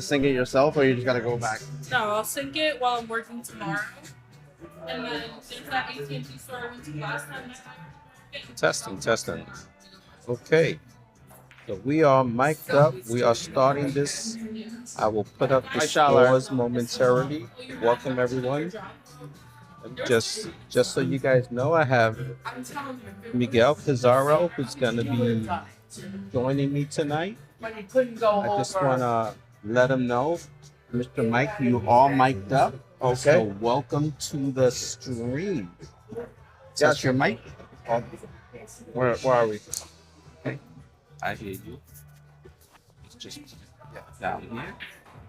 sync it yourself, or you just gotta go back? No, I'll sync it while I'm working tomorrow. And then there's that AT&T store I went to last time. Testing, testing. Okay. So we are mic'd up. We are starting this. I will put up the Hi, Schaller. scores momentarily. Welcome everyone. And just so you guys know, I have Miguel Pizarro, who's gonna be joining me tonight. I just wanna let him know, Mr. Mike, you all mic'd up. Okay. So welcome to the stream. That's your mic. Where are we? Okay. I hear you. It's just down here.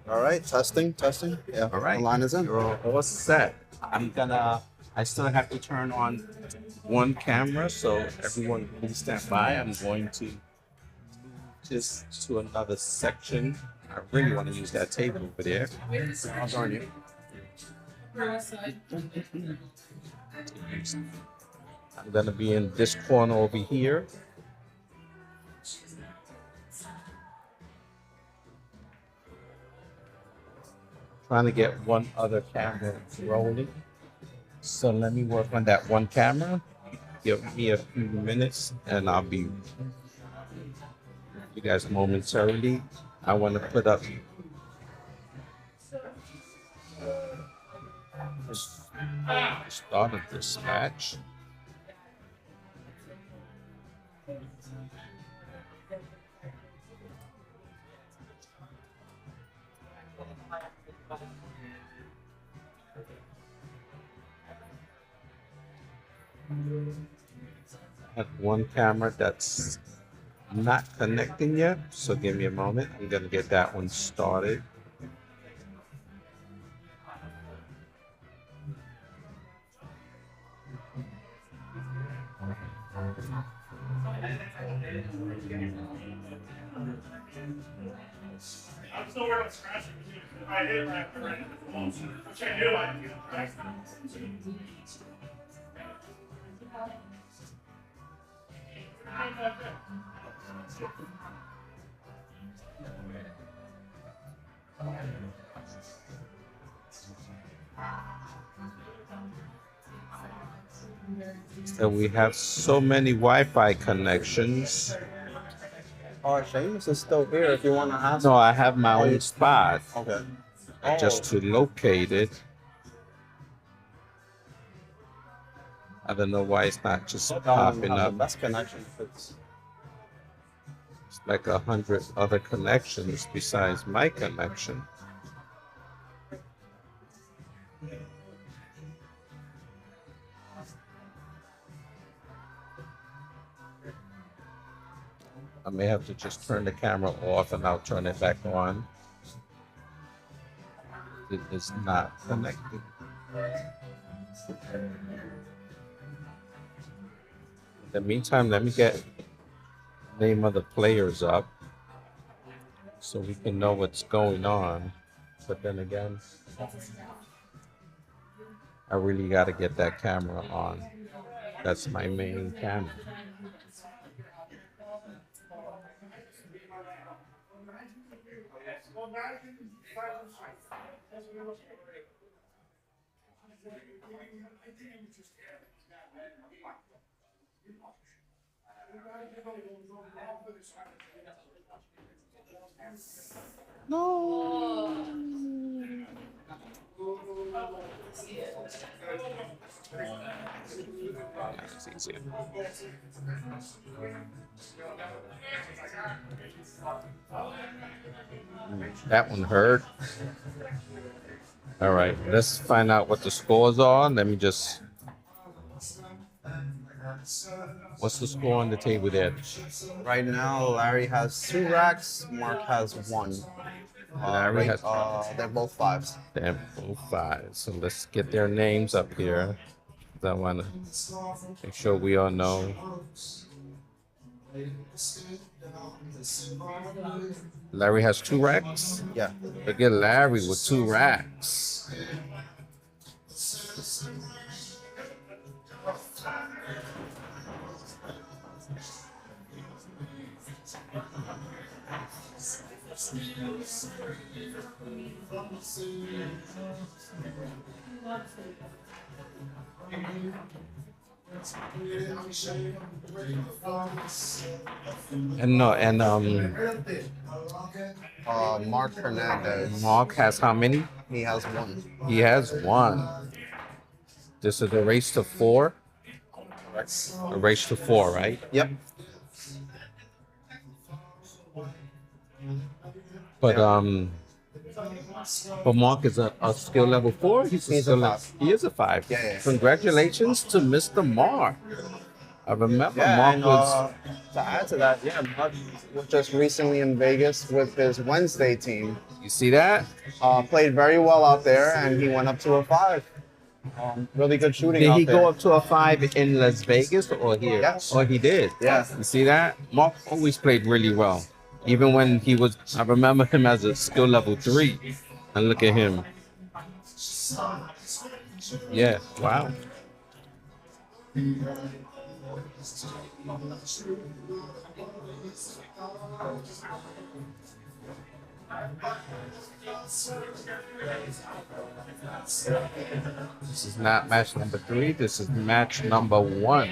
All right, testing. Yeah. All right. The line is in. You're all set. I still have to turn on one camera, so everyone please stand by. I'm going to move just to another section. I really want to use that table over there. I'll join you. I'm gonna be in this corner over here. Trying to get one other camera rolling. So let me work on that one camera. Give me a few minutes and I'll be with you guys momentarily. I want to put up the start of this match. I have one camera that's not connecting yet, so give me a moment. I'm gonna get that one started. I'm still working on scratching. I hit right which I knew I knew. So we have so many Wi-Fi connections. Oh, Seamus is still here if you want to ask. No, I have my own spot Okay. just to locate it. I don't know why it's not just popping The up. best connection fits. It's like 100 other connections besides my connection. I may have to just turn the camera off and I'll turn it back on. It is not connected. In the meantime, let me get the name of the players up so we can know what's going on. But then again, I really got to get that camera on. That's my main camera. That's easier. That one hurt. All right, let's find out what the scores are. Let me just. What's the score on the table there? Right now, Larry has 2 racks. Mark has 1. Larry has. They're both 5s. They're both 5s. So let's get their names up here. I want to make sure we all know. Larry has 2 racks? Yeah. Look at Larry with 2 racks. And no, and Mark Hernandez. Mark has how many? He has one. He has one. This is a race to 4. A race to 4, right? Yep. But Mark is a skill level 4. He's a skill 5. He is a 5. Yeah. Congratulations to Mr. Mark. I remember Yeah, Mark and, was. to add to that, yeah, Mark was just recently in Vegas with his Wednesday team. You see that? Played very well out there, and he went up to a 5. Really good shooting Did out he there. go up to a 5 in Las Vegas or here? Yes. Oh, he did. Yeah. You see that? Mark always played really well. Even when he was, I remember him as a skill level 3. And look at him. Yeah, wow. This is not match number 3. This is match number 1.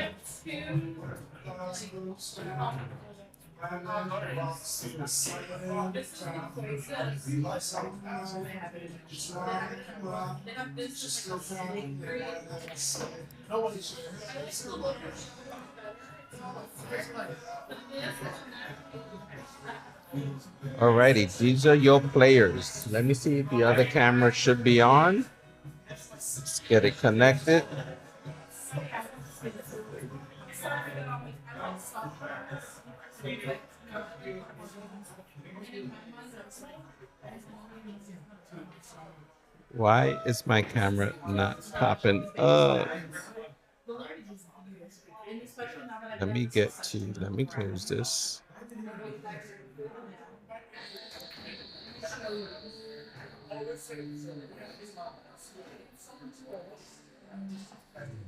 Alrighty, these are your players. Let me see if the other camera should be on. Let's get it connected. Why is my camera not popping up? Let me close this.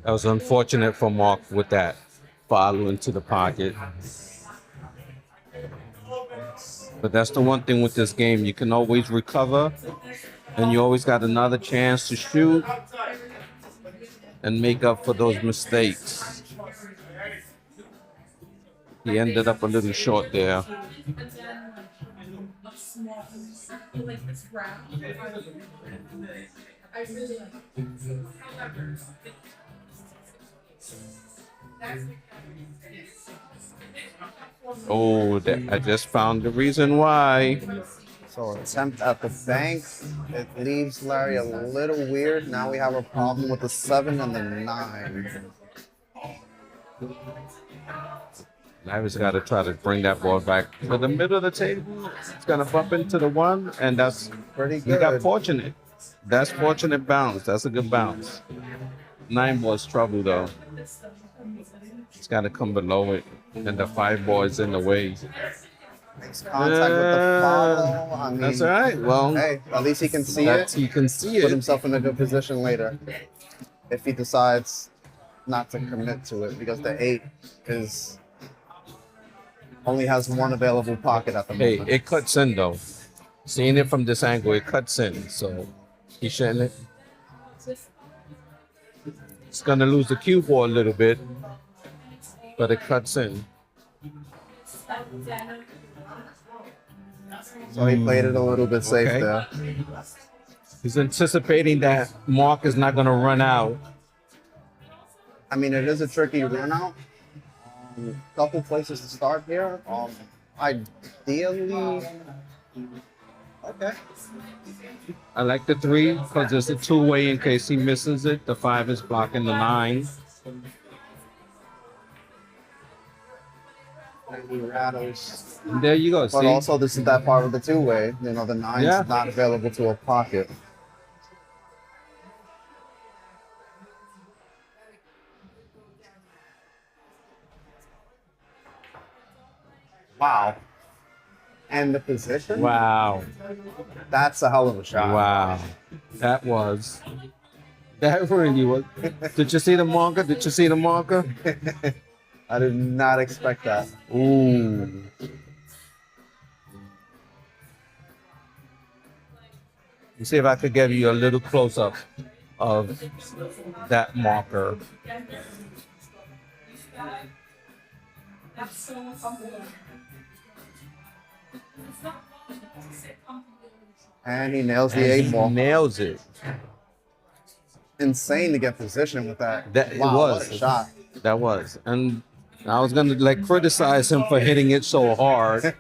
That was unfortunate for Mark with that follow into the pocket. But that's the one thing with this game. You can always recover, and you always got another chance to shoot and make up for those mistakes. He ended up a little short there. Oh, I just found the reason why. So attempt at the bank. It leaves Larry a little weird. Now we have a problem with the 7 and the 9. Larry's got to try to bring that ball back to the middle of the table. It's going to bump into the 1, and that's Pretty he good. got fortunate. That's fortunate bounce. That's a good bounce. 9 ball's trouble, though. It's got to come below it, and the 5 ball is in the way. Makes contact with the follow. I mean, That's all right. Well, hey, at least he can see that's, it. he can see Put it. himself in a good position later if he decides not to commit to it, because the 8 is only has one available pocket at the Hey, moment. it cuts in, though. Seeing it from this angle, it cuts in. So he shouldn't. It's going to lose the cue ball a little bit, but it cuts in. So he played it a little bit safe Okay. there. He's anticipating that Mark is not going to run out. I mean, it is a tricky run out. Couple places to start here. Ideally, okay. I like the 3 because it's a 2-way in case he misses it. The 5 is blocking the 9. And he rattles. And there you go. But See? also, this is that part of the 2-way. You know, the 9's Yeah. not available to a pocket. Wow. And the position? Wow. That's a hell of a shot. Wow. That really was. Did you see the marker? Did you see the marker? I did not expect that. Ooh. Let's see if I could give you a little close up of that marker. And he nails the And eight he ball. nails it. Insane to get position with that. That it Wow, was what a shot. That was. And I was gonna like criticize him for hitting it so hard.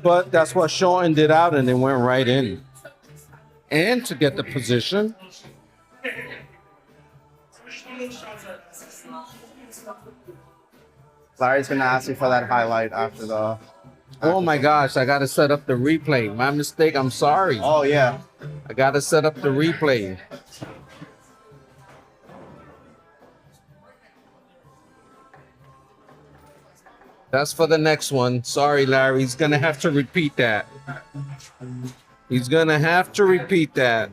But that's what shortened it out and it went right in. And to get the position. Larry's gonna ask you for that highlight after the. Oh my gosh, I gotta set up the replay. My mistake, I'm sorry. Oh yeah. I gotta set up the replay. That's for the next one. Sorry, Larry. He's gonna have to repeat that. He's gonna have to repeat that.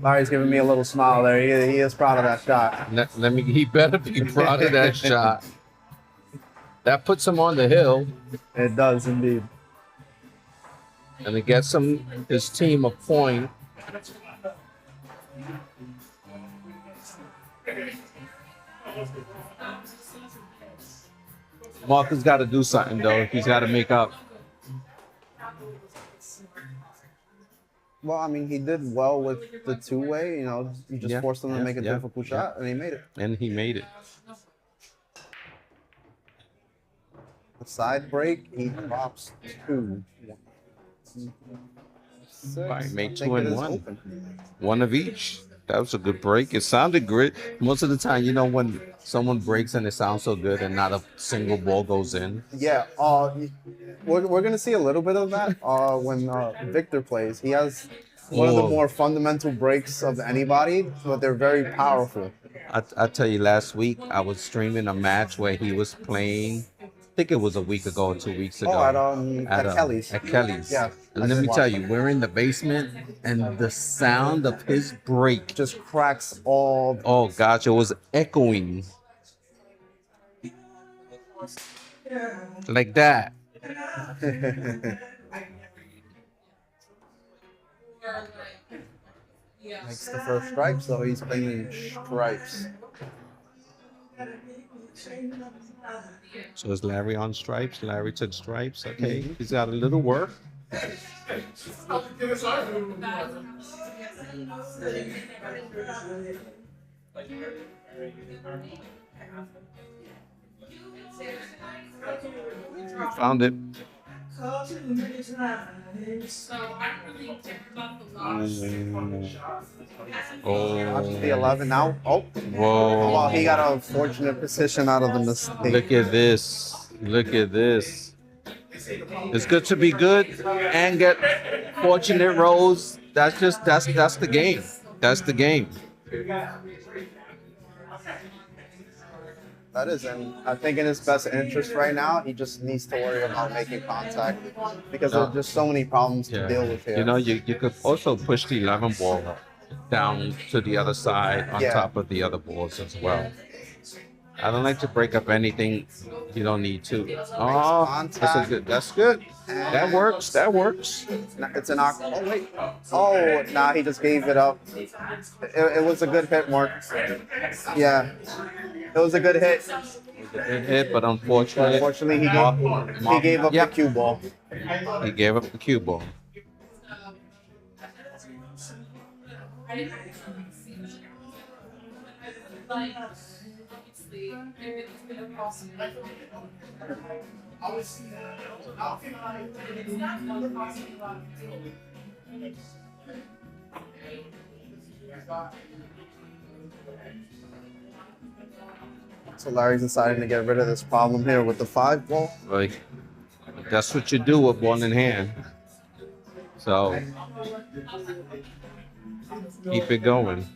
Larry's giving me a little smile there. He is proud of that shot. Let me. He better be proud of that shot. That puts him on the hill, It does indeed. and it gets his team a point. Marcus got to do something though. He's got to make up. Well, I mean, he did well with the two-way. You know, you just Yeah, forced him to make a yeah, difficult shot, and he made it. And he made it. The side break, he drops two. Six. Right, I made think 2 it and is 1. open. One of each. That was a good break. It sounded great. Most of the time, you know, when someone breaks and it sounds so good and not a single ball goes in. Yeah, we're gonna see a little bit of that when Victor plays. He has one of the more fundamental breaks of anybody, but they're very powerful. I tell you, last week I was streaming a match where he was playing. I think it was a week ago or 2 weeks ago. Oh, at Kelly's. At Kelly's. Yeah, And I let did me watch tell that. you, we're in the basement, and the sound of his break. Just cracks all. Oh gosh, it was echoing. Like that. Makes the first stripe, so he's playing stripes. So is Larry on stripes? Larry took stripes. Okay, he's got a little work. Found it. So I'm really about the last. Oh, The 11 now. Oh, whoa. well, he got a fortunate position out of the mistake. Look at this. Look at this. It's good to be good and get fortunate rolls. That's the game. That's the game. That is, and I think in his best interest right now, he just needs to worry about making contact because there's just so many problems to deal with here. You know, you could also push the 11 ball down to the other side on top of the other balls as well. I don't like to break up anything you don't need to. Oh, that's good. That works. That works. It's an oh wait. Oh, nah, he just gave it up. It was a good hit, Mark. Yeah, it was a good hit. Good hit, but unfortunately, he gave up the cue ball. He gave up the cue ball. So Larry's deciding to get rid of this problem here with the 5 ball. Like, that's what you do with ball in hand. So keep it going.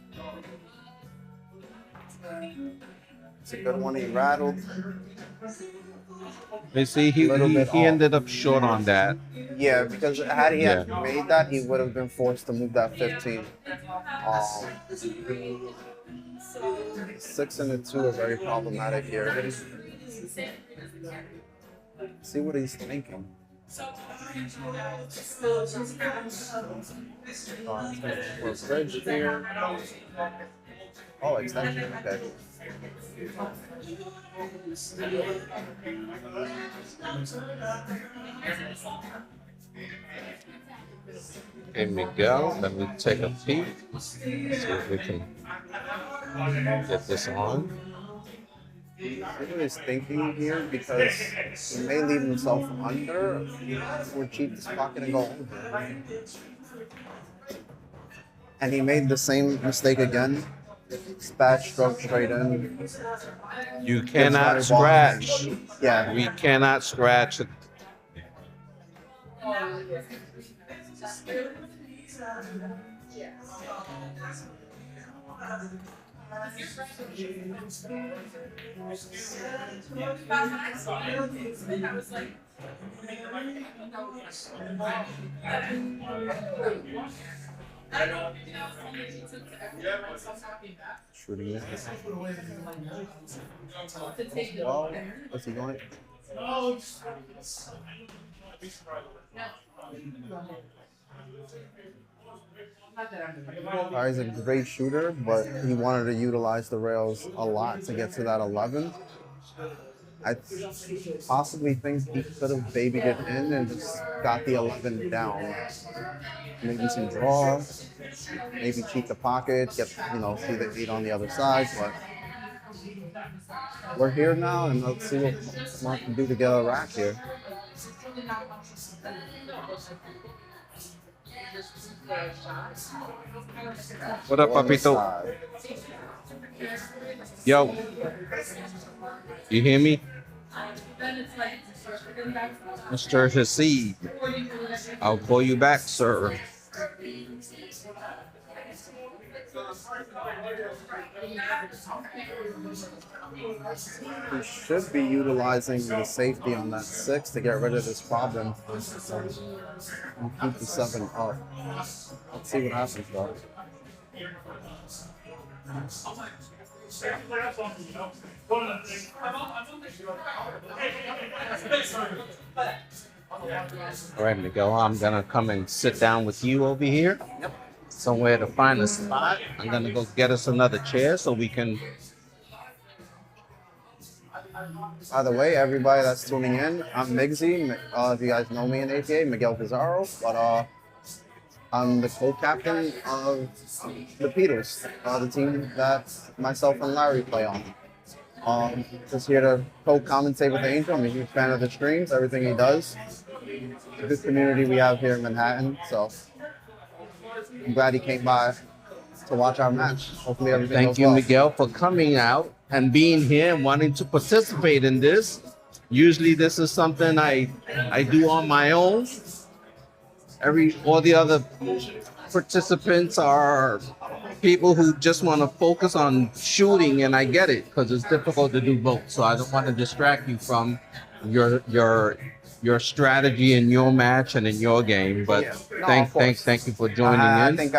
It's a good one. He rattled. You see, he ended up short on that. Yeah, because had he had made that, he would have been forced to move that 15. 6 and a 2 are very problematic here. See what he's thinking. For a bridge here. Oh, extension. Okay. Hey Miguel, let me take a peek. See if we can get this on. See what he's thinking here because he may leave himself under or cheat this pocket and go over. And he made the same mistake again. Spat stroke straight in. You cannot scratch. Yeah. We cannot scratch. Shooting it. Well, what's he going? He's a great shooter, but he wanted to utilize the rails a lot to get to that 11. I possibly think he could have babied it in and just got the 11 down. Maybe some draw, maybe cheat the pocket, get see the 8 on the other side. But we're here now, and let's see what Mark can do to get a rack here. What up, Papito? Yo, you hear me? Mr. Hasid, I'll call you back, sir. He should be utilizing the safety on that 6 to get rid of this problem and keep the 7 up. Let's see what happens, though. All right, Miguel, I'm gonna come and sit down with you over here. Yep. Somewhere to find a spot. I'm gonna go get us another chair so we can. By the way, everybody that's tuning in, I'm Migsy. If you guys know me in APA, Miguel Pizarro. But I'm the co-captain of the PEETLES, the team that myself and Larry play on. Just here to co-commentate with Angel. I'm a huge fan of the streams, everything he does. It's a good community we have here in Manhattan, so I'm glad he came by to watch our match. Hopefully everything Thank goes you, well. Miguel, for coming out and being here and wanting to participate in this. Usually this is something I do on my own. All the other participants are people who just want to focus on shooting, and I get it because it's difficult to do both. So I don't want to distract you from your strategy in your match and in your game. But yeah. Thank you for joining in. I think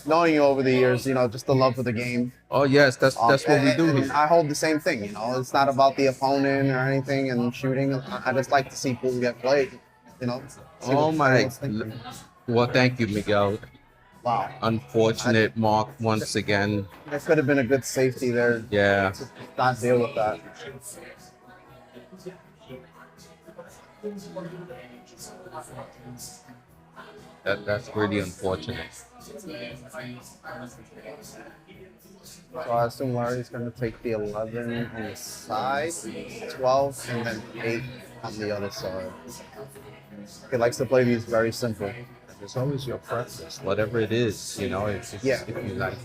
knowing you over the years, just the love for the game. Oh yes, that's what we do here. I hold the same thing. It's not about the opponent or anything and shooting. I just like to see pool get played. Oh my! Well, thank you, Miguel. Wow. Unfortunate mark once again. There could have been a good safety there. Yeah. To not deal with that. That's really unfortunate. So I assume Larry's going to take the 11 on the side, 12, and then 8 on the other side. He likes to play these very simple. It's always your preference, whatever it is, if you like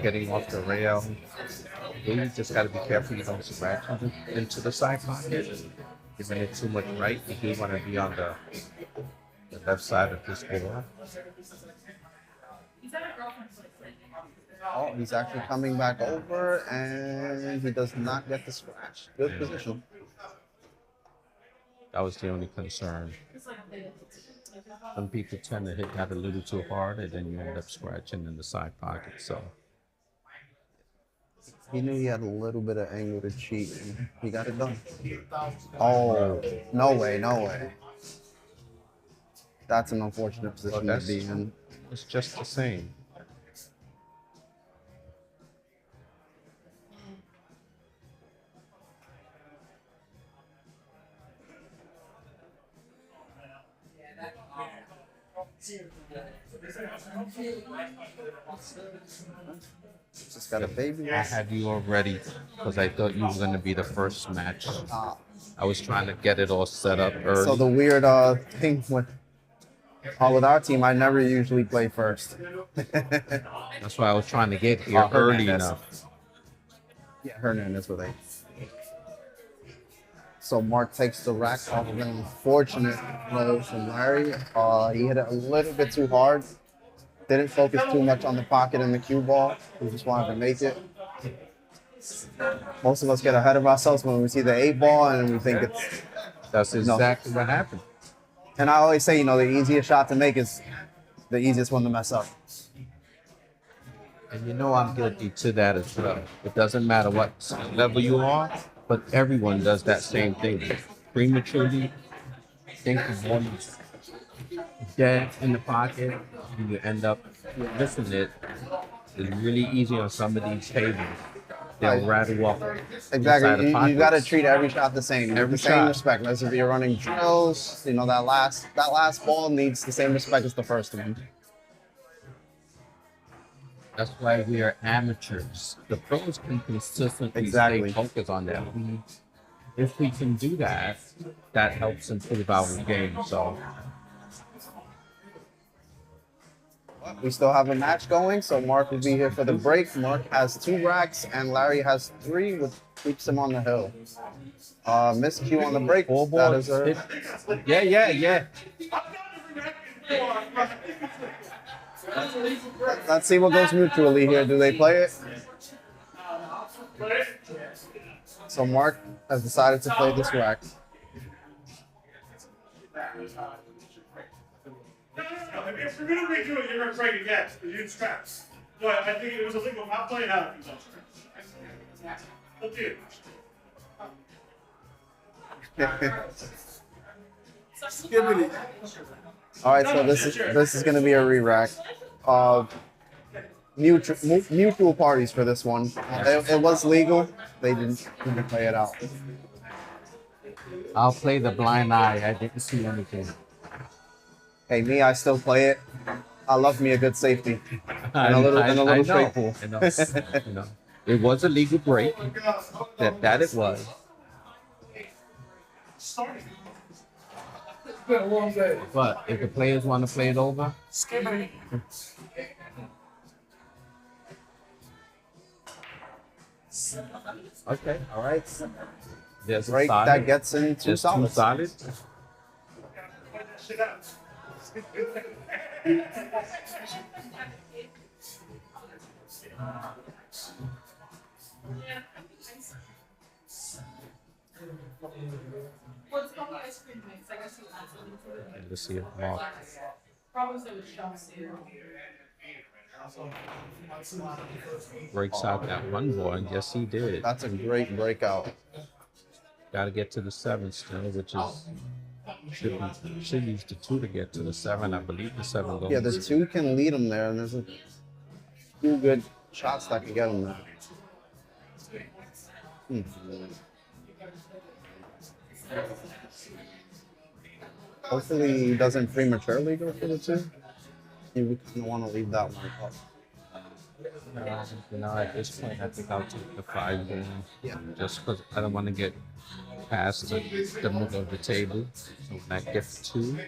getting off the rail, you just got to be careful you don't scratch into the side pocket. Giving it too much right, you do want to be on the left side of this board. Oh, he's actually coming back over, and he does not get the scratch. Good position. That was the only concern. Some people tend to hit that a little too hard, and then you end up scratching in the side pocket. So he knew he had a little bit of angle to cheat, and he got it done. Oh, no way, no way. That's an unfortunate position to be in. It's just the same. Just got a baby. I had you all ready because I thought you were going to be the first match. I was trying to get it all set up early. So the weird thing with our team, I never usually play first. That's why I was trying to get here early enough. Yeah, Hernandez with 8. So Mark takes the rack off of an unfortunate blow from Larry. He hit it a little bit too hard. Didn't focus too much on the pocket and the cue ball. We just wanted to make it. Most of us get ahead of ourselves when we see the 8 ball and we think it's... That's exactly what happened. And I always say, the easiest shot to make is the easiest one to mess up. And I'm guilty to that as well. It doesn't matter what level you are, but everyone does that same thing. Prematurely think the ball is dead in the pocket, and you end up missing it. It's really easy on some of these tables. They'll rattle off. Exactly. You got to treat every shot the same. Every same shot. respect. As if you're running drills, that last ball needs the same respect as the first one. That's why we are amateurs. The pros can consistently stay focused on that. If we can do that, that helps improve our game. So we still have a match going, so Mark will be here for the break. Mark has 2 racks and Larry has 3, which keeps him on the hill. Miss Q on the break. That is her. Yeah. Let's see what goes mutually here. Do they play it? So Mark has decided to play this rack. If you're gonna redo it, you're gonna break again. You didn't scrap. No, I think it was illegal. Not playing out. Let's do it. All right, so this is going to be a re-rack. Mutual parties for this one. It was legal. They didn't play it out. I'll play the blind eye. I didn't see anything. Hey, me, I still play it. I love me a good safety and a little straight pool. It was a legal break. That it was. But if the players want to play it over, okay, all right. there's a Break solid. that gets into There's solid. 2 solid. What's called ice cream mix? I guess it's And let's see if Mark. probably so it's shells too. breaks out that 1 ball, and yes, he did. That's a great breakout. Got to get to the 7 still, which is should use the 2 to get to the 7. I believe the 7 goes. Yeah, the 2 can lead him there, and there's a few good shots that can get him there. Hopefully he doesn't prematurely go for the 2. You kind of want to leave that one up. At this point, I think I'll take the 5 game. Yeah. Just because I don't want to get past the middle of the table. So when I get 2,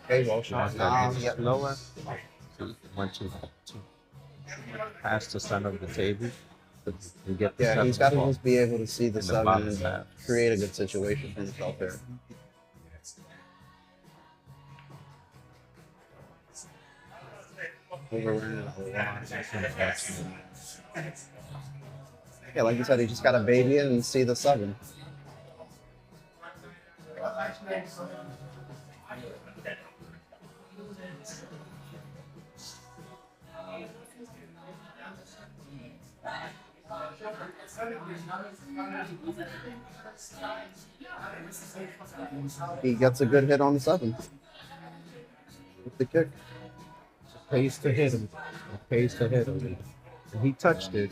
Okay, well shot. get lower. Once you past the center of the table, and get the 7 he's got to ball just be able to see the in 7 bottom and half. create a good situation for himself there. Overran a lot. Yeah, like you said, he just got to baby it and see the 7. He gets a good hit on the 7. with the kick. Pays to hit him. It pays to hit him. And he touched it.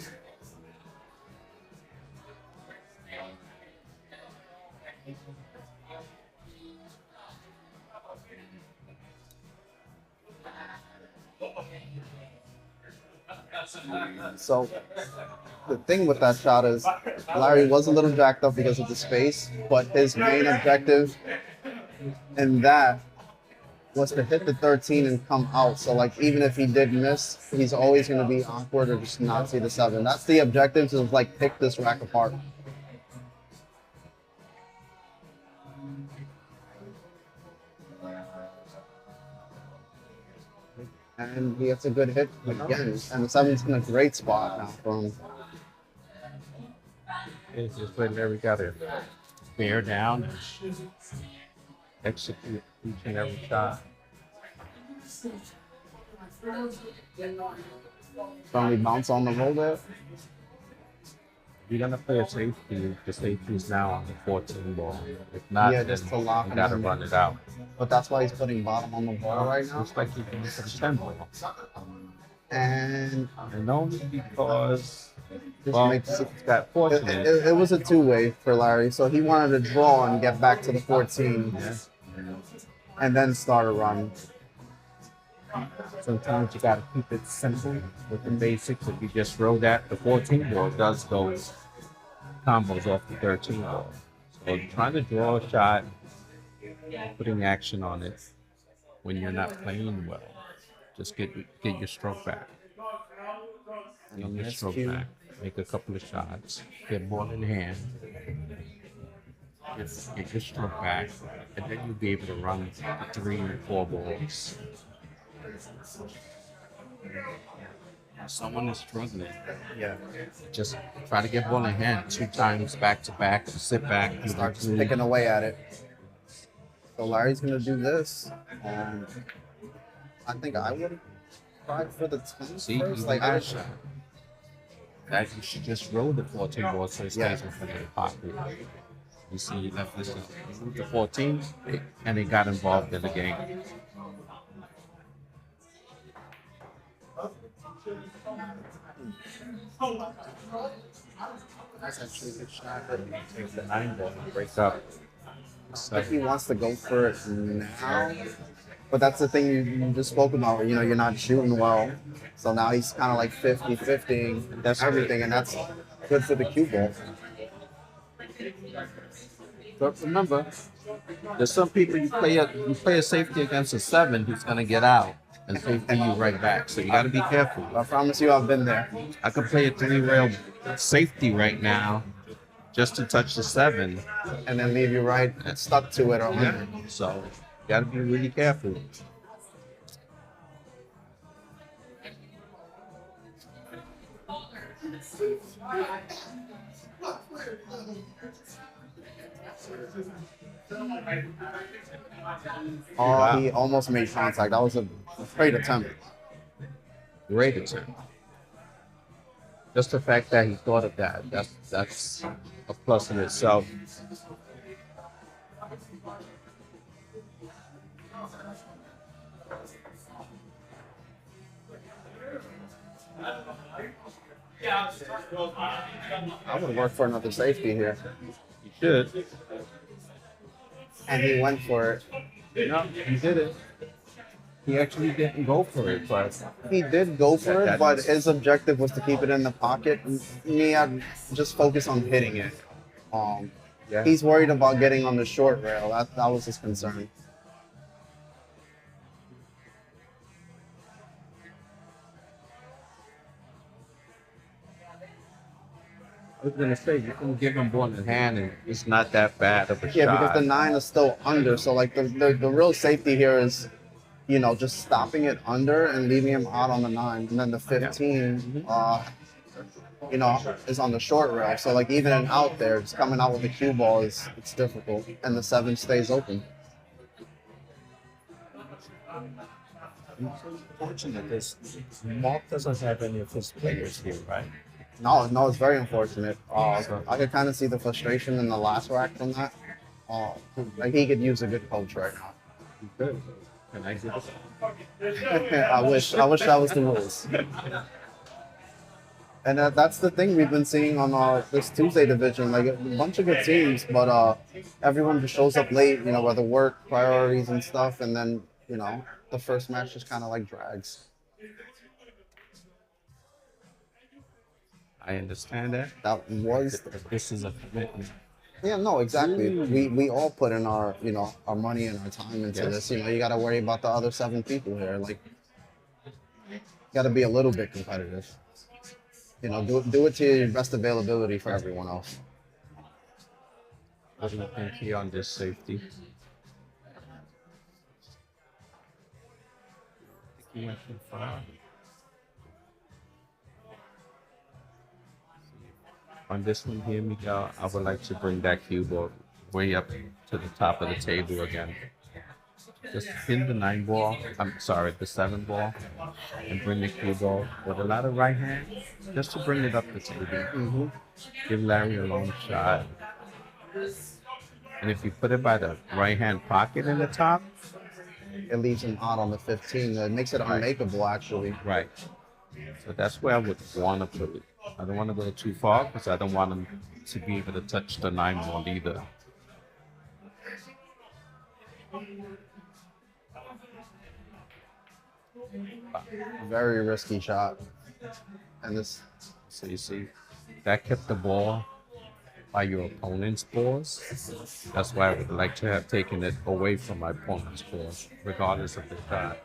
So the thing with that shot is Larry was a little jacked up because of the space, but his main objective in that was to hit the 13 and come out. So like even if he did miss, he's always going to be awkward or just not see the 7. That's the objective, to like pick this rack apart. And he gets a good hit again. And the 7's in a great spot now for him. It's just whenever we got to bear down and execute each and every shot. Finally bounce on the roll there. You're gonna play a safety. The safety is now on the 14 ball. If not, Yeah, then just to lock you him gotta in. run it out. But that's why he's putting bottom on the ball right now. Looks like he's going for the 10 ball. And And only because just well, makes it. it's got fortunate. It was a two-way for Larry, so he wanted to draw and get back to the 14 Yeah. and then start a run. Sometimes you gotta keep it simple with the basics. If you just throw that, the 14 ball does go combos off the 13 ball. So trying to draw a shot, putting action on it when you're not playing well. Just get your stroke back. And Get on your this stroke cue, back. Make a couple of shots. Get ball in hand. Get your stroke back, and then you'll be able to run 3 or 4 balls. Someone is struggling. yeah, Just try to get ball in hand 2 times back to back. Sit back. You start do picking away at it. So Larry's gonna do this. I think I would try for the 10 See, first. you Like got I a shot. That you should just roll the 14 ball so it stays Yeah. in front of the pocket. You see, you left this up. You moved the 14, and it got involved in the game. that's actually a good shot. Take the 9 ball and break up. But he wants to go for it now. But that's the thing you just spoke about. You know, you're not shooting well. So now he's kind of like 50-50, That's everything, and that's good for the cue ball. But remember, there's some people you play a safety against a 7, he's gonna get out and safety you right back. So you gotta be careful. I promise you, I've been there. I could play a 3-rail safety right now just to touch the 7. And then leave you right stuck to it or under. So you gotta be really careful. Oh, he almost made contact. That was a great attempt. Great attempt. Just the fact that he thought of that's a plus in itself. I would work for another safety here. You should. And he went for it. No, he did it. He actually didn't go for it, but He did go for it, but his objective was to keep it in the pocket. Me, I'd just focus on hitting it. yeah. He's worried about getting on the short rail. That was his concern. I was gonna say you can give him ball in hand, and it's not that bad of a Yeah, shot. because the 9 is still under. So like the real safety here is, you know, just stopping it under and leaving him out on the 9. And then the 15, you know, is on the short rail. So like even an out there, just coming out with the cue ball it's difficult. And the 7 stays open. It's unfortunate this Mark doesn't have any of his players here, right? No, it's very unfortunate. I could kind of see the frustration in the last rack from that. Like he could use a good coach right now. He could. Can I get it? I wish that was the rules. And that's the thing we've been seeing on this Tuesday division, like a bunch of good teams, but everyone just shows up late, you know, whether work priorities and stuff, and then the first match just kind of like drags. I understand that. That was This is a commitment. Yeah, no, exactly. We all put in our our money and our time into Yes. this. You got to worry about the other 7 people here. Like, got to be a little bit competitive. Do it to your best availability for everyone else. What do you think here on this safety? He went too far. On this one here, Miguel, I would like to bring that cue ball way up to the top of the table again. Just pin the 9 ball, the 7 ball, and bring the cue ball with a lot of right hand, just to bring it up the table. Give Larry a long shot. And if you put it by the right hand pocket in the top, It leaves him out on the 15. It makes it unmakeable, actually. right. So that's where I would want to put it. I don't want to go too far because I don't want him to be able to touch the 9 ball either. Very risky shot. And this, So you see, that kept the ball by your opponent's balls. That's why I would like to have taken it away from my opponent's balls, regardless of the shot.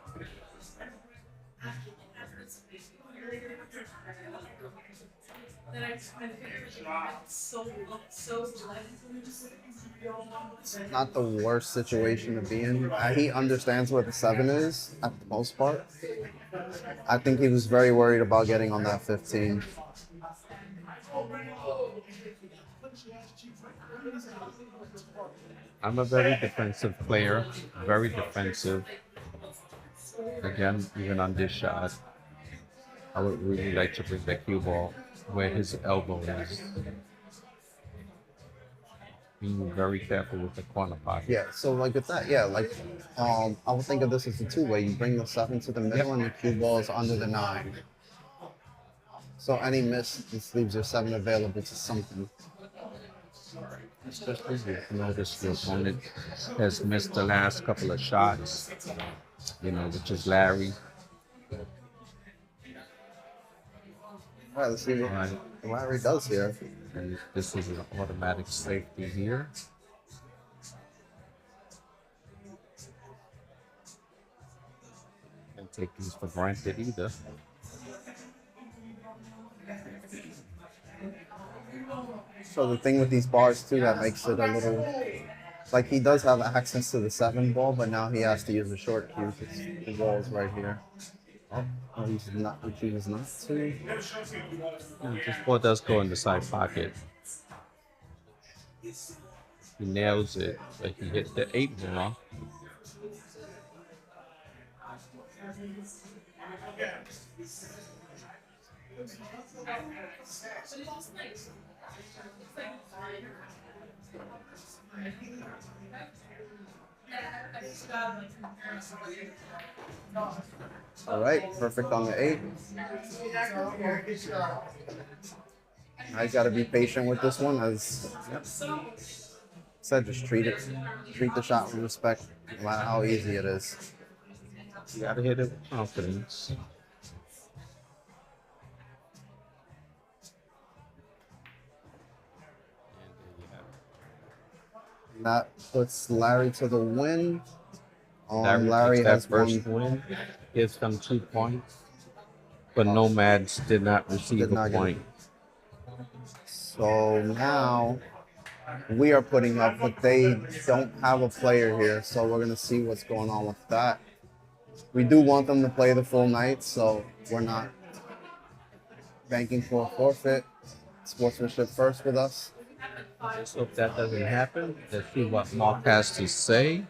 not the worst situation to be in. He understands where the 7 is at the most part. I think he was very worried about getting on that 15. I'm a very defensive player, very defensive. Again, even on this shot, I would really like to bring the cue ball where his elbow is. Being very careful with the corner pocket. Yeah, so like with that, yeah, like I would think of this as a 2-way. You bring the 7 to the middle and the cue ball is under the 9. So any miss just leaves your 7 available to something. Especially if you notice your opponent has missed the last couple of shots, which is Larry. All right, let's see what Larry does here. And this is an automatic safety here. Can't take these for granted either. So the thing with these bars too that makes it a little like he does have access to the 7 ball, but now he has to use a short cue because the ball is right here. Oh, he chooses not to. This ball does go in the side pocket. He nails it, but he hit the 8 ball. All right, perfect on the 8. I got to be patient with this one, as said, just treat the shot with respect, no matter how easy it is. You gotta hit it with confidence. And that puts Larry to the win. Larry Larry that has first won. win, gives them 2 points, but Nomads did not receive a point. So now we are putting up, but they don't have a player here, so we're gonna see what's going on with that. We do want them to play the full night, so we're not banking for a forfeit. Sportsmanship first with us. Let's hope that doesn't happen. Let's see what Mark has to say.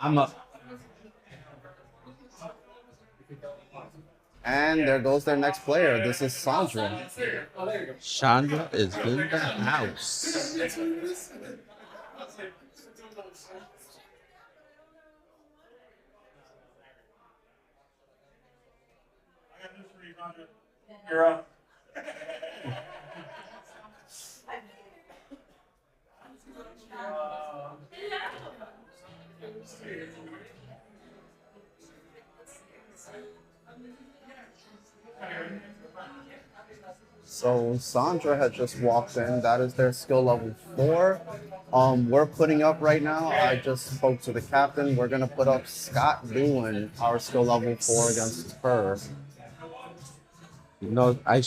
I'm up. And there goes their next player. This is Sandra. Chandra is in the house. You're up. So Sandra had just walked in. That is their skill level 4. We're putting up right now. I just spoke to the captain. We're gonna put up Scott doing our skill level 4 against her. You know, I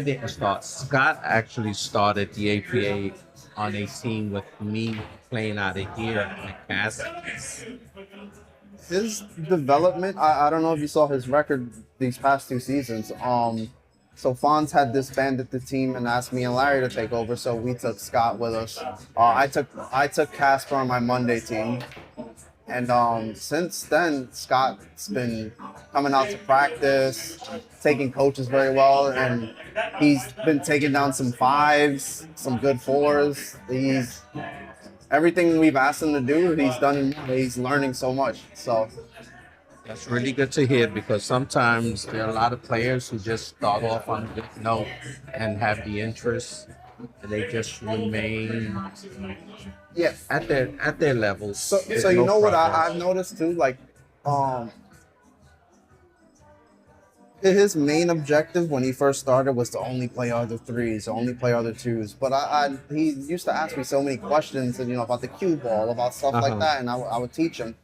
didn't start. Scott actually started the APA on a team with me playing out of here in Cass. His development, I don't know if you saw his record these past 2 seasons. So Fonz had disbanded the team and asked me and Larry to take over, so we took Scott with us. I took Casper on my Monday team, and since then Scott's been coming out to practice, taking coaches very well, and he's been taking down some 5s, some good 4s. He's everything we've asked him to do, he's done. He's learning so much. So That's really good to hear because sometimes there are a lot of players who just start off on a good note and have the interest, and they just remain yeah. at their levels. So There's you no know what progress. I've noticed too, like his main objective when he first started was to only play other 3s, to only play other 2s. But he used to ask me so many questions, and about the cue ball, about stuff like that, and I would teach him.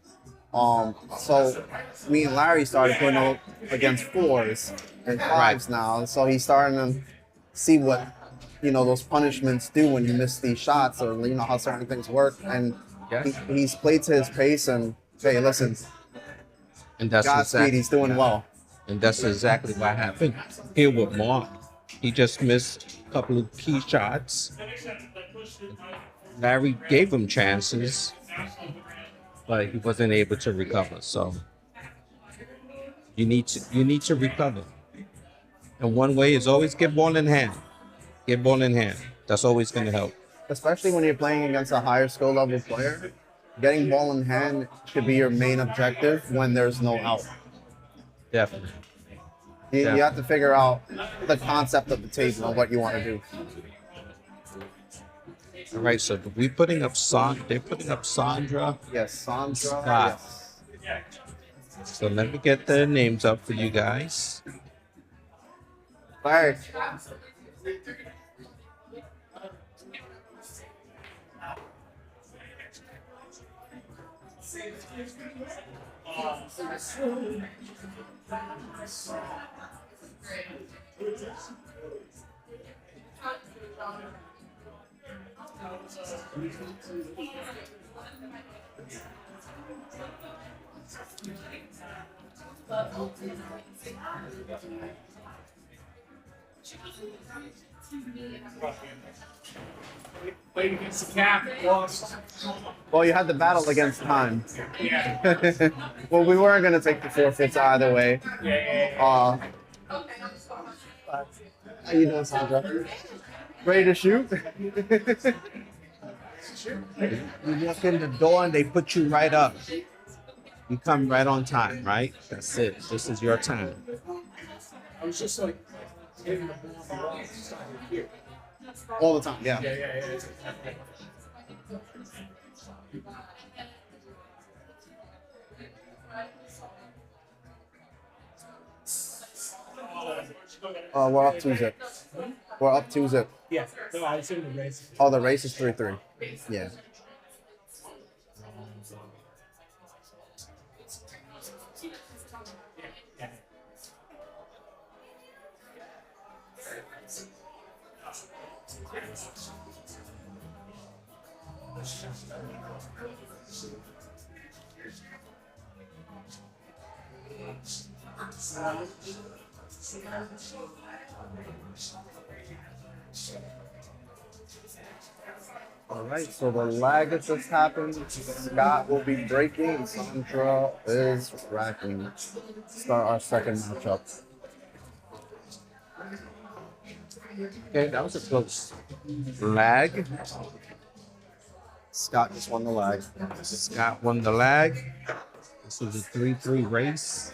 So me and Larry started putting up against 4s and 5s now. So he's starting to see what those punishments do when you miss these shots, or how certain things work. And he's played to his pace. And hey, listen, And that's Godspeed, he's doing well. And that's exactly what happened here with Mark. He just missed a couple of key shots. Larry gave him chances, but he wasn't able to recover. So you need to recover. And one way is always get ball in hand. Get ball in hand. That's always going to help. Especially when you're playing against a higher skill level player, getting ball in hand should be your main objective when there's no out. Definitely. You have to figure out the concept of the table and what you want to do. All right, so we're putting up they're putting up Sandra. Yes, Sandra. Scott. Yes. So let me get their names up for you guys. All right. Played against the cap, lost. Well, you had the battle against time. Yeah. Well, we weren't gonna take the forfeits either way. Yeah. How you doing, Sandra? Ready to shoot? You walk in the door and they put you right up. You come right on time, right? That's it. This is your time. I was just like hitting the ball on the wrong side of here. All the time, yeah. Yeah. We're up 2-zip. We're up 2-zip. Yeah. No, I was in the race. Oh, the race is 3-3. Yeah. All right, so the lag has just happened. Scott will be breaking, and Sandra is racking. Start our second matchup. Okay, that was a close lag. Scott just won the lag. Scott won the lag. This was a 3-3 race.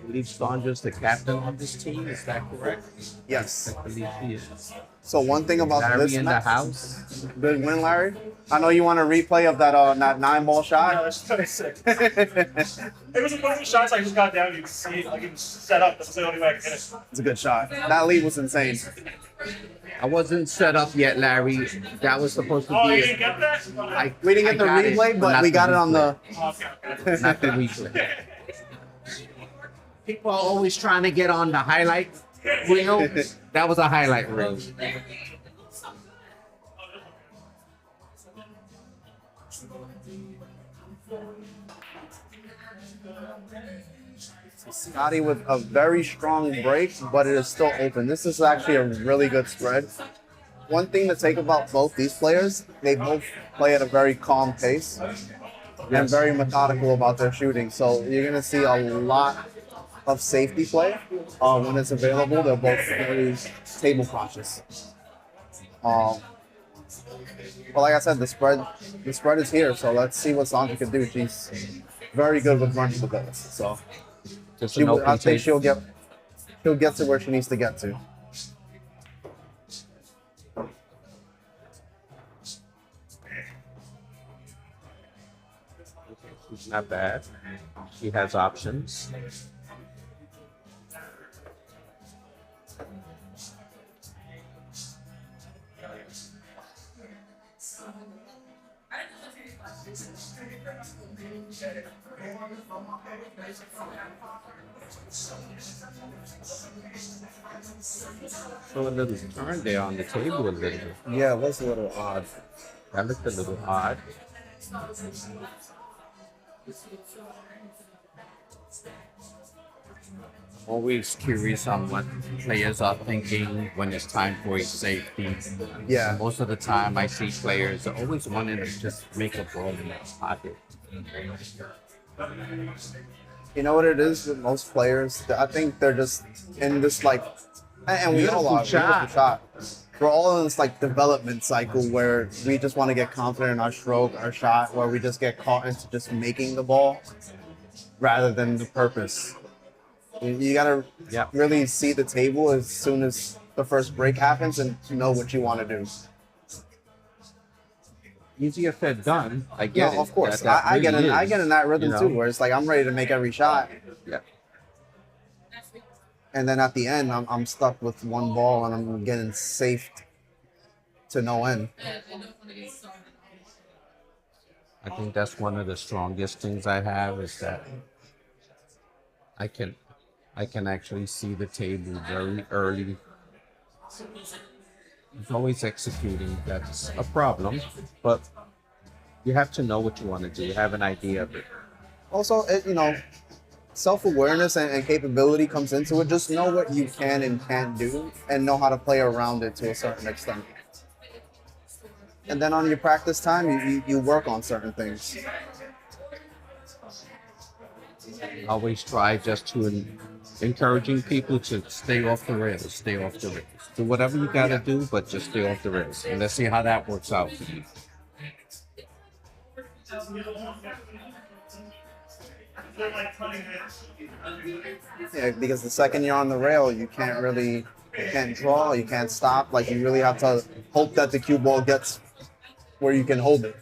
believe Sandra's the captain of this team. Is that correct? Yes. I believe she is. So one thing about Larry this in the match, house. good win, Larry. I know you want a replay of that 9-ball Yeah, shot. that's so sick. It was one of the shots I just got down. You can see it, like it's set up. That's the only way I can hit it. It's a good shot. That lead was insane. I wasn't set up yet, Larry. That was supposed to Oh, you be. didn't get that? We didn't I get the got it, replay, but not we the got it on the. Okay. Not the replay. People are always trying to get on the highlight reel. That was a highlight reel. Scotty with a very strong break, but it is still open. This is actually a really good spread. One thing to take about both these players, they both play at a very calm pace and very methodical about their shooting. So you're going to see a lot of safety play when it's available. They're both very table cautious. But like I said, the spread is here. So let's see what Sandra can do. She's very good with running the bills. So Just she an will, open I think tape. she'll get to where she needs to get to. She's not bad. She has options. So a little turn there on the table a little. Yeah, it was a little odd. That looked a little odd. Always curious on what players are thinking when it's time for a safety. Yeah. Most of the time I see players always wanting to just make a ball in their pocket. You know what it is with most players? I think they're just in this like, and we all are. Beautiful Shot. We're all in this like development cycle where we just want to get confident in our stroke, our shot, where we just get caught into just making the ball rather than the purpose. You gotta Yep. really see the table as soon as the first break happens and know what you want to do. Easier said done. I get it. No, of course. That I get really in. I is, get in that rhythm you know? too, where it's like I'm ready to make every shot, Yeah. and then at the end, I'm stuck with one ball and I'm getting safed to no end. I think that's one of the strongest things I have is that I can actually see the table very early. It's always executing. That's a problem, but you have to know what you want to do. Have an idea of it. Also, self-awareness and capability comes into it. Just know what you can and can't do and know how to play around it to a certain extent. And then on your practice time, you work on certain things. Always try just to encouraging people to stay off the rails, stay off the rails. Do whatever you got to do, but just stay off the rails. And let's see how that works out for you. Yeah, because the second you're on the rail, you can't draw, you can't stop. Like you really have to hope that the cue ball gets where you can hold it.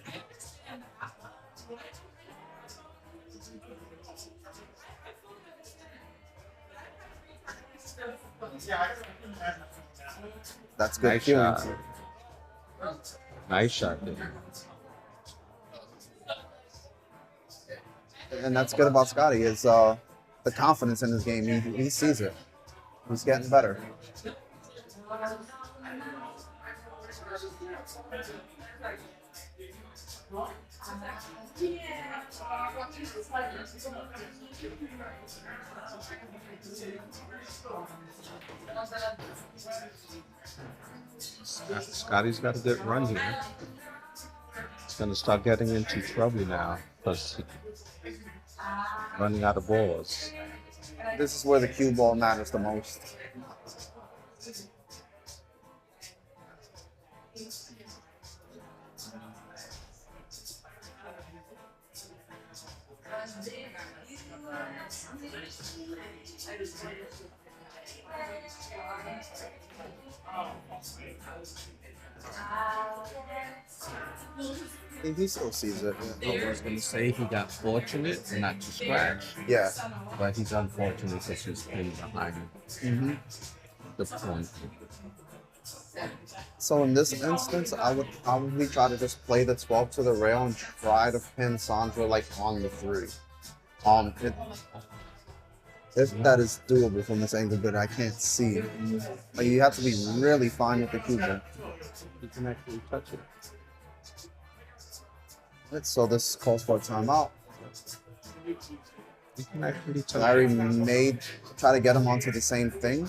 That's good Nice feeling. shot. Nice shot there. And that's good about Scotty is the confidence in his game. He sees it. He's getting better. Scotty's got a good run here. He's going to start getting into trouble now because he's running out of balls. This is where the cue ball matters the most. He still sees it. I was gonna say he got fortunate not to scratch, Yeah. but he's unfortunate because he's pinned behind the point. So in this instance, I would probably try to just play the 12 to the rail and try to pin Sandra like on the 3. If that is doable from this angle, but I can't see. Like, you have to be really fine with the Cooper. He can actually touch it. So this calls for a timeout. He can actually touch Larry it. may try to get him onto the same thing.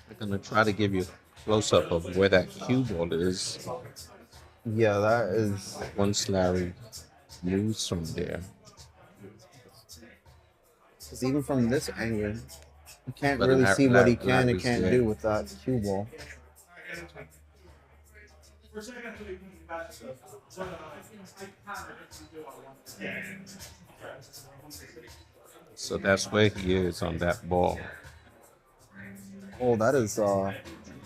I'm gonna try to give you a close up of where that cue ball is Yeah, that is. once Larry moves from there. Because even from this angle, you can't But really see what he can and Larry's can't there. do with that cue ball. So that's where he is on that ball. Oh, that is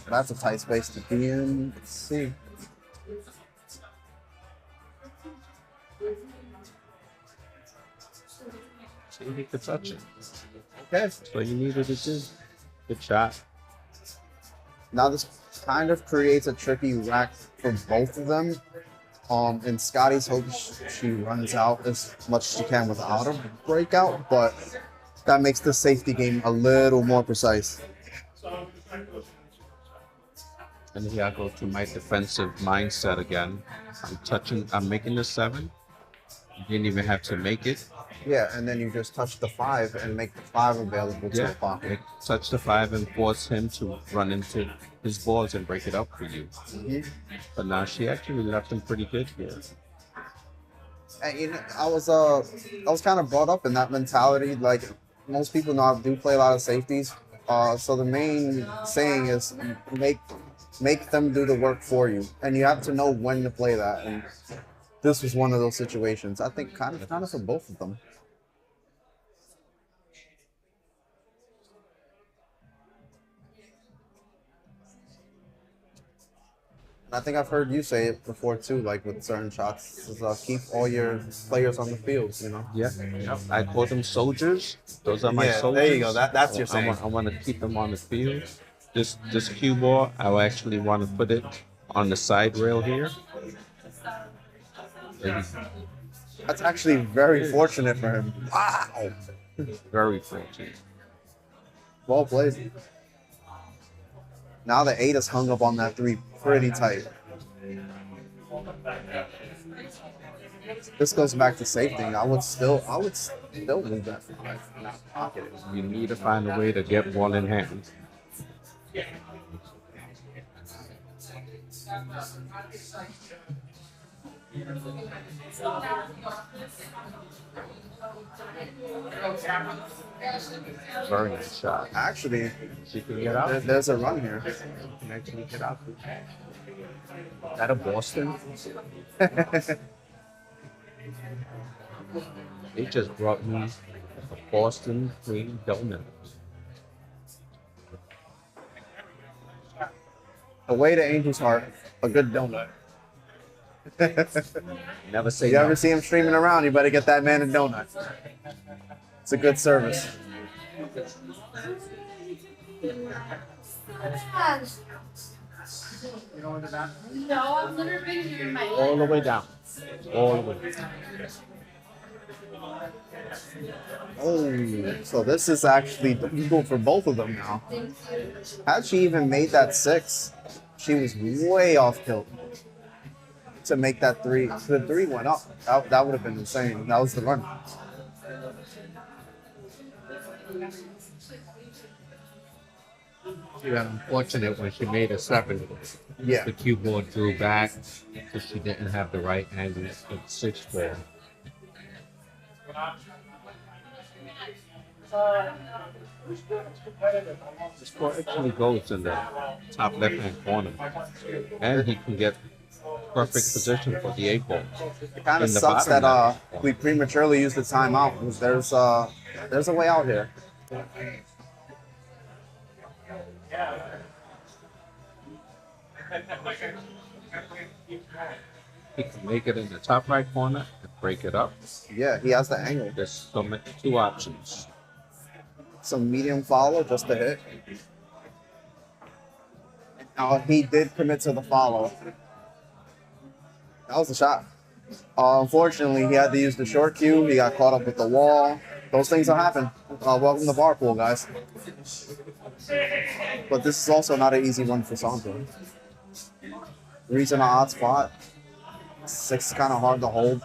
that's a tight space to be in. Let's see. See, he could touch it. Okay. So you needed to do. Good shot. Now this kind of creates a tricky rack for both of them. And Scotty's hopes she runs out as much as she can without a breakout, but that makes the safety game a little more precise. And here I go to my defensive mindset again. I'm making the 7. You didn't even have to make it. Yeah, and then you just touch the 5 and make the 5 available to the pocket. Touch the 5 and force him to run into his balls and break it up for you. But now she actually left him pretty good here. And you know, I was kind of brought up in that mentality. Like most people now do play a lot of safeties. So the main saying is make them do the work for you, and you have to know when to play that. And this was one of those situations. I think kind of for both of them. And I think I've heard you say it before too, like with certain shots, is keep all your players on the field, you know? Yeah. I call them soldiers. Those are my Yeah, soldiers. there you go. That's your saying. I want to keep them on the field. This cue ball, I actually want to put it on the side rail here. That's actually very fortunate for him. Wow. Very fortunate. Well played. Now the 8 is hung up on that 3 pretty tight. This goes back to safety. I would still move that 5 and not pocket it. You need to find a way to get ball in hand. Very nice shot. Actually, She can get out. there's a run here. She can actually get out. That a Boston? They just brought me a Boston cream donut. The way to Angel's heart, a good donut. Never say You no. ever see him streaming around, you better get that man a donut. It's a good service. No, I've never been here in my life. All the way down. All the way. Oh, so this is actually the eagle for both of them now. Had she even made that 6, she was way off tilt to make that 3. The 3 went up. That would have been insane. That was the run. She got unfortunate when she made a 7. Yeah. The cue ball drew back because she didn't have the right angle for the 6 ball. This ball actually goes in the top left-hand corner, and he can get perfect position for the 8 ball. It kind of In the sucks bottom that left. we prematurely used the timeout. Because there's a way out here. He can make it in the top right corner and break it up. Yeah, he has the angle. There's so many, 2 options. Some medium follow just to hit. He did commit to the follow. That was the shot. Unfortunately, he had to use the short cue. He got caught up with the wall. Those things will happen. Welcome to bar pool, guys. But this is also not an easy one for Sandra. Reason an odd spot. 6 is kind of hard to hold.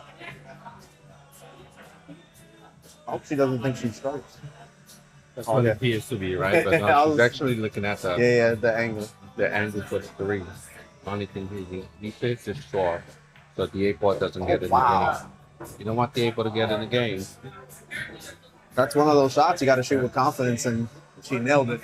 I hope she doesn't think she strikes. That's what it appears to be, right? But no, she's actually looking at the angle. the angle for the 3. Only thing he fits is short, so the 8 ball doesn't get in the game. You don't want the 8 ball to get in the game. That's one of those shots you got to shoot with confidence, and she nailed it.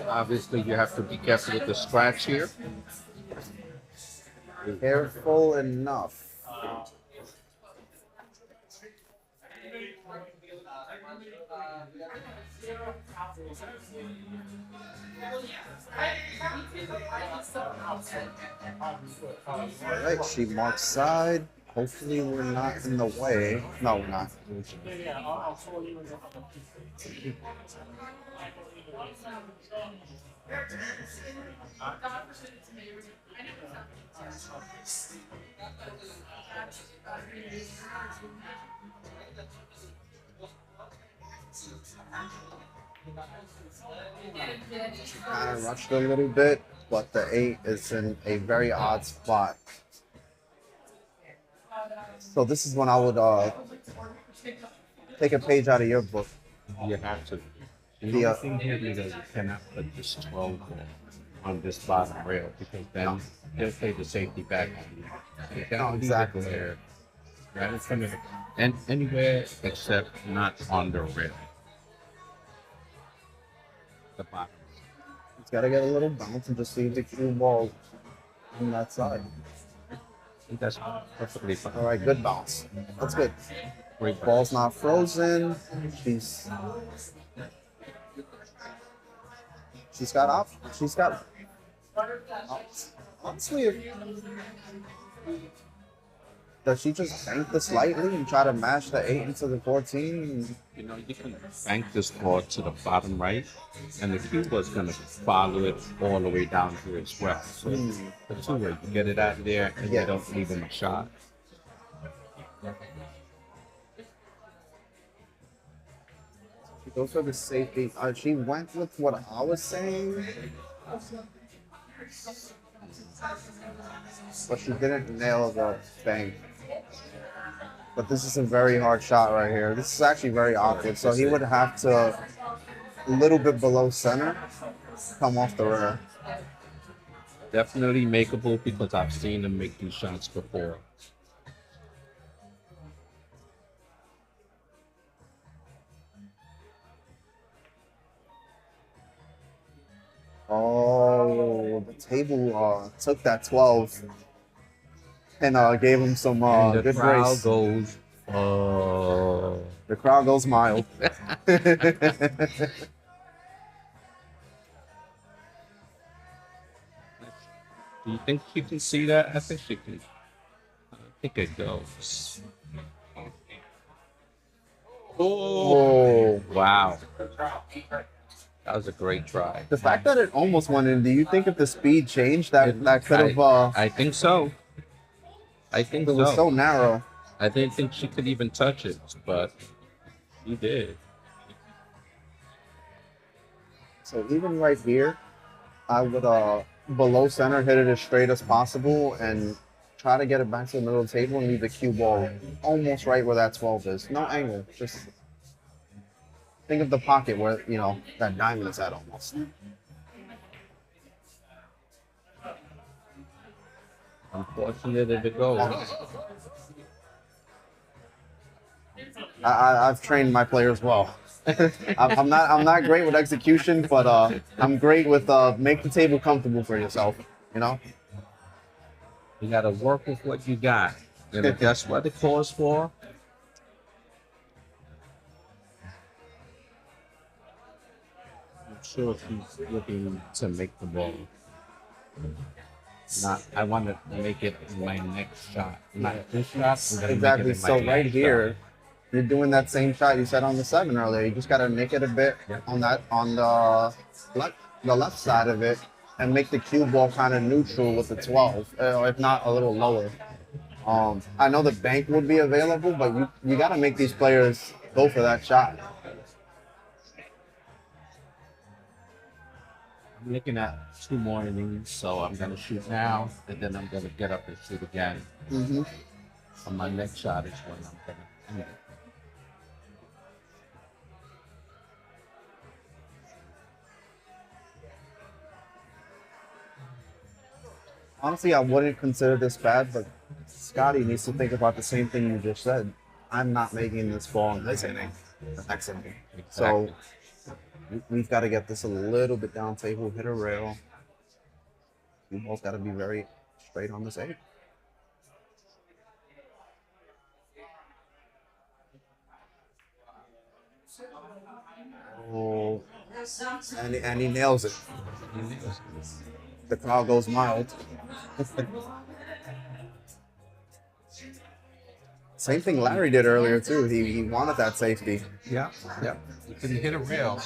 Obviously, you have to be careful with the scratch here. Careful enough. All right, she marks side. Hopefully we're not in the way. No, we're not. Kind of rushed a little bit, but the 8 is in a very odd spot. So this is when I would take a page out of your book. You have to. The only thing here is that you cannot put this 12 on this bottom rail because then they'll play the safety back on you. You can't exactly. leave it there. Right in front of it. And anywhere except not on the rail. The bottom. It's got to get a little bounce and just leave the cue ball on that side. I think that's perfectly fine. All right, good bounce. That's good. Great bounce. Ball's not frozen. She's got up. She's got. Honestly, does she just bank this slightly and try to mash the 8 into the 14? You know, you can bank this ball to the bottom right, and the cue is going to follow it all the way down here as well. So the 2-way, you get it out of there, and you don't leave him a shot. She goes for the safety. She went with what I was saying, but she didn't nail the bank. But this is a very hard shot right here. This is actually very awkward. So he would have to, a little bit below center, come off the rail. Definitely makeable because I've seen him make these shots before. Oh, the table took that 12 and gave him some And the good crowd grace. goes, oh. The crowd goes mild. Do you think she can see that? I think she can. I think it goes. Oh, wow. That was a great try. The fact that it almost went in, do you think if the speed changed, that could have... I think so. I think it was so narrow. I didn't think she could even touch it, but she did. So even right here, I would below center hit it as straight as possible and try to get it back to the middle of the table and leave the cue ball almost right where that 12 is. No angle, just think of the pocket where, you know, that diamond is at almost. Unfortunate if it goes. I've trained my players well. I'm not great with execution, but I'm great with make the table comfortable for yourself. You know. You got to work with what you got. And if that's what it calls for, I'm sure he's looking to make the ball. Not, I want to make it my next shot. Not this shot. I'm gonna Exactly. Make it in my So right next here, shot. you're doing that same shot you said on the 7 earlier. You just gotta nick it a bit on the left side of it, and make the cue ball kind of neutral with the 12, or if not a little lower. I know the bank would be available, but you gotta make these players go for that shot. I'm looking at 2 more innings, so I'm gonna shoot now, and then I'm gonna get up and shoot again. Mm-hmm. And my next shot is when I'm gonna end it. Honestly, I wouldn't consider this bad, but Scotty needs to think about the same thing you just said. I'm not making this ball in this inning, the next inning. So we've got to get this a little bit down table, hit a rail. You both got to be very straight on this 8. Oh, and he nails it. The crowd goes mild. Same thing Larry did earlier too. He wanted that safety. Yeah. You can hit a rail.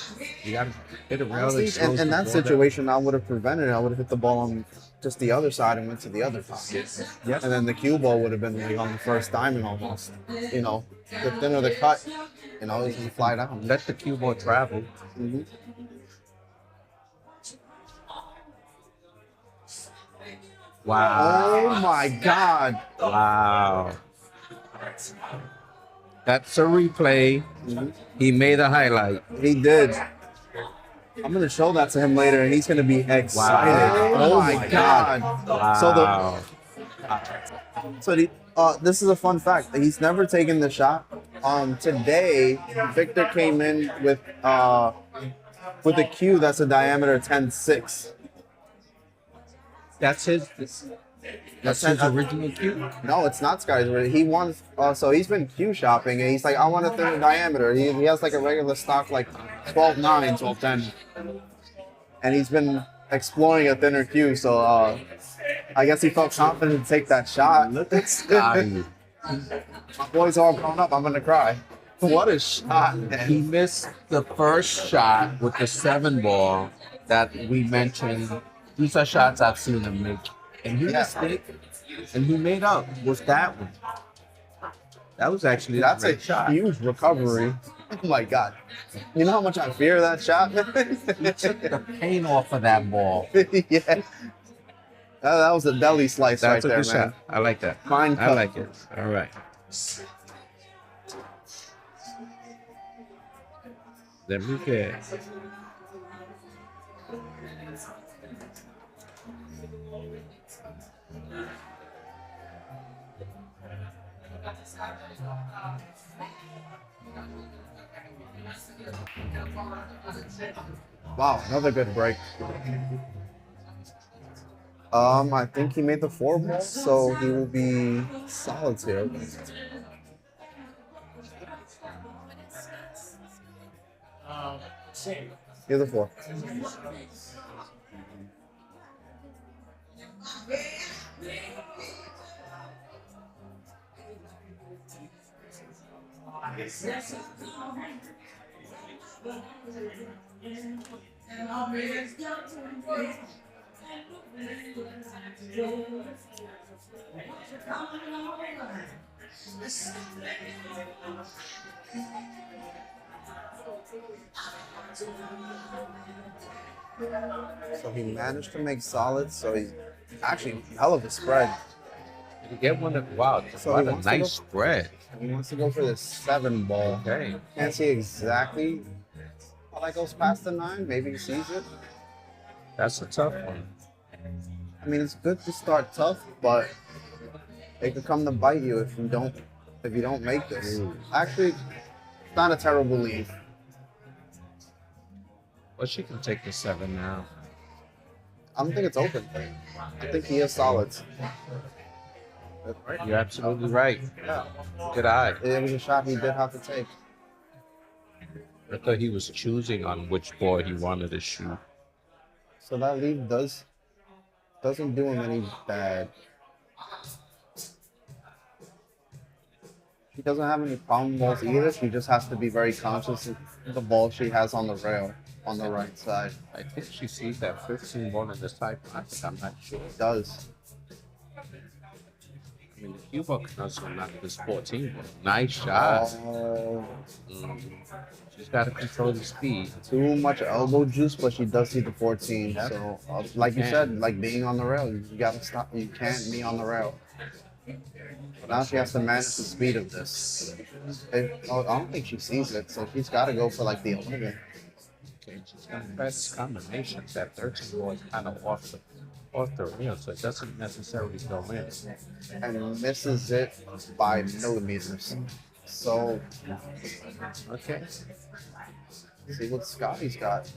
You got to hit a rail. Honestly, in that situation, I would have prevented it. I would have hit the ball on just the other side and went to the other pocket. Yes. And then the cue ball would have been like on the first diamond almost. You know, the thinner the cut, you know, you can fly down. Let the cue ball travel. Mm-hmm. Wow. Oh my God! Wow. That's a replay. He made a highlight. He did. I'm gonna show that to him later, and he's gonna be excited. Wow. Oh my God! Wow. This is a fun fact. He's never taken the shot. Today, Victor came in with a cue that's a diameter 10.6. That's his original cue? No, it's not Scotty's. He wants. So he's been cue shopping, and he's like, I want a thinner diameter. He has like a regular stock, like 12.9, 12.10, and he's been exploring a thinner cue. So I guess he felt confident to take that shot. Look at Scotty. My boy's all grown up. I'm gonna cry. What a shot, man. He missed the first shot with the 7 ball that we mentioned. These are shots I've seen him make. And he missed it. And he made up with that one. That was actually That's a great shot. huge recovery. Oh my God. You know how much I fear that shot? He took the paint off of that ball. Yeah. That was a deli slice right That's a there, good man. shot. I like that. Fine I cut. like it. All right. Let me get. Wow, another good break. I think he made the 4 ball, so he will be solids here. Here's the 4. So he managed to make solids, so he's actually hell of a spread. Did you get one of wow? So What he a wants to go- nice spread. He wants to go for the 7 ball. Okay. Can't see exactly how that goes past the 9. Maybe he sees it. That's a tough one. I mean, it's good to start tough, but it could come to bite you if you don't make this. Actually, not a terrible lead. Well, she can take the 7 now. I don't think it's open. I think he is solids. You're absolutely right. Yeah. Good eye. It was a shot he did have to take. I thought he was choosing on which ball he wanted to shoot. So that lead doesn't do him any bad. She doesn't have any problem balls either. She just has to be very conscious of the ball she has on the rail on the right side. I think she sees that 15 ball in the side pocket. I'm not sure. It does. I mean, the Cuba can also knock this 14 ball. Nice shot. Oh, She's got to control the speed. too much elbow juice, but she does see the 14. So, like you said, like being on the rail, you gotta stop. You can't be on the rail. Now she has to manage the speed of this. I don't think she sees it, so she's got to go for like the 11. Okay, she's got the best combination. That 13 ball is kind of off the rail, so it doesn't necessarily go in. And misses it by millimeters. So, Okay. see what Scotty's got.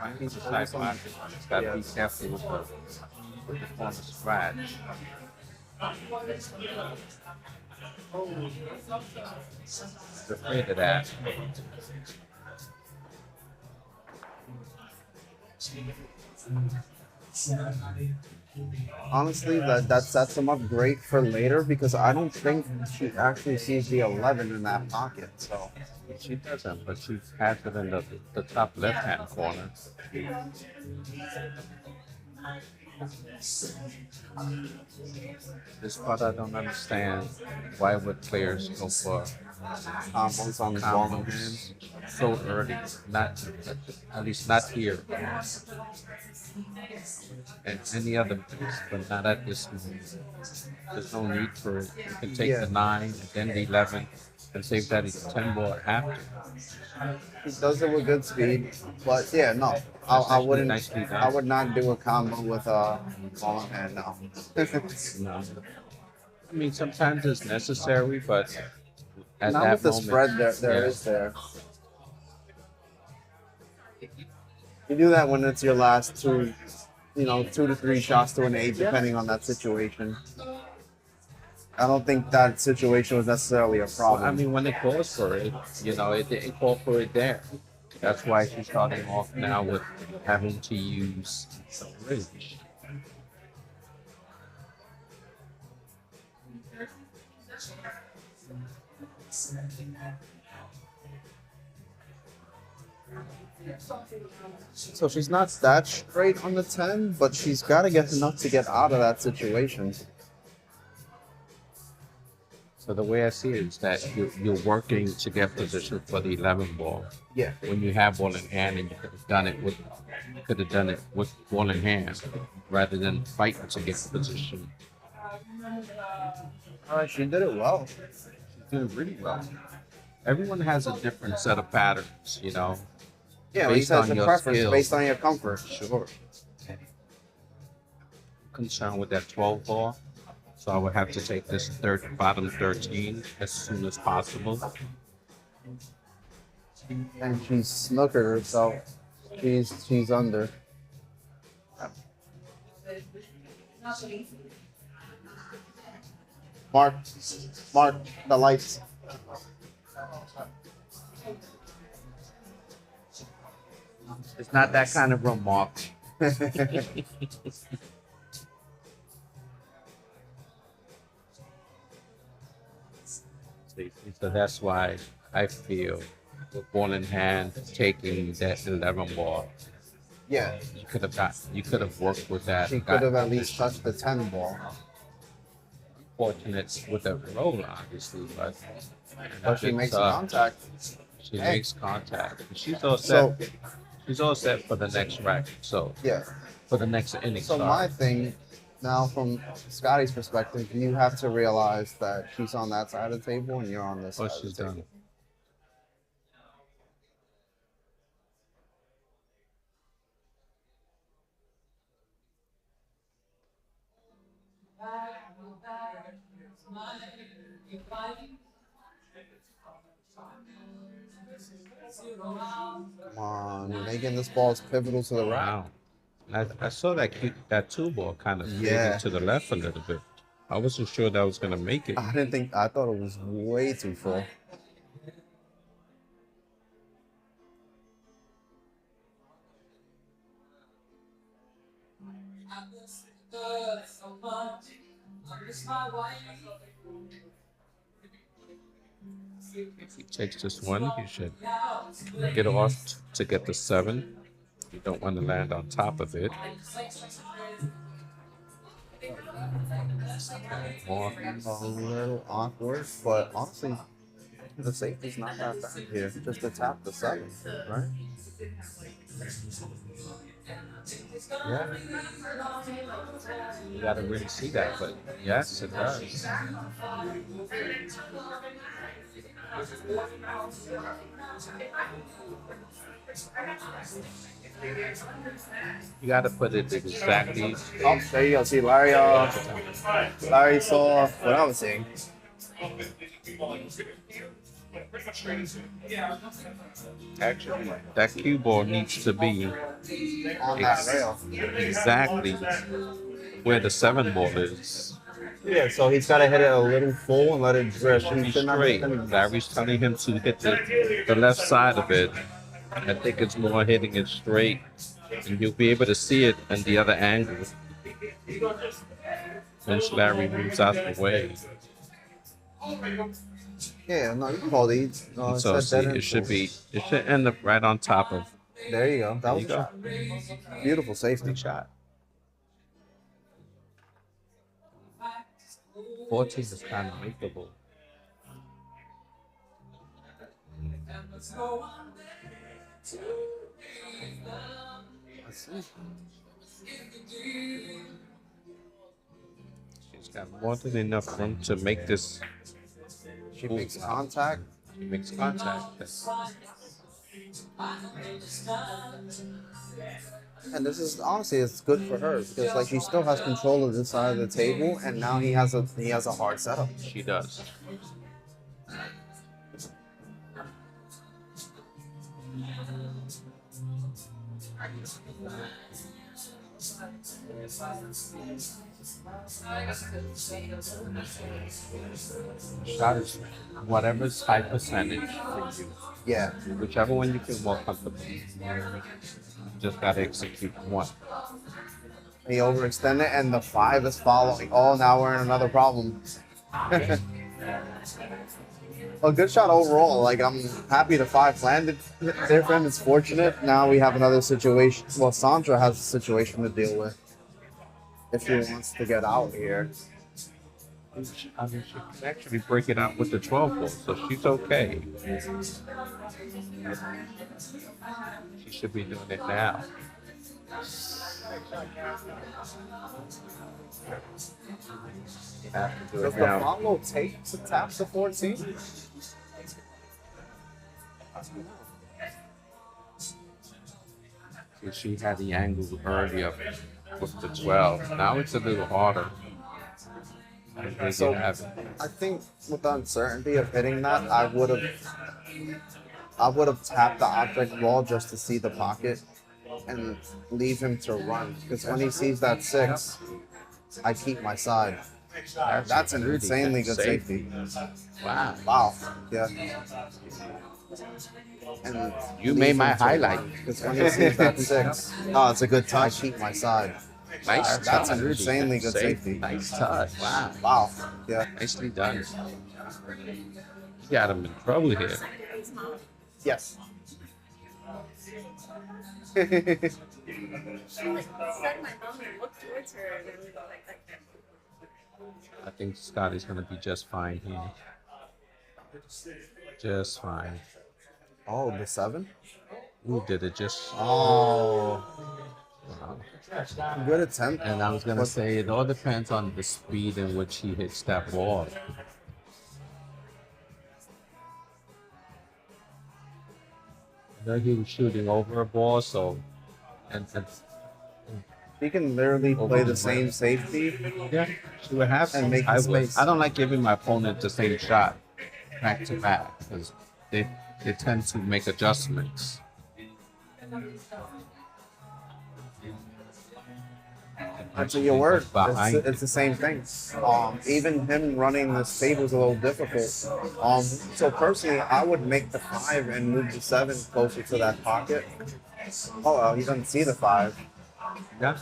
I think the side pocket. She's got to be careful with the form of scratch. She's afraid of that. Honestly, that sets him up great for later because I don't think she actually sees the 11 in that pocket. So She doesn't, but she has it in the top left-hand corner. This part I don't understand. Why would players go for combos on his ball in hand. combos so early? Not, at least not here. And any other place, but not at this moment. There's no need for it. You can take the 9 and then the 11 and save that 10 ball after. He does it with good speed, but yeah, no, I wouldn't. nicely done. I would not do a combo with a ball in hand. No. No. I mean, sometimes it's necessary, but at Not that with the moment, spread there yeah. is there. You do that when it's your last 2 to 3 shots to an 8, depending on that situation. I don't think that situation was necessarily a problem. Well, I mean, when it calls for it, it didn't call for it there. That's why she's starting off now with having to use the bridge. So she's not that straight on the 10, but she's got to get enough to get out of that situation. So the way I see it is that you're working to get position for the 11 ball. Yeah. When you have ball in hand, and you could have done it with ball in hand rather than fighting to get position. She did it well. She's doing really well. Everyone has a different set of patterns, Yeah, Based he says on the your preference skills. based on your comfort. Sure. Concerned with that 12 ball, so I would have to take this bottom 13 as soon as possible. And she's snookered herself. She's under. Mark the lights. It's not that kind of remark. So that's why I feel with ball in hand, taking that 11 ball, Yeah, you could have worked with that. she could have at least touched the 10 ball. Fortunate with the roll, obviously, but But she makes contact. She Hey. makes contact. She's all set. So He's all set for the next rack. So Yeah. for the next inning. So my thing now, from Scotty's perspective, you have to realize that she's on that side of the table and you're on this side What of she's the table. done. Come on, you're making this ball as pivotal to the rack. Wow. I saw that two ball kind of Yeah. faded to the left a little bit. I wasn't sure that was gonna make it. I thought it was way too full. If he takes this one, he should get off to get the 7. You don't want to land on top of it. More. A little awkward, but honestly, the safety's not that bad here. Just to tap the 7, right? Yeah. You gotta really see that, but yes, it does. You gotta put it exactly. Oh, there you go. See, Larry saw what I was seeing. Actually, that cue ball needs to be On that rail. exactly where the 7 ball is. Yeah, so he's got to hit it a little full and let it drip. Be straight. Larry's telling him to hit the left side of it. I think it's more hitting it straight, and you'll be able to see it in the other angle once Larry moves out the way. Yeah, no, you called it. No, So see, it should end up right on top of. There you go. That There was you a go. shot. Beautiful safety. Good shot. 14 is kind of makeable. Let's see. She's got more than enough room to make this. She makes contact. She makes contact. And this is honestly, it's good for her because like she still has control of this side of the table, and now he has a hard setup. She does. Shot is whatever's high percentage for you. Yeah. Whichever one you feel more comfortable. Just gotta execute one. He overextended, and the 5 is following. Oh, now we're in another problem. A good shot overall. Like, I'm happy the 5 landed. Their friend is fortunate. Now we have another situation. Well, Sandra has a situation to deal with if she wants to get out here. I mean, she can actually break it out with the 12 ball, so she's okay. She should be doing it now. Have to do Does it the now. follow take to tap the 14? She had the angle earlier with the 12. Now it's a little harder. And there So you have it. I think with the uncertainty of hitting that, I would have tapped the object wall just to see the pocket and leave him to run. Because when he sees that 6, I keep my side. That's an really insanely good safety. safety. Wow. Wow. Yeah. And You made my highlight. Because when he sees that 6, oh, it's a good touch. I keep my side. Nice That's touch. an insanely good safety. Nice touch. Wow. Wow. Yeah. Nicely done. You got him in trouble here. Yes. She like said my mom and looked towards her and we go like that. I think Scotty's gonna be just fine here. Just fine. Oh, the 7? Ooh, did it just? Oh, good attempt. And I was gonna But say it all depends on the speed in which he hits that ball. I know he was shooting over a ball, so and he can literally over play the the same rim. safety Yeah, see what happens. and make the space. I don't like giving my opponent the same shot back to back because they tend to make adjustments. That's your word. Behind It's the same thing. Even him running this table is a little difficult. So personally, I would make the 5 and move the 7 closer to that pocket. Oh, well, he doesn't see the 5. Yeah.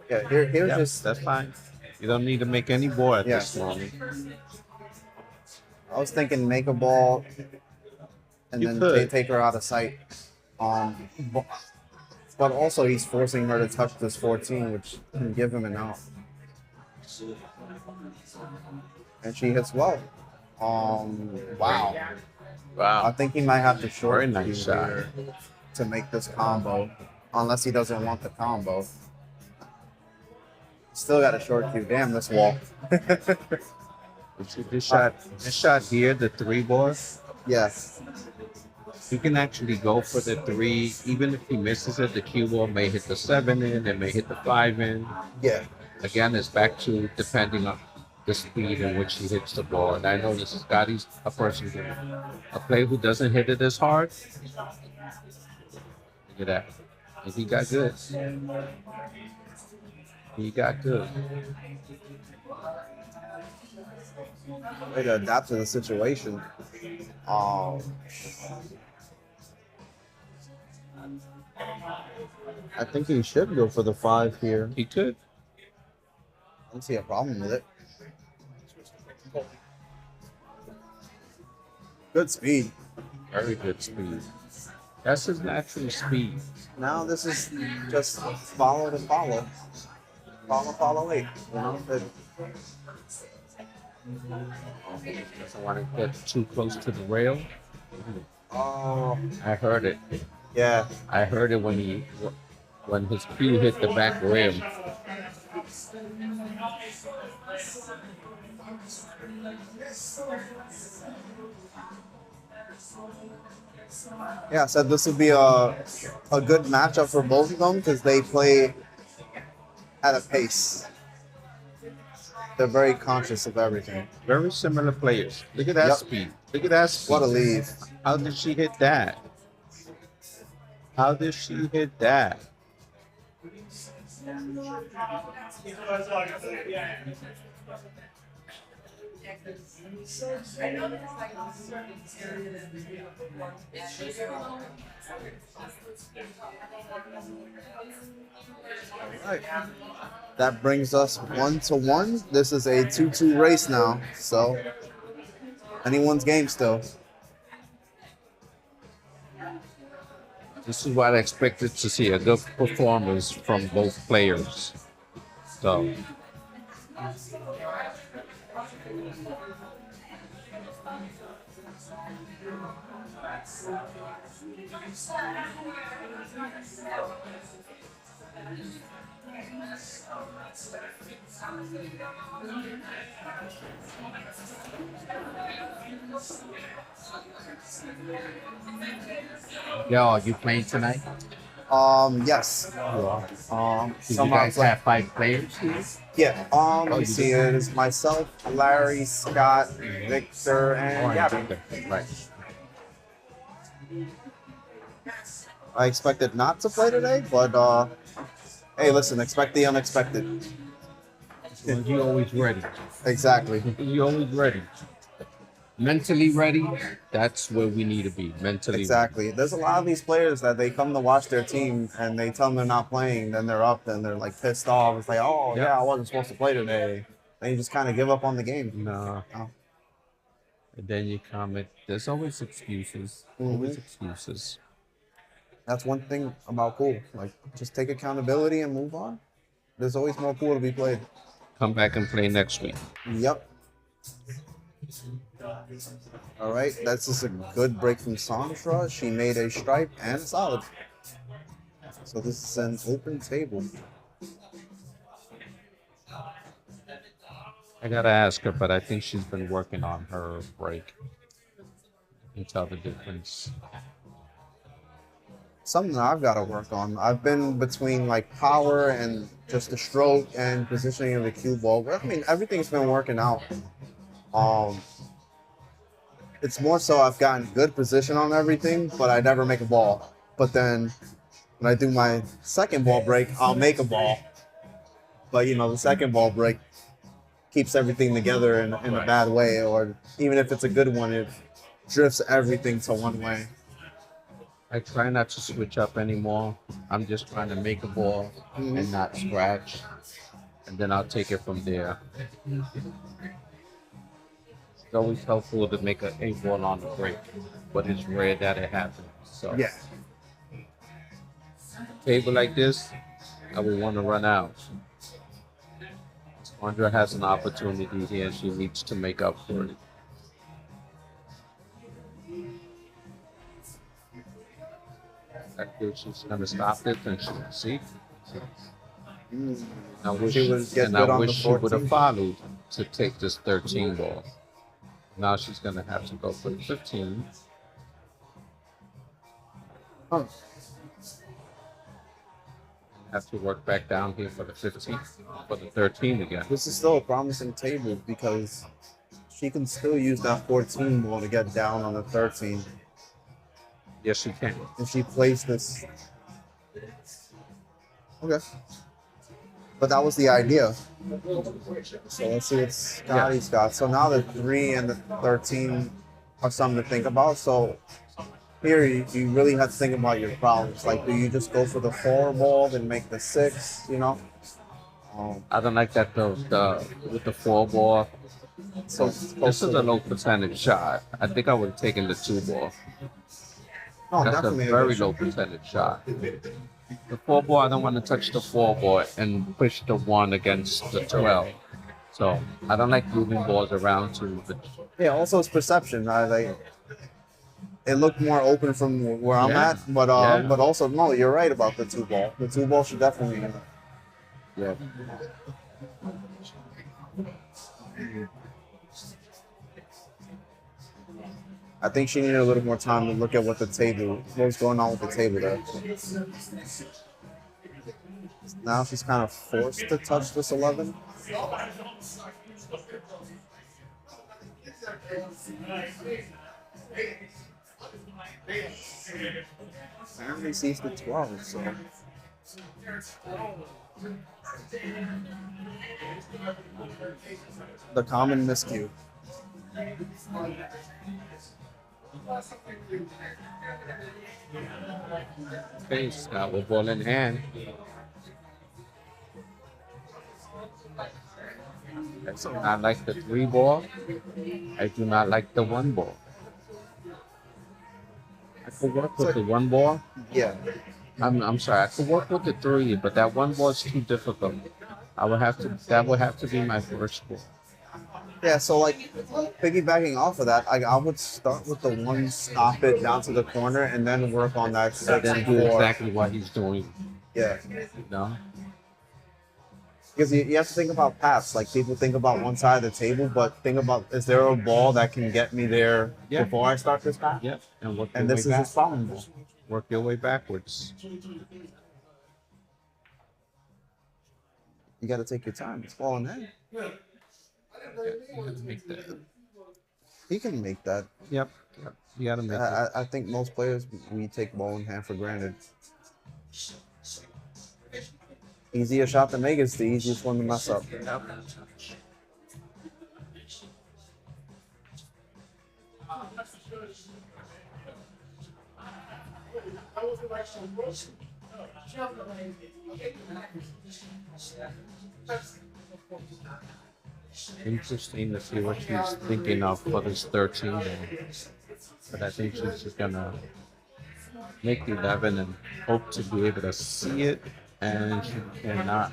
Yeah, here's Yeah, just. that's fine. You don't need to make any more at this moment. I was thinking make a ball, and You then could. take her out of sight. Bu- But also he's forcing her to touch this 14, which can give him an out. And she hits well. Wow. I Wow. think he might have to short Very nice shot. here to make this combo, unless he doesn't want the combo. Still got a short cue. Damn, this wall. This shot here, the 3 ball, Yes. he can actually go for the 3. Even if he misses it, the cue ball may hit the 7 in, it may hit the 5 in. Yeah. Again, it's back to depending on the speed in which he hits the ball. And I know this is Scotty's a player who doesn't hit it as hard. Look at that. And he got good. He got good. Way to adapt to the situation. I think he should go for the 5 here. He could. I don't see a problem with it. Good speed. Very good speed. That's his natural speed. Now this is just follow to follow. Follow, wait. You know, Doesn't want to get too close to the rail. oh, I heard it. yeah. I heard it when his cue hit the back rim. Yeah, I said this would be a good matchup for both of them because they play at a pace. They're very conscious of everything. Very similar players. Look at that Yep. speed. Look at that speed. What a leave. How did she hit that? How did she hit that? I know there's like a certain area that Right. That brings us 1-1. This is a 2-2 race now, so anyone's game still. This is what I expected to see, a good performance from both players. So, yo, are you playing tonight? Yes. You are. Um, Do you somehow guys it's like- have 5 players here? Yeah. Let me you see. do? It is myself, Larry, Scott, Victor, and Gabby. Right. I expected not to play today, but hey, listen, expect the unexpected. Well, you're always ready. Exactly. You're always ready. Mentally ready, that's where we need to be. Mentally Exactly. There's a lot of these players that they come to watch their team and they tell them they're not playing, then they're up, then they're like pissed off. It's like, oh Yep. yeah, I wasn't supposed to play today. Then you just kind of give up on the game. ready. No. Oh. And then you comment, there's always excuses. Always excuses. That's one thing about pool. Like, just take accountability and move on. There's always more pool to be played. Come back and play next week. Yep. All right, that's just a good break from Sandra. She made a stripe and a solid. So this is an open table. I gotta ask her, but I think she's been working on her break. You can tell the difference. Something I've got to work on. I've been between like power and just the stroke and positioning of the cue ball. I mean, everything's been working out. Um, it's more so I've gotten good position on everything, but I never make a ball. But then when I do my second ball break, I'll make a ball. But you know, the second ball break keeps everything together in a bad way, or even if it's a good one, it drifts everything to one way. I try not to switch up anymore. I'm just trying to make a ball and not scratch, and then I'll take it from there. It's always helpful to make a ball on the break, but it's rare that it happens. So Yeah. table like this, I would want to run out. Sandra has an opportunity here. She needs to make up for it. I feel she's gonna stop this, and she see. I wish, She would get and good I on wish the she would have 14. followed to take this 13 ball. Now she's gonna have to go for the 15. Huh. Have to work back down here for the 15, for the 13 again. This is still a promising table because she can still use that 14 ball to get down on the 13. Yes, she can. If she plays this. Okay. But that was the idea. So let's see what Scotty's got. So now the 3 and the 13 are something to think about. So here you really have to think about your problems. Like, do you just go for the 4 ball and make the 6, you know? I don't like that with the 4 ball. So This is a low percentage shot. I think I would have taken the 2 ball. oh, That's a definitely very good low shot. percentage shot. The 4 ball, I don't want to touch the 4 ball and push the 1 against the 12. So I don't like moving balls around too much. Yeah, also it's perception. It looked more open from where I'm Yeah. at, but Yeah. but also no, you're right about the 2 ball. The 2 ball should definitely. Yeah. I think she needed a little more time to look at what was going on with the table there. Now she's kind of forced to touch this 11. Apparently sees the 12, so. The common miscue. Okay, Scott with ball in hand. I do not like the 3 ball. I do not like the 1 ball. I could work with the 1 ball. Yeah. I'm sorry. I could work with the 3, but that 1 ball is too difficult. That would have to be my first ball. Yeah, so like piggybacking off of that, I would start with the 1, stop it down to the corner, and then work on that 6 Then and do 4. exactly what he's doing. Yeah, You know? because you have to think about paths. Like people think about one side of the table, but think about, is there a ball that can get me there Yeah. before I start this path? Yep. And work your And way this is back. his problem ball. Work your way backwards. You got to take your time. It's falling in. You gotta make that. He can make that. Yep. You gotta make it. I think most players, we take ball in hand for granted. Easier shot to make is the easiest one to mess up. Yep. Interesting to see what she's thinking of for this 13 ball. But I think she's just gonna make the 11 and hope to be able to see it, and she cannot.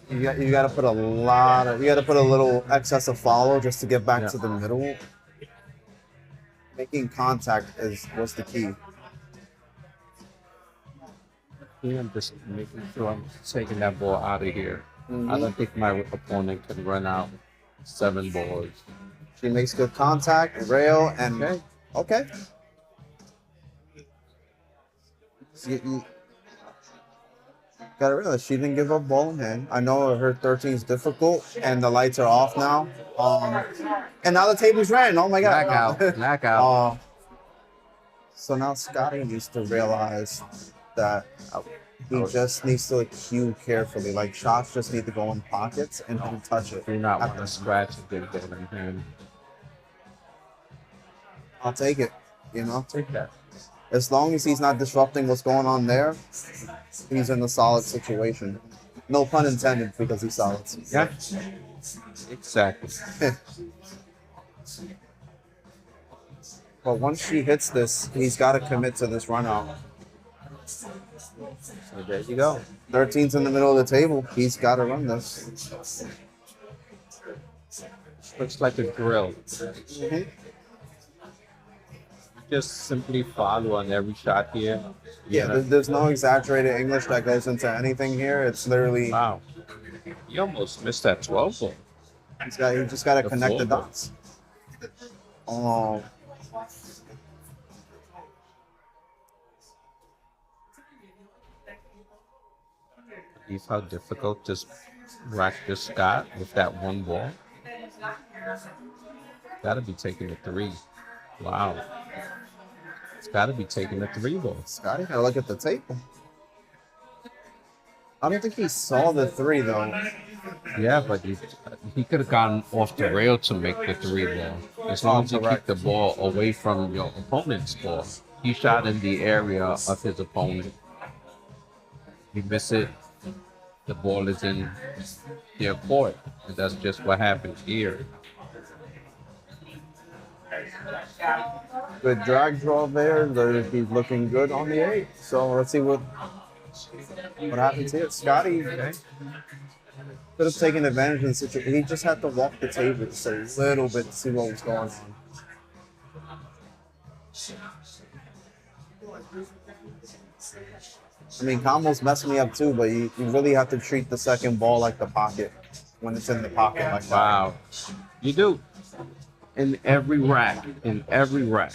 You got to put a little excess of follow just to get back Yeah. to the middle. Making contact was the key. Yeah, I'm just making sure I'm taking that ball out of here. I don't think my opponent can run out 7 balls. She makes good contact, rail, and Okay. okay. You gotta realize she didn't give up ball in hand. I know her 13 is difficult, and the lights are off now. And now the table's ran. Oh my god! Blackout. Blackout. So now Scotty needs to realize that he just needs to cue carefully. Like shots just need to go in pockets and don't touch it. Do not want to scratch a good ball in hand. I'll take it. You know, Take that. as long as he's not disrupting what's going on there, he's in a solid situation. No pun intended, because he's solid. Yeah. Exactly. But once she hits this, he's got to commit to this run out. So there you go. 13's in the middle of the table. He's got to run this. Looks like a drill. Just simply follow on every shot here. Yeah, there's no exaggerated English that goes into anything here. It's literally, Wow. You almost missed that 12 ball. he just got to The connect the full. dots. Oh, See how difficult this rack just got with that 1 ball? Gotta be taking a 3. Wow. It's gotta be taking a 3 ball. Scotty, gotta look at the table. I don't think he saw the 3 though. Yeah, but he could have gone off the rail to make the 3 ball. As long as you keep the ball away from your opponent's ball. He shot in the area of his opponent. You miss it, the ball is in their court. And that's just what happened here. Good drag draw there. He's looking good on the 8. So let's see what happens here. Scotty could have taken advantage of the situation. He just had to walk the table just a little bit to see what was going on. I mean, combos mess me up too, but you really have to treat the second ball like the pocket when it's in the pocket like that. Wow. You do. In every rack. In every rack.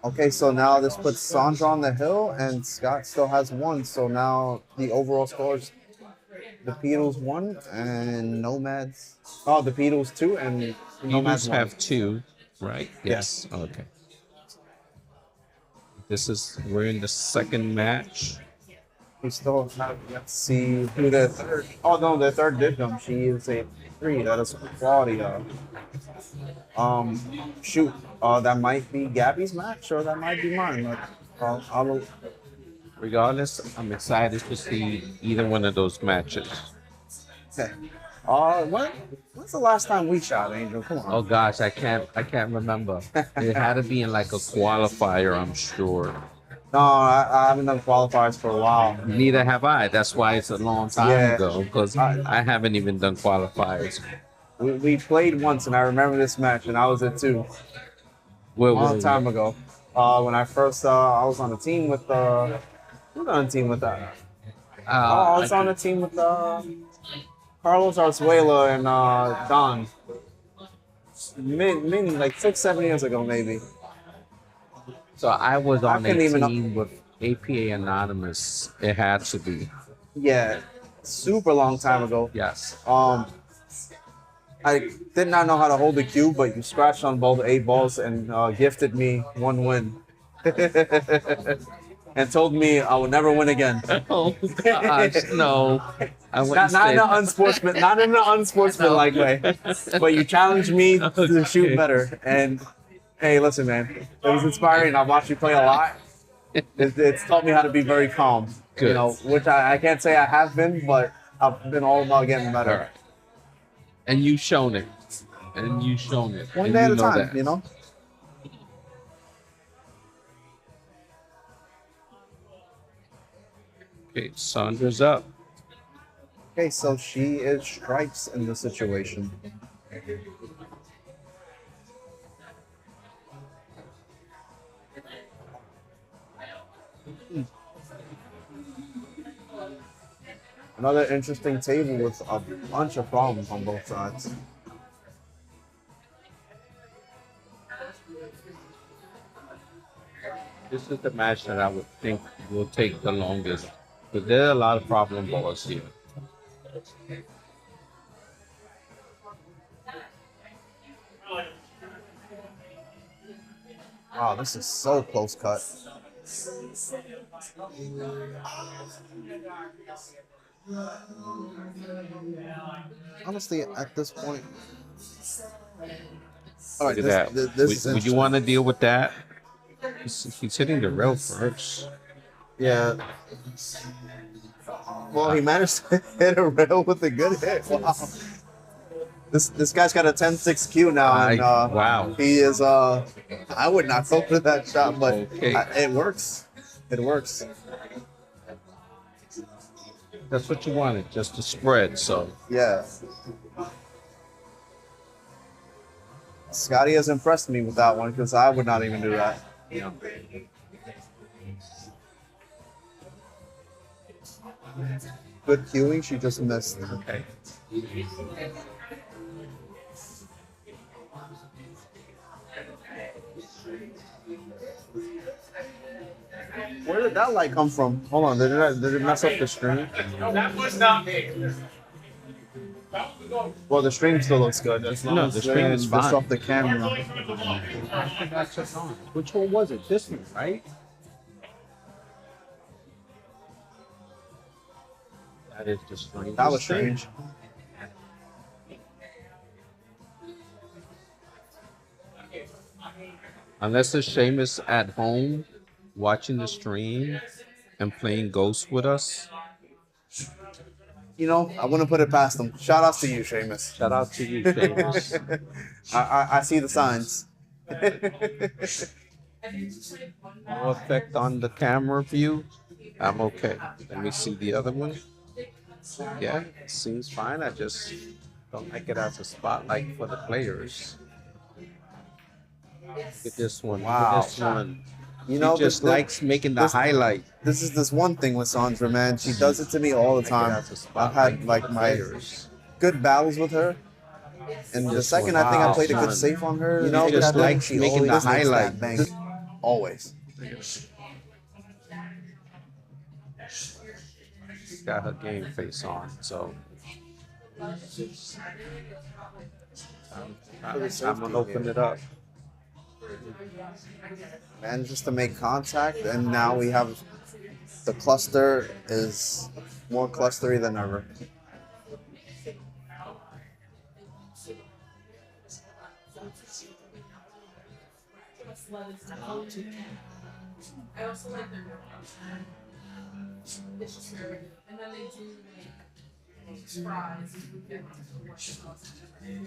Okay, so now this puts Sandra on the hill, and Scott still has 1. So now the overall scores: the PEETLES 1 and NOMADS. Oh, the PEETLES 2 and NOMADS Nomads 1. have 2, right? Yes. Okay. We're in the second match. We still have yet to see who the third. Oh no, the third did come. She is a 3. That is quality. Shoot. That might be Gabby's match, or that might be mine. Like, I'll Regardless, I'm excited to see either one of those matches. okay. When's the last time we shot, Angel? Come on. Oh gosh, I can't remember. It had to be in like a qualifier, I'm sure. No, I haven't done qualifiers for a while. Neither have I. That's why it's a long time Yeah. ago, because I haven't even done qualifiers. We played once, and I remember this match, and I was at 2 a long time ago. When I first I was on a team with who was on a team with that? I was on a team with Carlos Arzuela and Don. Many like 6-7 years ago maybe. So I was on a couldn't even- team with APA Anonymous. It had to be. Yeah, super long time ago. Yes. I did not know how to hold the cube, but you scratched on both 8 balls and gifted me 1 win. And told me I will never win again. Oh gosh, no. I wouldn't Not say in an unsportsmanlike way. But you challenged me to shoot better. And hey, listen, man, it was inspiring. I watched you play a lot. It's taught me how to be very calm. Good. You know, which I can't say I have been, but I've been all about getting better. All right. And you've shown it. One And day at you a know time, that. you know? Okay, Sandra's up. Okay, so she is strikes in the situation. Another interesting table with a bunch of problems on both sides. This is the match that I would think will take the longest. But there are a lot of problem balls here. Wow, this is so close cut. Honestly, at this point, all right, Look at that. this is Would you want to deal with that? He's hitting the rail first. yeah. Well, he managed to hit a rail with a good hit. Wow. This guy's got a 10-6 Q now, and wow. he is I would not go for that shot, but Okay. It works. It works. That's what you wanted, just to spread. So Yeah. Scotty has impressed me with that one because I would not even do that. yeah. Good queuing, she just missed. Okay. Where did that light come from? Hold on, did it mess up the stream? No, that was not me. Well, the stream still looks good. As long No, as the they stream didn't is fine. disrupt the camera. Which one was it? This one, right? That is the strange. That was strange. Unless it's Seamus at home watching the stream and playing Ghost with us. You know, I wouldn't put it past them. Shout outs to you, Seamus. Shout out to you, Seamus. I see the signs. No effect on the camera view. I'm okay. Let me see the other one. Yeah, it seems fine. I just don't like it as a spotlight for the players. Look at this one. Look Wow. at this one. You know, She just this- likes making the this- highlight. This is this one thing with Sandra, man. She does it to me all the Like it time. as a I've spotlight had for like the my players. good battles with her. And the This second one, I think I wow, played a good son. safe on her, You know, take just that bank, like she making the always makes that highlight. bank. Always. She's got her game face on, so I'm gonna open it up. Manages to make contact, and now we have the cluster is more clustery than ever. I also like their it's true. And then they do like fries.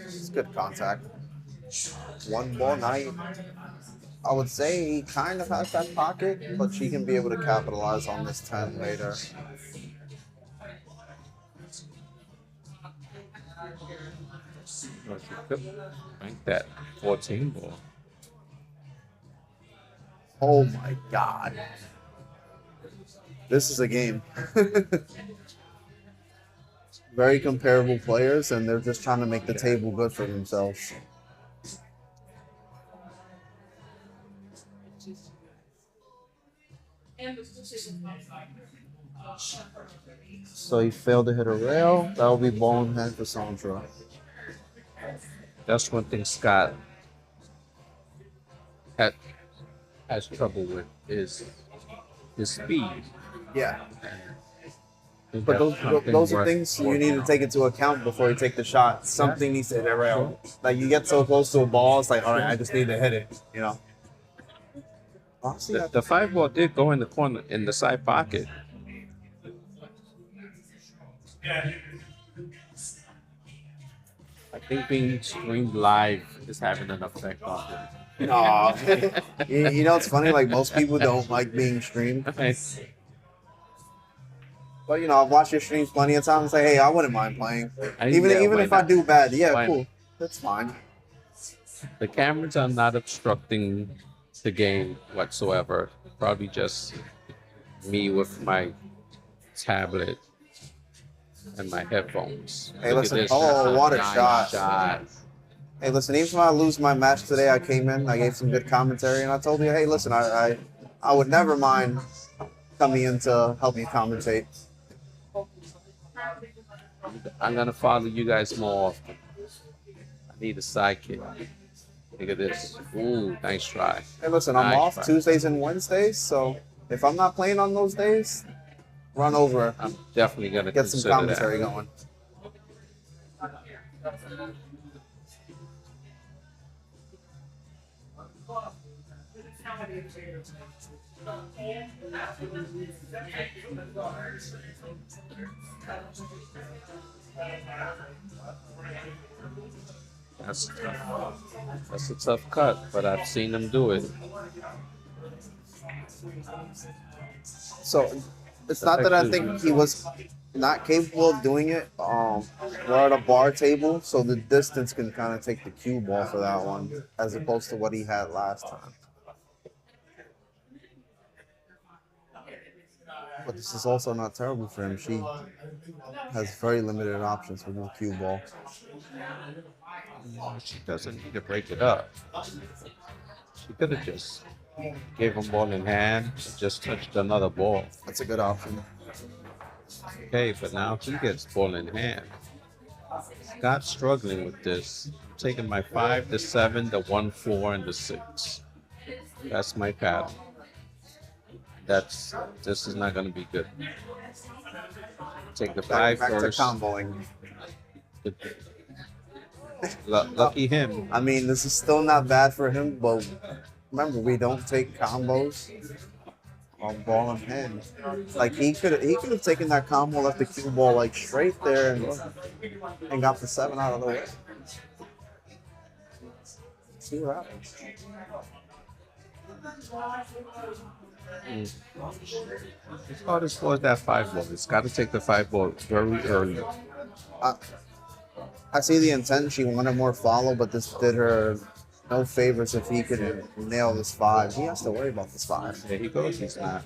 It's good contact. One ball night. I would say he kind of has that pocket, but she can be able to capitalize on this 10 later. Rank that 14 ball. Oh my god. This is a game. Very comparable players, and they're just trying to make the table good for themselves. So he failed to hit a rail. That will be ball in hand for Sandra. That's one thing Scott has trouble with is his speed. Yeah. And But that's something those are worth things you working need to on. take into account before you take the shot. Something needs to hit a rail. Like you get so close to a ball, it's like, all right, I just need to hit it. You know. Honestly, The 5 ball did go in the corner in the side pocket. I think being streamed live is having an effect on him. no. You know, it's funny. Like most people don't like being streamed. But you know, I've watched your streams plenty of times. Like, hey, I wouldn't mind playing, even Yeah, why if I not? do bad. Yeah, Why cool, that's fine. The cameras are not obstructing the game whatsoever. Probably just me with my tablet and my headphones. Hey, Look listen. at this. Oh, what a Nice shot. Hey, listen, even if I lose my match today, I came in, I gave some good commentary, and I told you, hey, listen, I would never mind coming in to help you commentate. I'm gonna follow you guys more often. I need a sidekick. Look at this. Ooh, nice try. Hey, listen, I'm Nice off try. Tuesdays and Wednesdays, so if I'm not playing on those days, run over, I'm definitely gonna get some consider commentary that. going. That's tough. That's a tough cut, but I've seen them do it. So it's not that I think he was not capable of doing it. We're at a bar table, so the distance can kind of take the cue ball for that one, as opposed to what he had last time. But this is also not terrible for him. She has very limited options with the cue ball. She doesn't need to break it up. She could have just gave him ball in hand and just touched another ball. That's a good option. Okay, but now he gets ball in hand. Scott's struggling with this. I'm taking my 5, the 7, the 1, 4, and the 6. That's my pattern. This is not going to be good. Take the 5 Back to first. comboing. Lucky him. I mean, this is still not bad for him, but remember, we don't take combos on ball and hand. Like he could have taken that combo, left the cue ball like straight there, and got the 7 out of the way. See what happens. It's hard as far as that 5 ball. It's got to take the 5 ball very early. I see the intent. She wanted more follow, but this did her no favors if he could nail this 5. He has to worry about this 5. There he goes. He's not.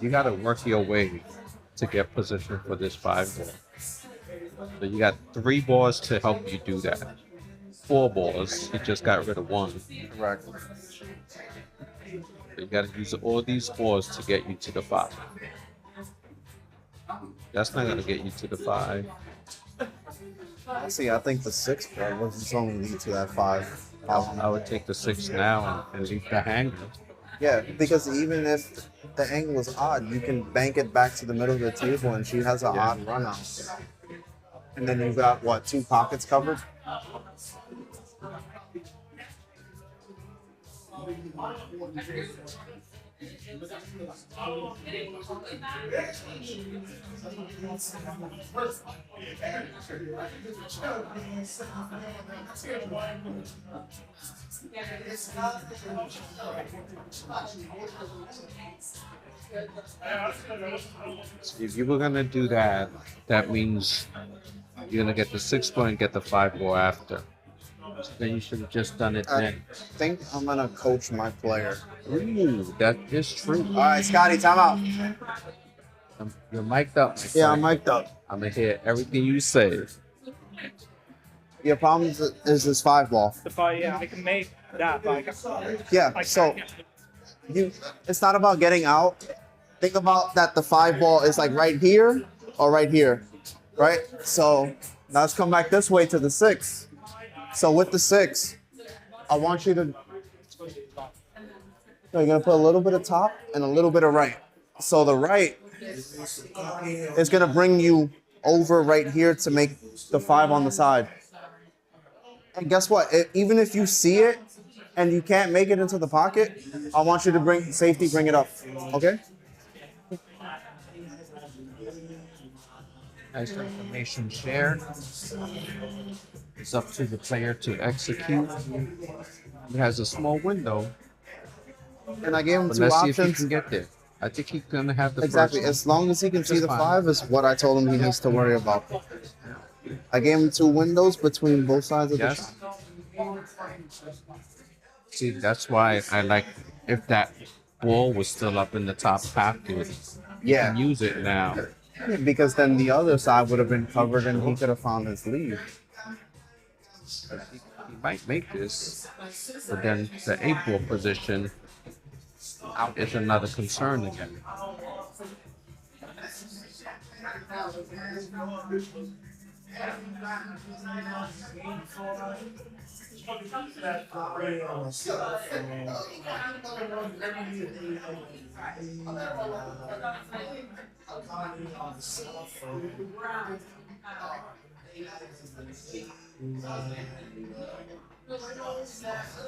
You got to work your way to get position for this 5 ball. So you got 3 balls to help you do that. 4 balls. He just got rid of 1. Correct. You got to use all these balls to get you to the 5. That's not gonna get you to the 5. See, I think the 6 ball was only lead to that 5. I would take the 6 now and leave the hanger. Yeah, because even if the angle is odd, you can bank it back to the middle of the table, and she has an odd run out. And then you've got what, 2 pockets covered? If you were gonna do that, that means you're gonna get the 6 ball and get the 5 ball after. So then you should have just done it I then. think I'm gonna coach my player. Ooh, that is true. All right, Scotty, time out. You're mic'd up. my Yeah, friend. I'm mic'd up. I'm gonna hear everything you say. Your problem is this 5 ball. The 5, yeah, I can make that, but I can't. Yeah, so it's not about getting out. Think about that the 5 ball is like right here or right here, right? So now let's come back this way to the 6. So with the 6, I want you to, you're gonna put a little bit of top and a little bit of right. So the right is gonna bring you over right here to make the 5 on the side. And guess what? Even if you see it and you can't make it into the pocket, I want you to bring it up, okay? Nice information shared. It's up to the player to execute. He has a small window, And I gave him but 2 let's see if he options. can get there. I think he's gonna have the Exactly. first. As long as he can see the fine. 5 is what I told him he needs to worry about. I gave him 2 windows between both sides of the Yes. See, that's why I like if that wall was still up in the top pocket. You Yeah. can use it now. because then the other side would have been covered and he could have found his lead. He might make this, but then the 8-ball position is another concern again.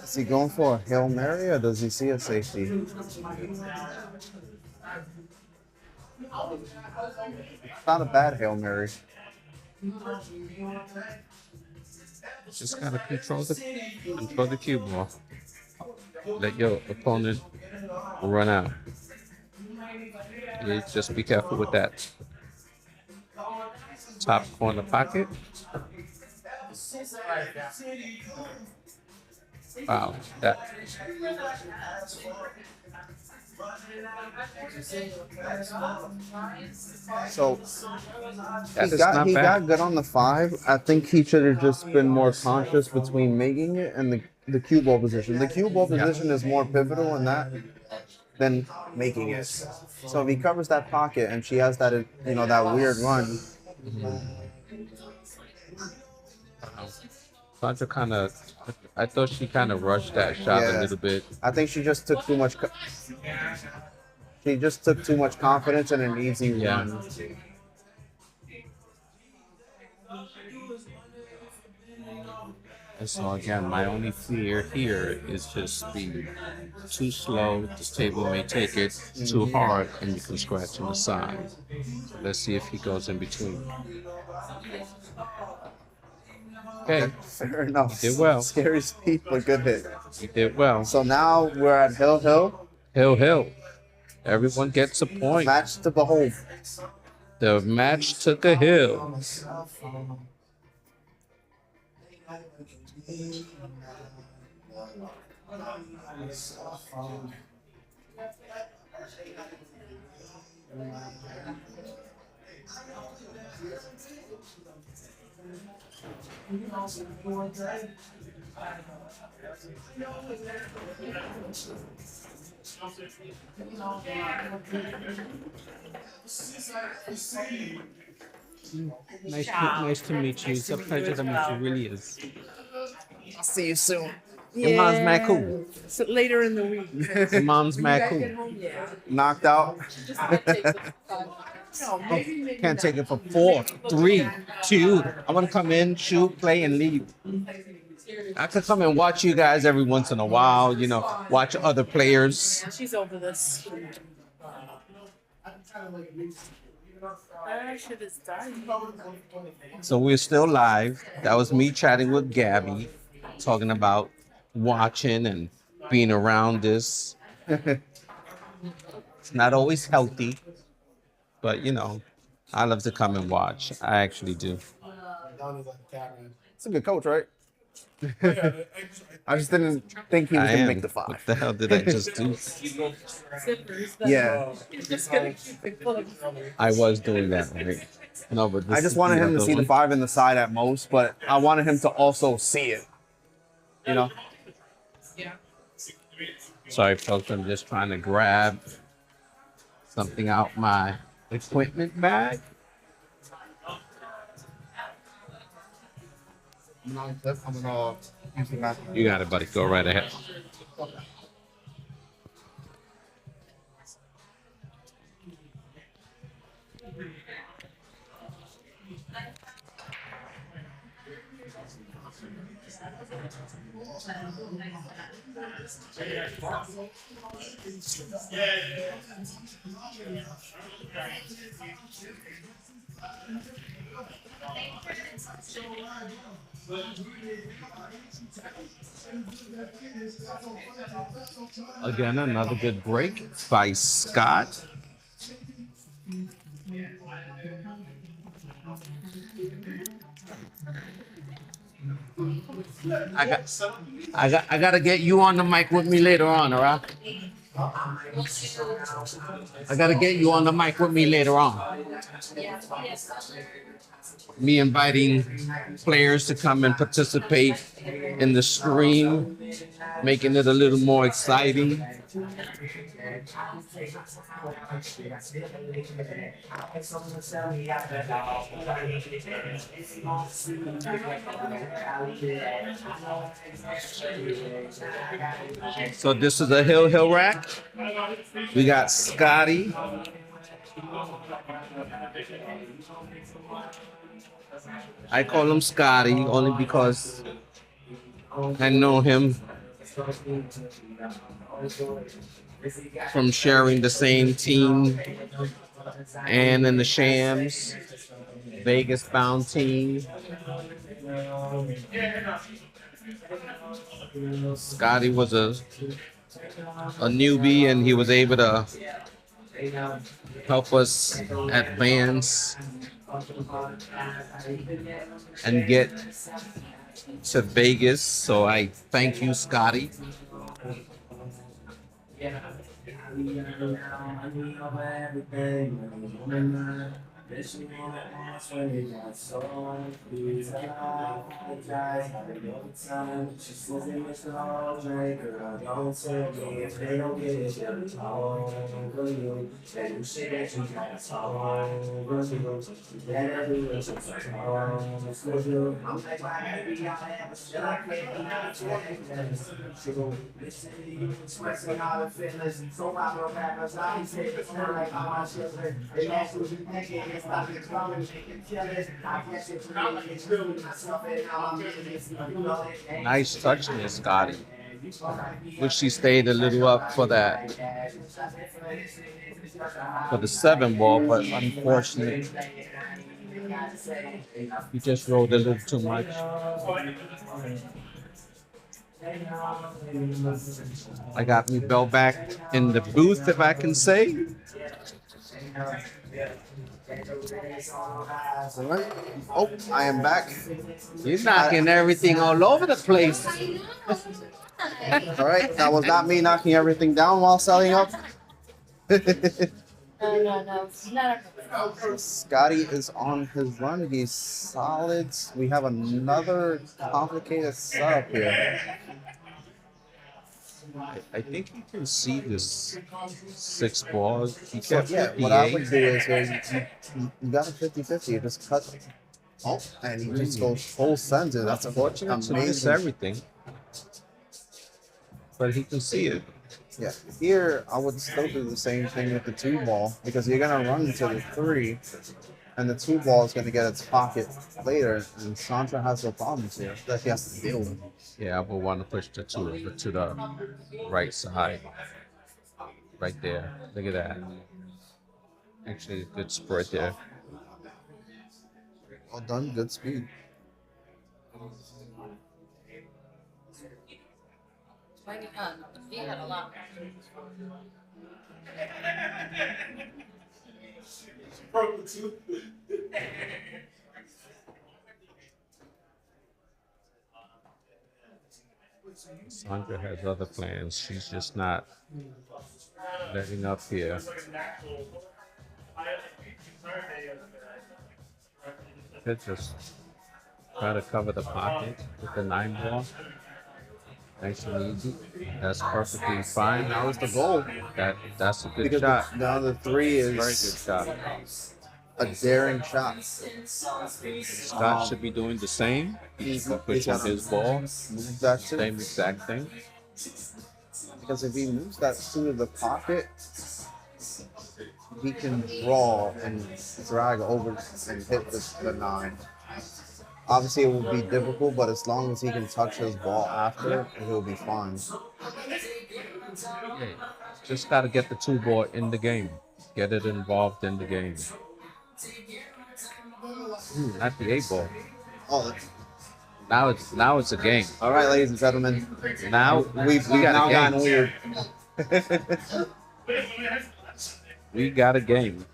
Is he going for a Hail Mary or does he see a safety? It's not a bad Hail Mary. Just gotta control the cue ball. Let your opponent run out. You just be careful with that top corner pocket. Wow, that. So That he is got not he bad. got good on the 5. I think he should have just been more conscious between making it and the cue ball position. The cue ball position is more pivotal in that than making it. So if he covers that pocket and she has that that weird run. Sandra I thought she kind of rushed that shot a little bit. I think she just took too much. She just took too much confidence in an easy run. And so again, my only fear here is just being too slow. This table may take it too hard, and you can scratch on the side. So let's see if he goes in between. Okay, Fair enough. He did well. Scary speed, but good hit. he did well. So now we're at Hill. Hill. Everyone gets a point. Match to behold. The match took a hill. Nice to meet you. It's a pleasure to meet you. Really is. I'll see you soon. Your mom's mad cool. So later in the week. Your mom's mad cool. Yeah. Knocked out. No, maybe Can't take it for 4, 3, 2. I want to come in, shoot, play, and leave. I could come and watch you guys every once in a while, watch other players. she's over this. That shit is dying. So we're still live. That was me chatting with Gabby, talking about watching and being around this. It's not always healthy, but I love to come and watch. I actually do. It's a good coach, right? I just didn't think he was gonna make the What 5. the hell did I just do? Yeah. He's just gonna keep it close. I was doing that, right? No, but I just wanted him to see the 5 in the side at most, but I wanted him to also see it. Yeah. Sorry, folks. I'm just trying to grab something out my equipment bag. I'm gonna use the bathroom. You got it, buddy. Go right ahead. Again, another good break by Scott. I gotta get you on the mic with me later on, all right? I gotta get you on the mic with me later on. Me inviting players to come and participate in the stream, making it a little more exciting. So this is a hill rack. We got Scotty. I call him Scotty only because I know him from sharing the same team and in the Shams, Vegas bound team. Scotty was a newbie and he was able to help us advance and get to Vegas. So I thank you, Scotty. Nice touch there, Scotty. Wish he stayed a little up for that, for the 7 ball, but unfortunately, he just rolled a little too much. I got me Bell back in the booth, if I can say. Oh, I am back. You're knocking everything all over the place. All right, that was not me knocking everything down while setting up. No. Scotty is on his run. He's solid. We have another complicated setup here. I think you can see this 6 balls. He So, kept yeah, what I 58. would do is you got a 50-50. You just cut. Oh, and he just goes full center. That's Unfortunate to miss amazing. everything. But he can see it. Yeah, here I would still do the same thing with the 2 ball because you're gonna run to the 3, and the 2 ball is gonna get its pocket later, and Sandra has no problems here that he has to deal with. Yeah, I would want to push the 2 over to the right side. Right there. Look at that. Actually, a good spread there. Well done, good speed. He had a lot. Sandra has other plans. She's just not letting up here. Could just try to cover the pocket with the 9 ball. Nice and easy. That's perfectly fine. That was the goal. That's a good Because shot. now the 3 Very good is shot. a daring shot. Scott should be doing the same. He's He's pushing gotta his ball. Move that too. Same exact thing. Because if he moves that 2 to the pocket, he can draw and drag over and hit the 9. Obviously, it will be difficult, but as long as he can touch his ball after, he'll be fine. Hey, just got to get the 2 ball in the game. Get it involved in the game. Not the 8 ball. Oh, Now it's a game. all right, ladies and gentlemen. Now We've we got now a gotten game. weird. We got a game.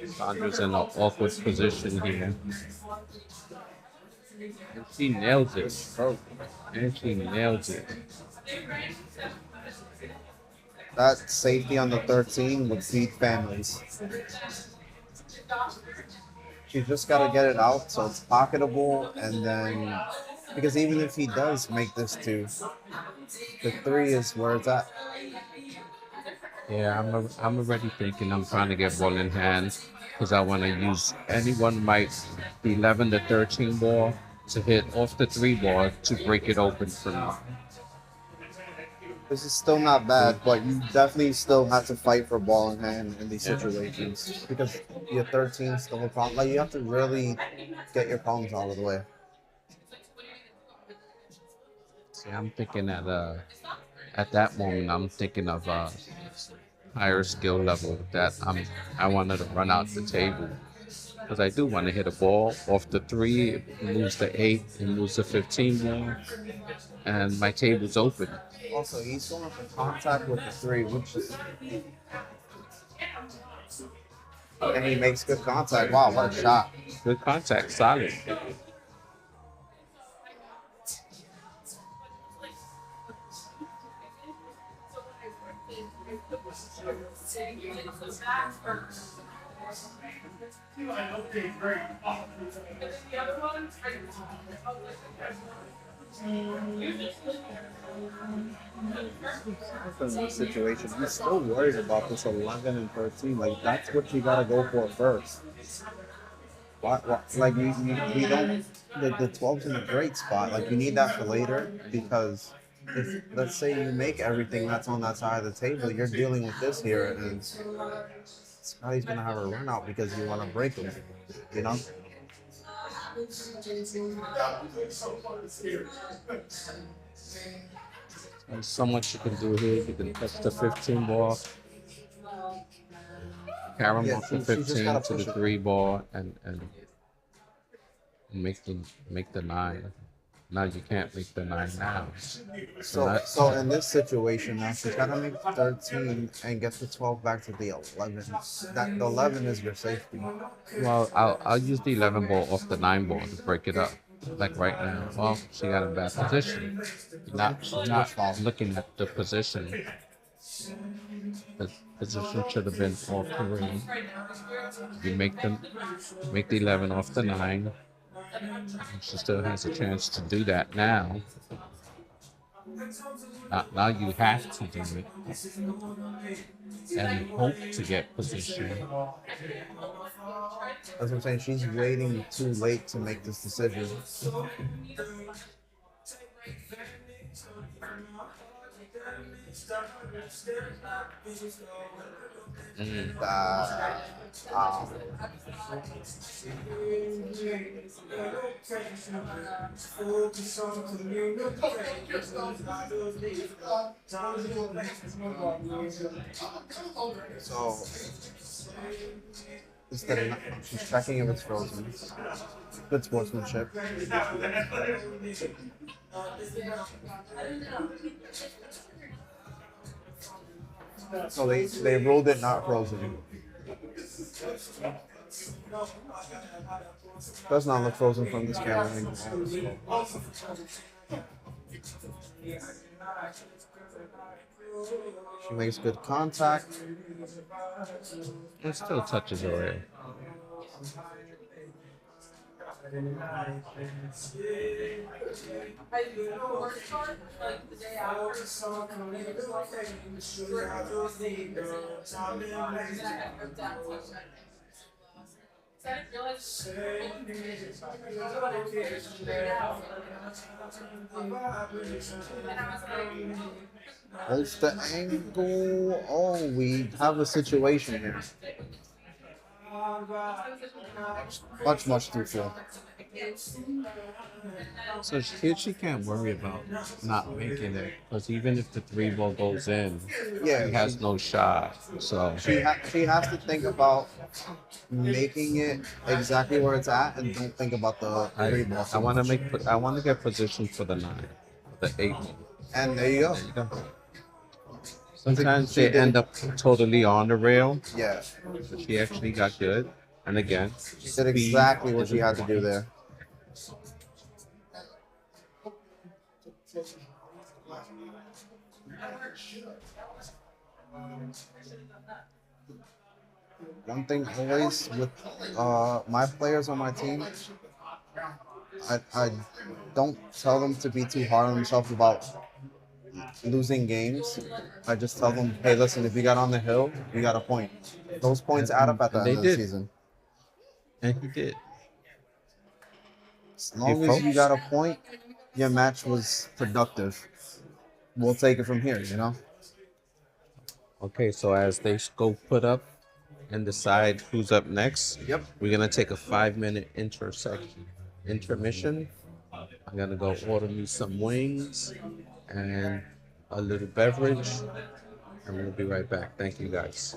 Sandra's in an awkward position here. And she nails it. Oh, and she nails it. That safety on the 13 would feed families. She's just got to get it out so it's pocketable, and then because even if he does make this 2, the 3 is where it's at. Yeah, I'm already thinking I'm trying to get ball in hand because I want to use anyone might the 11 to 13 ball to hit off the 3 ball to break it open for me. This is still not bad, but you definitely still have to fight for ball in hand in these situations because your 13 is still a problem. Like you have to really get your problems out of the way. See, I'm thinking at that moment I'm thinking of higher skill level that I wanted to run out the table because I do want to hit a ball off the 3, it moves the 8, it moves the 15 ball, and my table's open. Also, he's going for contact with the 3, which is, and he makes good contact. Wow, what a shot! Good contact, solid. In this situation, he's still worried about this 11 and 13. Like that's what you gotta go for first. Why like you don't the 12's in a great spot. Like you need that for later because if let's say you make everything that's on that side of the table, you're dealing with this here, and Scotty's gonna have a run out because you want to break him. You know. There's so much you can do here. You can touch the 15 ball, carry him off the 15 to the 3 ball, and make the 9. Now you can't make the 9 now. So in this situation now, she's gotta make 13 and get the 12 back to the 11. That the 11 is your safety. Well, I'll use the 11 ball off the 9 ball to break it up. Like right now, well, she got a bad position. She's not looking at the position. The position should have been off the ring. You make the 11 off the 9. She still has a chance to do that now. Now you have to do it and hope to get position. That's what I'm saying. She's waiting too late to make this decision. So she's checking if it's frozen. Good sportsmanship. So they ruled it not frozen. Does not look frozen from this camera angle. She makes good contact. It still touches her rail. Holds the angle. Oh, we have a situation here. Much too full. So here she can't worry about not making it, because even if the 3 ball goes in, Yeah, he has no shot. So she has to think about making it exactly where it's at, and don't think about the 3 ball. I want to get position for the 9, the 8. And there you go. There you go. Sometimes She they did end it- up totally on the rail, Yeah, but she actually got good. And again, she did exactly what she had to do there. One thing always with my players on my team, I don't tell them to be too hard on themselves about losing games. I just tell them, hey, listen, if you got on the hill, you got a point. Those points add up at the And end they of the did, season. and he did. As Hey, long as you folks. got a point, your match was productive. We'll take it from here, you know? Okay, so as they go put up and decide who's up next, Yep. we're gonna take a 5-minute intermission. I'm gonna go order me some wings and a little beverage, and we'll be right back. Thank you, guys.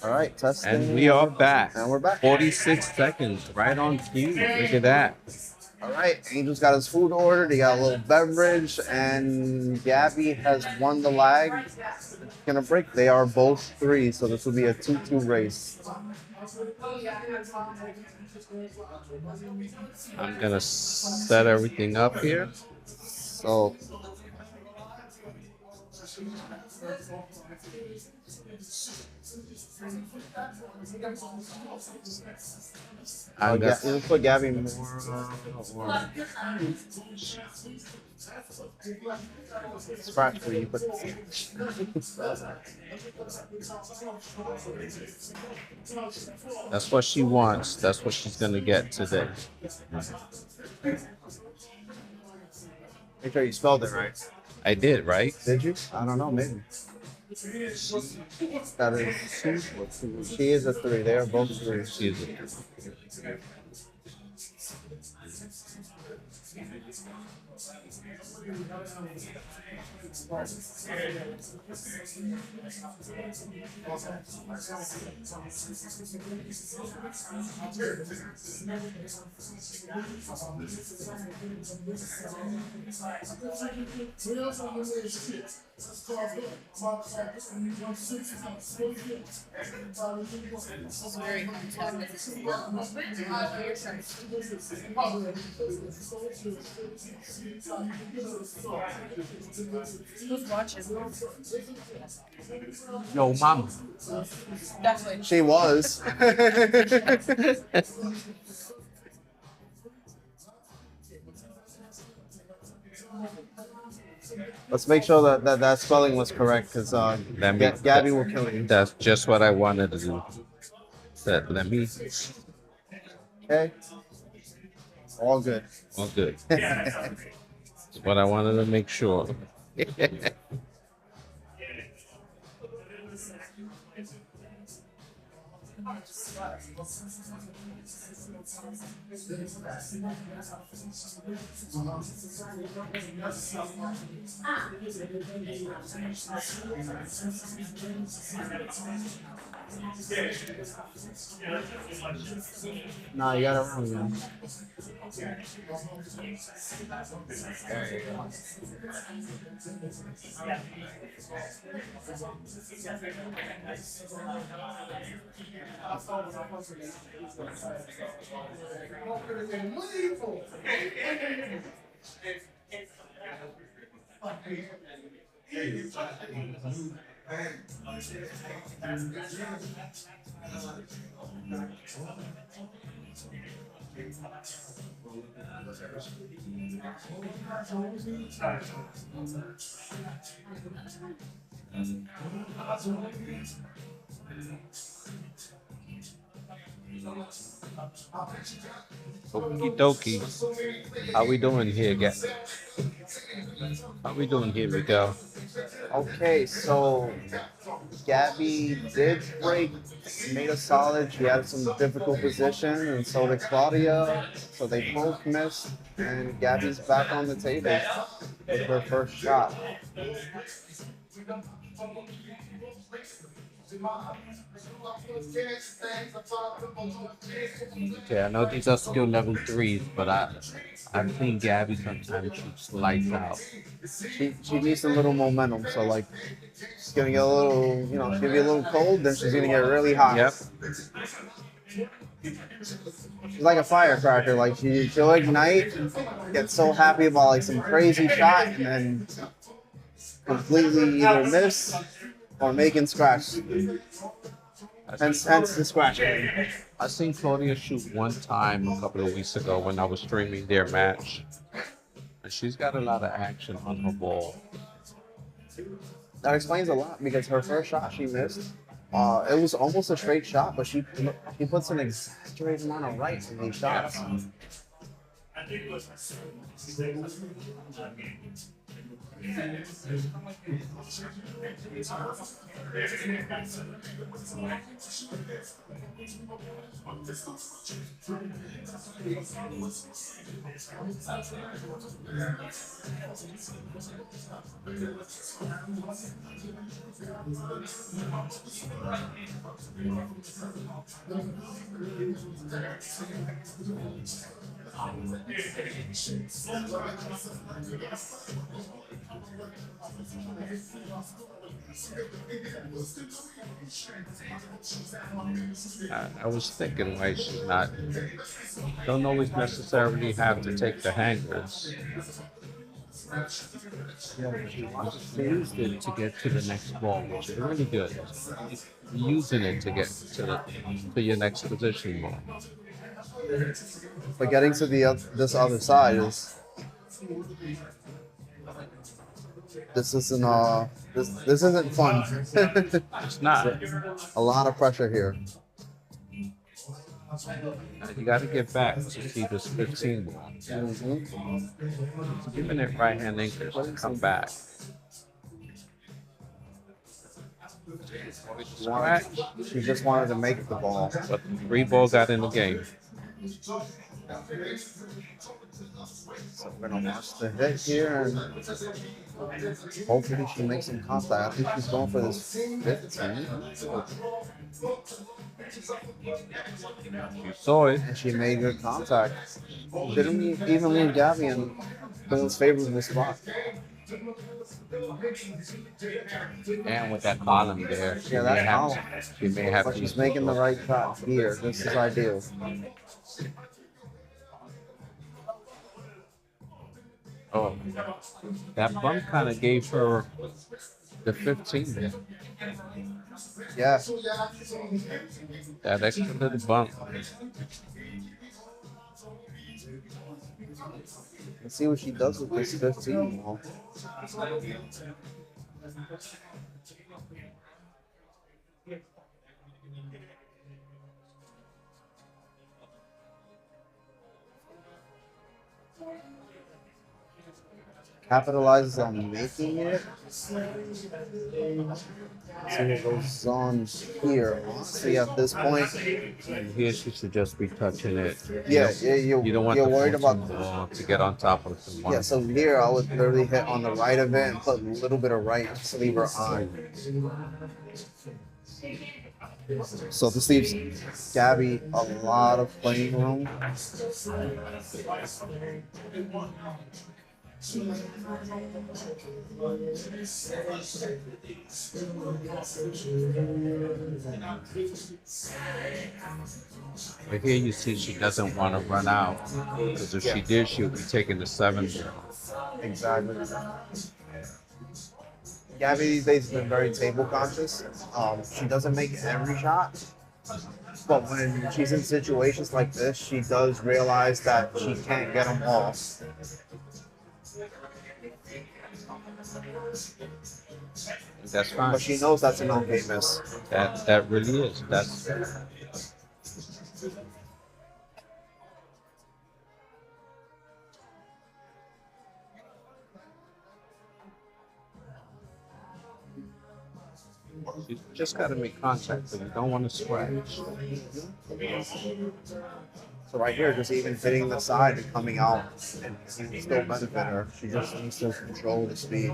All right, testing. And we are back. And we're back. 46 seconds, right on cue. Look at that. All right, Angel's got his food ordered. He got a little beverage, and Gabby has won the lag. Gonna break. They are both 3, so this will be a 2-2 race. I'm gonna set everything up here. So I'm gonna, you put Gabby more. Scratch where you put. that's what she wants. That's what she's gonna get today. Make sure you spelled it right. I did, right? Did you? I don't know. Maybe. That is. She is a 3. They are both 3. She's a Very contact. Who's watching? Yo, mama. Definitely. She was. Let's make sure that spelling was correct, because Gabby will kill you. That's just what I wanted to do. Said, let me. Okay. All good. All good. That's what I wanted to make sure. Nah, you got it wrong, man. Okie dokie. How we doing here, guys? How we doing here, Miguel? Okay, so Gabby did break, made a solid. She had some difficult position, and so did Claudia. So they both missed, and Gabby's back on the table with her first shot. Okay, I know these are still level 3s, but I've seen Gabby sometimes shoots lights out. She needs a little momentum, so like she's gonna get a little, she's gonna be a little cold, then she's gonna get really hot. Yep. She's like a firecracker. Like she'll ignite, get so happy about like some crazy shot, and then completely either miss or making scratch. Hence the scratch. I seen Claudia shoot one time a couple of weeks ago when I was streaming their match. And she's got a lot of action on her ball. That explains a lot, because her first shot she missed. It was almost a straight shot, but she puts an exaggerated amount of right in these shots. I was thinking why she's not. Don't always necessarily have to take the hangers. She used it to get to the next ball, which is really good. Using it to get to your next position more. But getting to this other side is this isn't this isn't fun. It's not. A lot of pressure here. You got to get back to see this 15 ball. Giving it right hand English to come back. Scratch. She just wanted to make the ball. But 3 ball got in the game. So we're gonna watch the hit here and hopefully she makes some contact. I think she's going for this 15. You saw it. And she made good contact. Didn't even leave Gabby in the most favorable spot. And with that column there, Yeah, that column. She may have But to she's making the right shot here. This is ideal. Oh, that bump kind of gave her the 15 there. Yeah. That extra little bump. Let's see what she does with this 15 ball. Capitalizes on making it. See what goes on here. Honestly, at this point, And here she should just be touching it. yeah, You don't want you're the worried 14 about. ball to get on top of the one. Yeah, so here I would literally hit on the right of it and put a little bit of right sleever on. So this leaves Gabby a lot of playing room. But here you see she doesn't want to run out. Because if she did, she would be taking the 7 ball. Exactly. Gabby these days has been very table conscious. She doesn't make every shot, but when she's in situations like this, she does realize that she can't get them all. That's fine. But she knows that's an okay miss. That really is. That's you just got to make contact, but you don't want to scratch. So right here, just even hitting the side and coming out, and you still benefit her. She just needs to control the speed.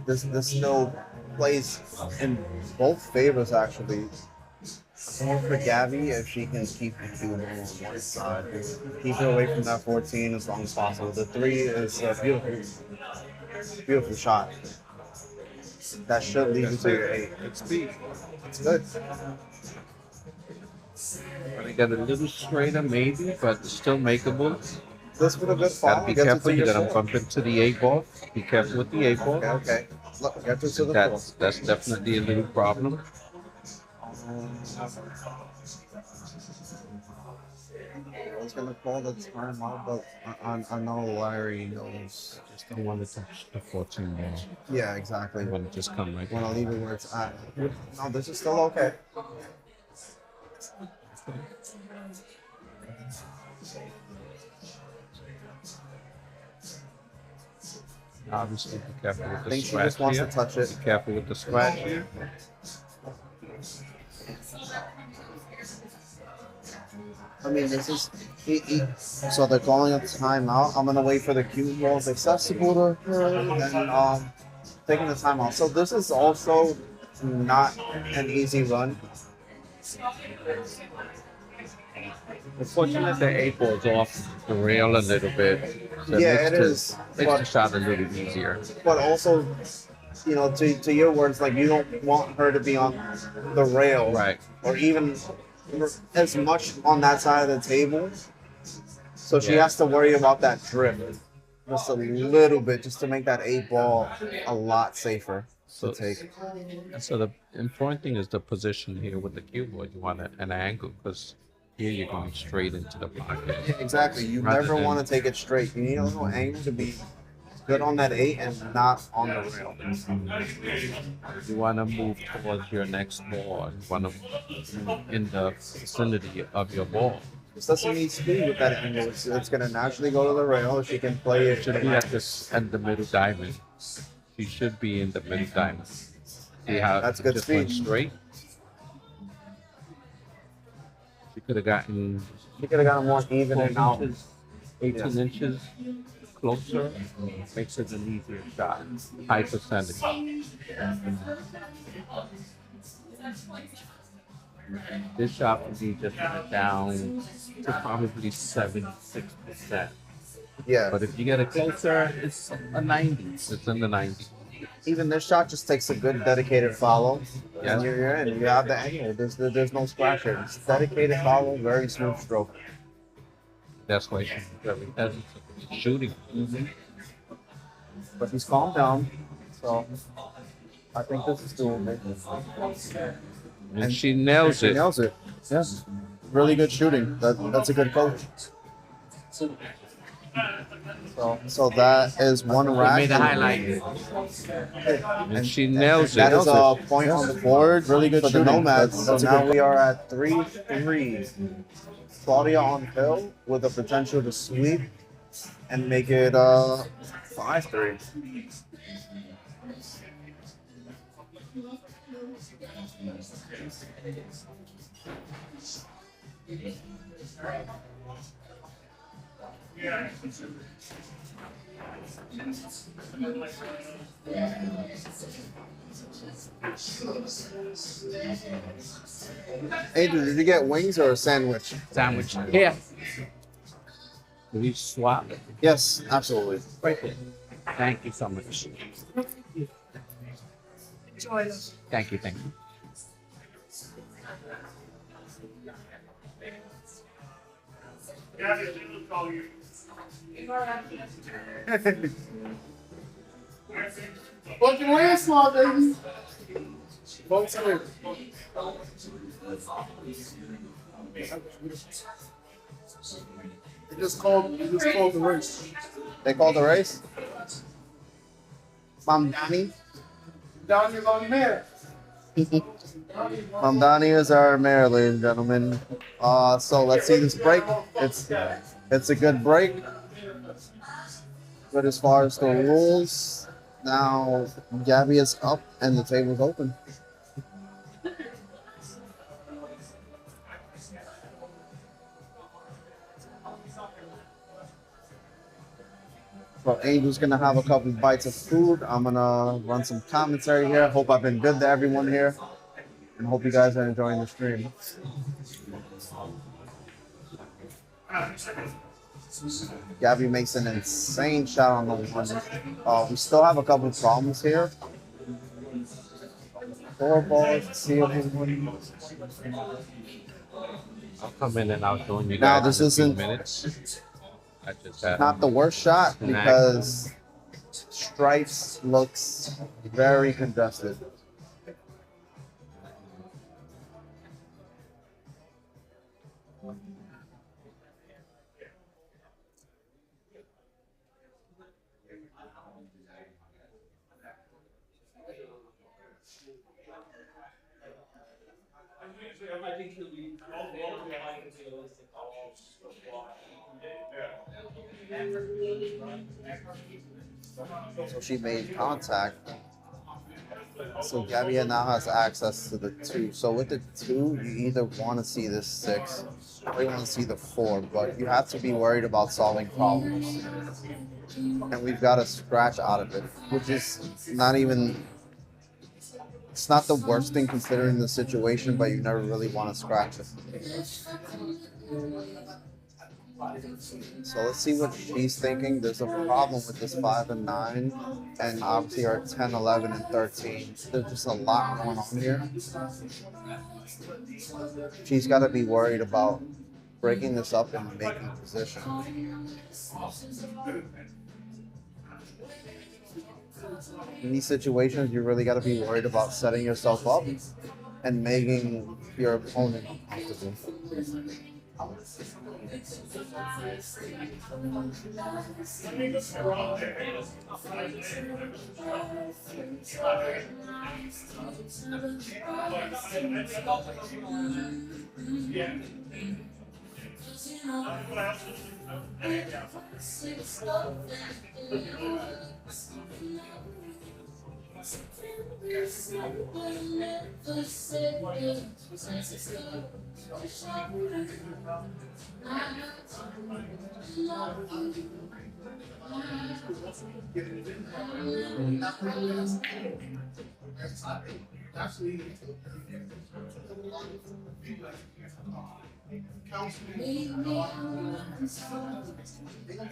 This still plays in both favors actually. More for Gabby if she can keep the cue on one side. Keep her away from that 14 as long as possible. The 3 is a beautiful shot. That should lead you to your 8. It's speed. It's good. They got a little straighter maybe, but it's still makeable. This would have been fall. Gotta be Gets it careful. to You your gotta 4. bump into the 8 ball. Be careful with the 8 ball. Okay. Look, get her to the 4. That's definitely a little problem. I was gonna call the time out, but I know Larry knows. Just don't want to touch the 14 ball. Yeah, exactly. You want to just come right Want to down. leave it where it's at. No, this is still okay. Obviously, be careful with I the think she scratch just wants here. to touch it. Be careful with the scratch here. I mean, this is. So they're calling a timeout. I'm gonna wait for the cue balls accessible to her, and taking the timeout. So this is also not an easy run. Unfortunately, the 8 ball's off the rail a little bit. So Yeah, makes it is. makes But the shot a little easier. but also, to your words, like you don't want her to be on the rail, Right. or even as much on that side of the table. So she Yeah. has to worry about that drift just a little bit, just to make that 8 ball a lot safer to So, take. so the important thing is the position here with the cue ball. You want an angle because here you're going straight into the pocket. Exactly. You Rather never than- want to take it straight. You need a little angle to be good on that 8 and not on the rail. You want to move towards your next ball. You want to in the vicinity of your ball. This doesn't need speed with that angle. It's going to naturally go to the rail. She can play It it. should be at this at the middle diamond. She should be in the middle diamond. See how That's it good just speed. went straight? She could have gotten She could have gotten more even and 12 out. inches, 18 inches closer. Makes it an easier shot. High percentage. This shot would be just down to probably 76%. Yeah. But if you get it closer, it's a 90. It's in the 90. Even this shot just takes a good dedicated follow. Yeah. And you're in. You have the angle. There's no splash here. It's dedicated follow, very smooth stroke. That's why she's very hesitant shooting. But he's calmed down. So I think this is doable. And she nails She it. nails it. Yes. Really good shooting. That's a good coach. So that is one We rack. made a highlight. And she nails That it. is a point on the board. Really good for the Nomads. So now we are at 3-3. Claudia on hill with the potential to sweep and make it 5-3. Adrian, did you get wings or a sandwich? Sandwich. Here. Do we swap? Yes, absolutely. Right there. Thank you so much. Thank you, thank you. Yeah, they will call you. Fucking landslide, baby. Both sides. They just called the race. They called the race? Mamdani? Down here on the man. Mamdani is our mayor, ladies and gentlemen. So let's see this break. It's a good break. Good as far as the rules. Now Gabby is up and the table's open. So Angel's gonna have a couple bites of food. I'm gonna run some commentary here. Hope I've been good to everyone here, and hope you guys are enjoying the stream. Gabby makes an insane shot on the one. We still have a couple problems here. 4 balls, ceiling one. I'll come in and I'll join you Now, guys this in a few isn't- minutes. I just had Not the worst shot because Stripes looks very congested. So she made contact. So Gabby now has access to the 2. So with the 2, you either want to see this 6 or you want to see the 4, but you have to be worried about solving problems. And we've got a scratch out of it, which is not even, it's not the worst thing considering the situation, but you never really want to scratch it. So let's see what she's thinking. There's a problem with this 5 and 9, and obviously our 10, 11, and 13. There's just a lot going on here. She's got to be worried about breaking this up and making position. In these situations, you really got to be worried about setting yourself up and making your opponent uncomfortable.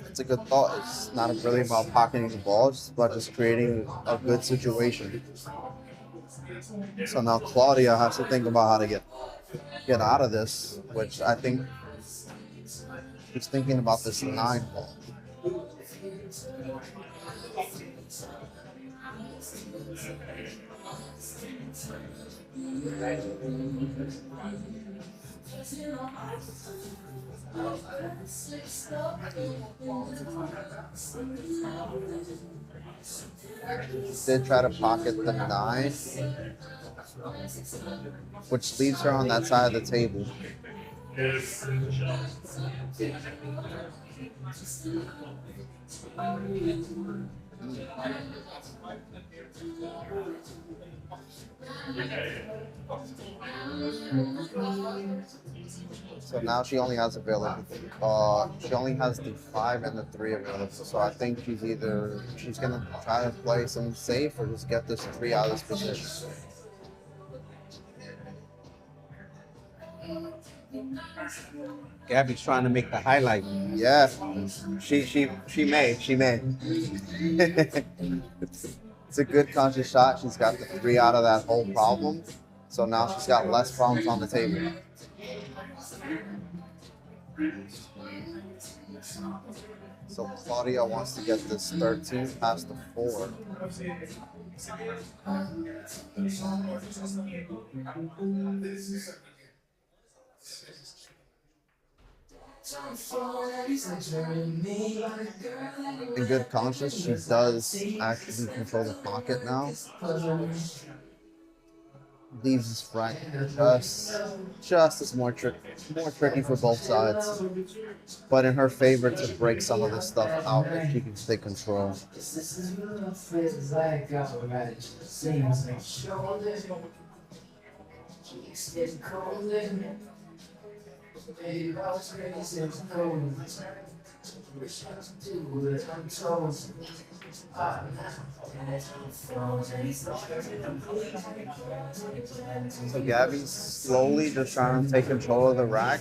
It's a good thought. It's not really about pocketing the ball, it's about just creating a good situation. So now Claudia has to think about how to get out of this, which I think she's thinking about this 9 ball. Did try to pocket the 9, which leaves her on that side of the table. So now she only has available. She only has the 5 and the 3 available. So I think she's gonna try to play some safe or just get this 3 out of this position. Gabby's trying to make the highlight. Yeah, she may. It's a good conscious shot. She's got the 3 out of that whole problem. So now she's got less problems on the table. So Claudia wants to get this 13 past the 4. In good conscience, she does actually control the pocket now. Leaves his front just as more tricky for both sides. But in her favor to break some of this stuff out if she can take control. So Gabby's slowly just trying to take control of the rack.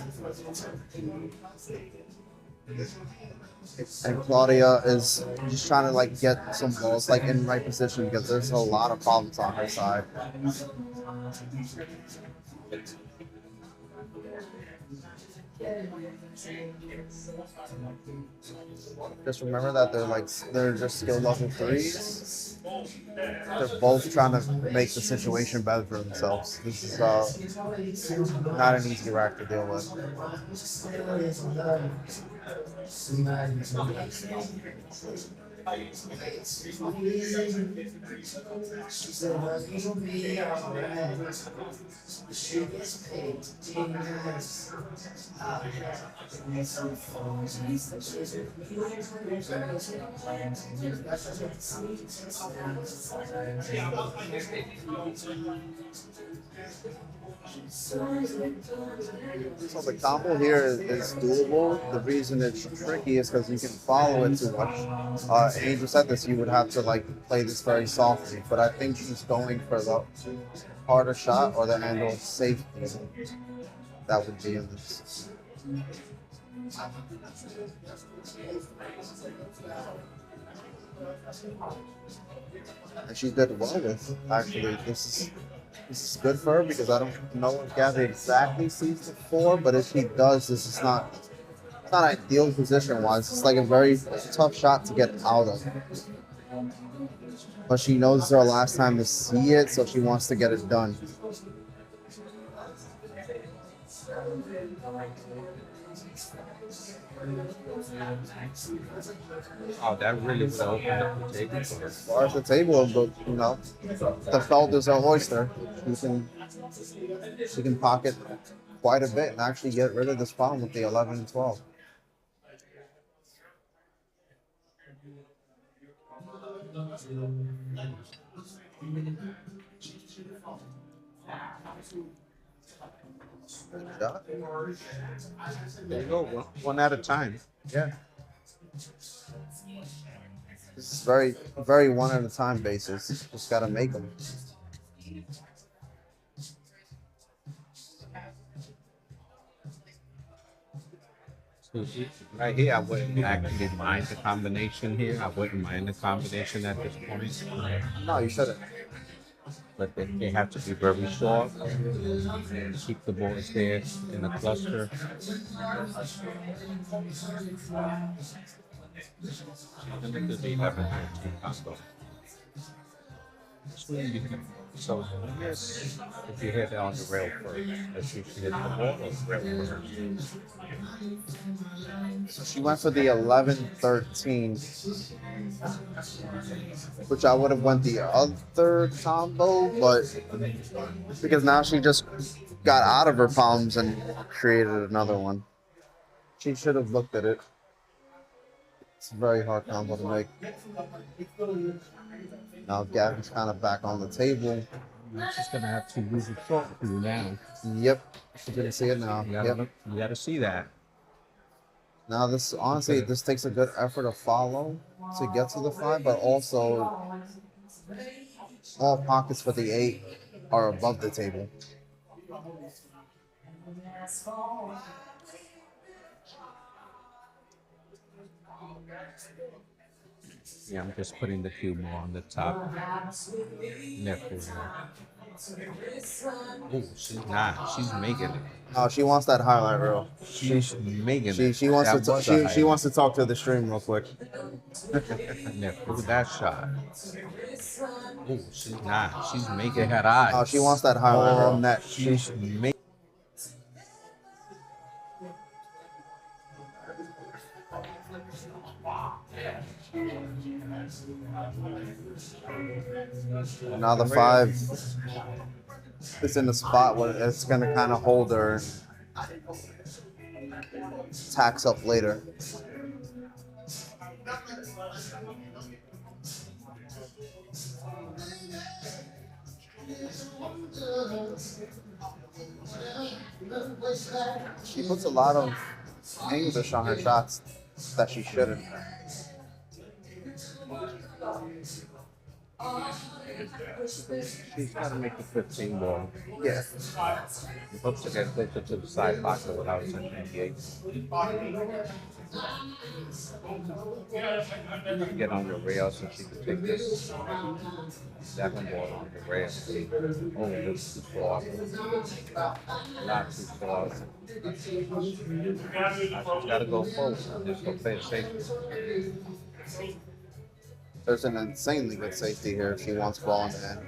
And Claudia is just trying to like get some balls like in the right position because there's a lot of problems on her side. Just remember that they're just skill level 3s. They're both trying to make the situation better for themselves. This is not an easy rack to deal with. So the combo here is doable. The reason it's tricky is because you can follow it too much. Angel said this, you would have to like play this very softly, but I think she's going for the harder shot or the handle safety that would be in this. And she did well with actually. This is good for her because I don't know if Gabby exactly sees the four, but if he does, this is not ideal position wise. It's like a very tough shot to get out of. But she knows it's her last time to see it, so she wants to get it done. Oh, that really would open up the table for her. As far as the table, but the felt is her oyster. She can pocket quite a bit and actually get rid of this problem with the 11 and 12. Good shot. There you go, one at a time. Yeah. This is very, very one at a time basis. Just gotta make them. Right here, I wouldn't actually mind the combination here. I wouldn't mind the combination at this point. No, you shouldn't. But they have to be very soft. Keep the boards there in a cluster. And then do the 11 combo. So yes, if you hit it on the rail first, as you should hit the ball on the rail first. So she went for the 11-13, which I would have went the other combo, but because now she just got out of her palms and created another one. She should have looked at it. It's a very hard combo to make. Now Gabby's kind of back on the table. She's gonna have to use the short through now. Yep, she didn't see it now. You gotta see that. Now this honestly, this takes a good effort to follow to get to the 5, but also all pockets for the 8 are above the table. Yeah, I'm just putting the cube more on the top. Oh, she's not. She's making it. Oh, she wants that highlight reel. She's making it. She wants That to was a she wants to talk to the stream real quick. Look at that shot. Oh, she's not. She's making her eyes. Oh, she wants that highlight reel net. She's making. Now the 5 is in the spot where it's gonna kind of hold her, tacks up later. She puts a lot of English on her shots that she shouldn't. She's got to make the 15 ball. Yeah. Hopes to get closer to the side pocket without touching the 8. Get on the rail so she can take this 7 ball on the rail. Oh, this is too far. Not too far. She's got to go forward. Just go play it safe. There's an insanely good safety here if she wants ball in the end.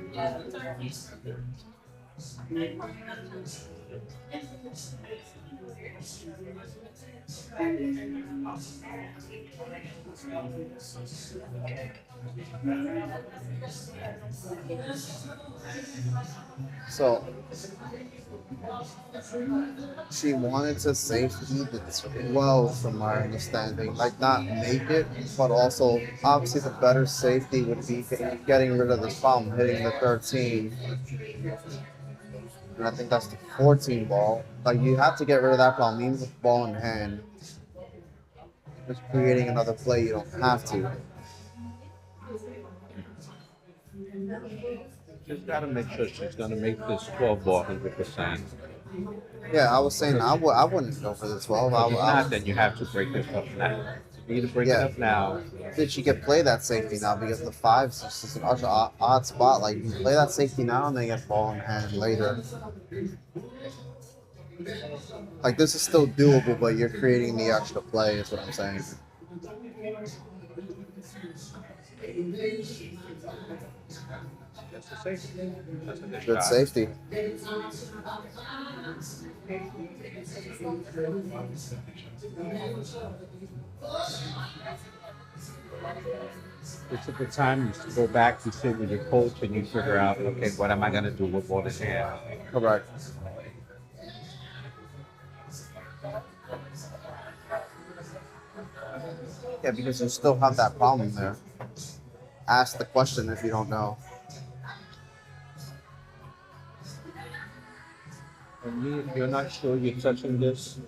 So she wanted to safety the 12 from my understanding. Like not make it, but also obviously the better safety would be getting rid of this problem, hitting the 13. And I think that's the 14 ball. Like you have to get rid of that problem, even with the ball in hand. Just creating another play, you don't have to. Just gotta make sure she's gonna make this 12 ball 100%. Yeah, I was saying I wouldn't go for the 12. If not, then you have to break this up now. You need to break it Yeah. up now. Did she get play that safety now because the 5's just an odd spot. Like you play that safety now and then get ball in hand later. Like this is still doable, but you're creating the extra play. Is what I'm saying. That's a safety. That's a good Good shot. safety. It's a good time to go back, you sit with your coach, and you figure out, okay, what am I gonna do with ball in hand? Correct. Yeah, because you still have that problem there. Ask the question if you don't know. And you're not sure you're touching this.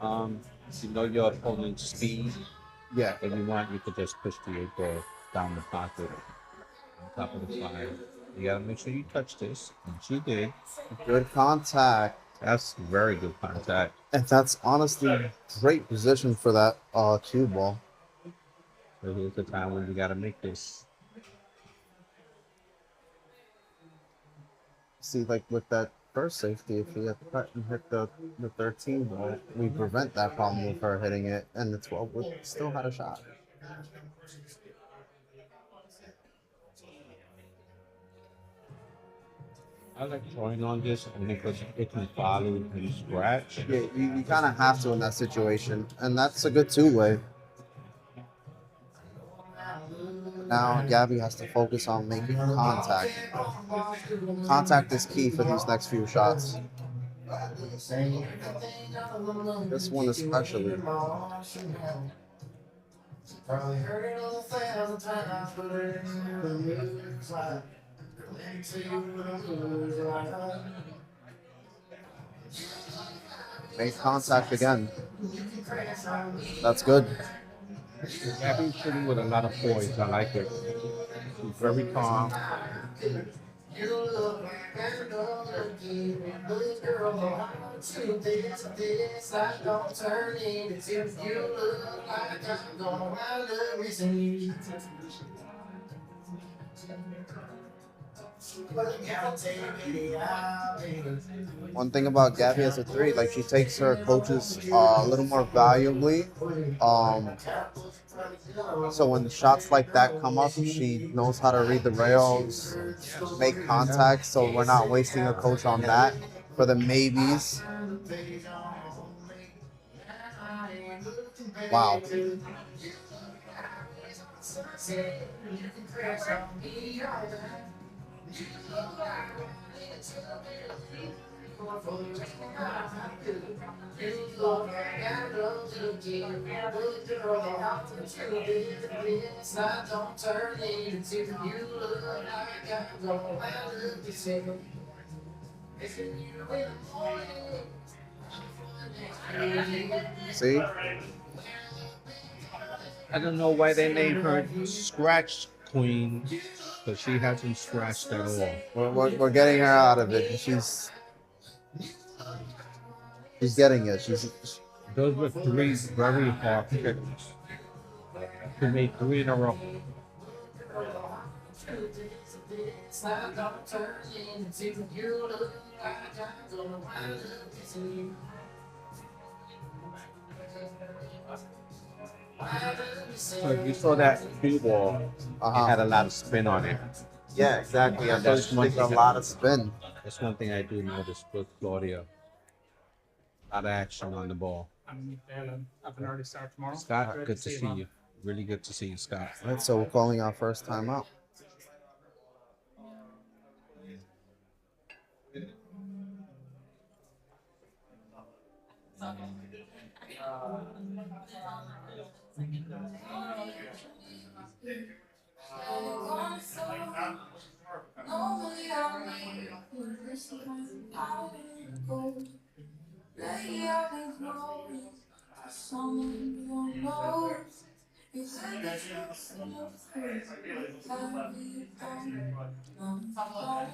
You know your opponent's speed. Yeah. If you want, you could just push the 8 ball down the pocket on top of the 5. You gotta make sure you touch this, and she did. Good contact. That's very good contact. And that's honestly great position for that cue ball. So here's the time when you gotta make this. See, like with that first safety, if he had cut and hit the 13 ball, we prevent that problem with her hitting it, and the 12 would still had a shot. I like drawing on this only because it can follow and scratch. Yeah, you kind of have to in that situation, and that's a good two-way. Now Gabby has to focus on making contact. Contact is key for these next few shots. This one especially. Make contact again. That's good. Gabby's shooting with a lot of poise. I like it. She's very calm. One thing about Gabby as a 3, like she takes her coaches a little more valuably. So when shots like that come up, she knows how to read the rails, make contact. So we're not wasting a coach on that for the maybes. Wow. See? I don't know why they named her Scratch Queen, but she hasn't scratched at all. We're getting her out of it. She's getting it. Those were 3 very hard kicks. She made 3 in a row. So if you saw that cue ball, it had a lot of spin on it. Yeah, exactly. I And thought that's she one takes a thing. lot of spin. That's one thing I do notice with Claudia. A lot of action on the ball. I'm a fan of an early start tomorrow. Scott, Great good to see him. you. Really good to see you, Scott. All right, so we're calling our first time out.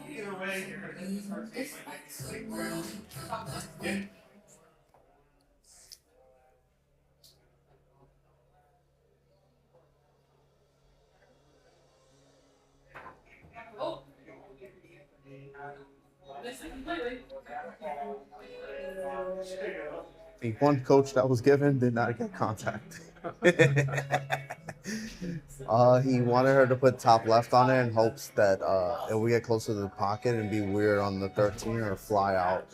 Either way, you're gonna start Oh, this is completely. The one coach that was given did not get contact. He wanted her to put top left on it in hopes that it would get closer to the pocket and be weird on the 13 or fly out.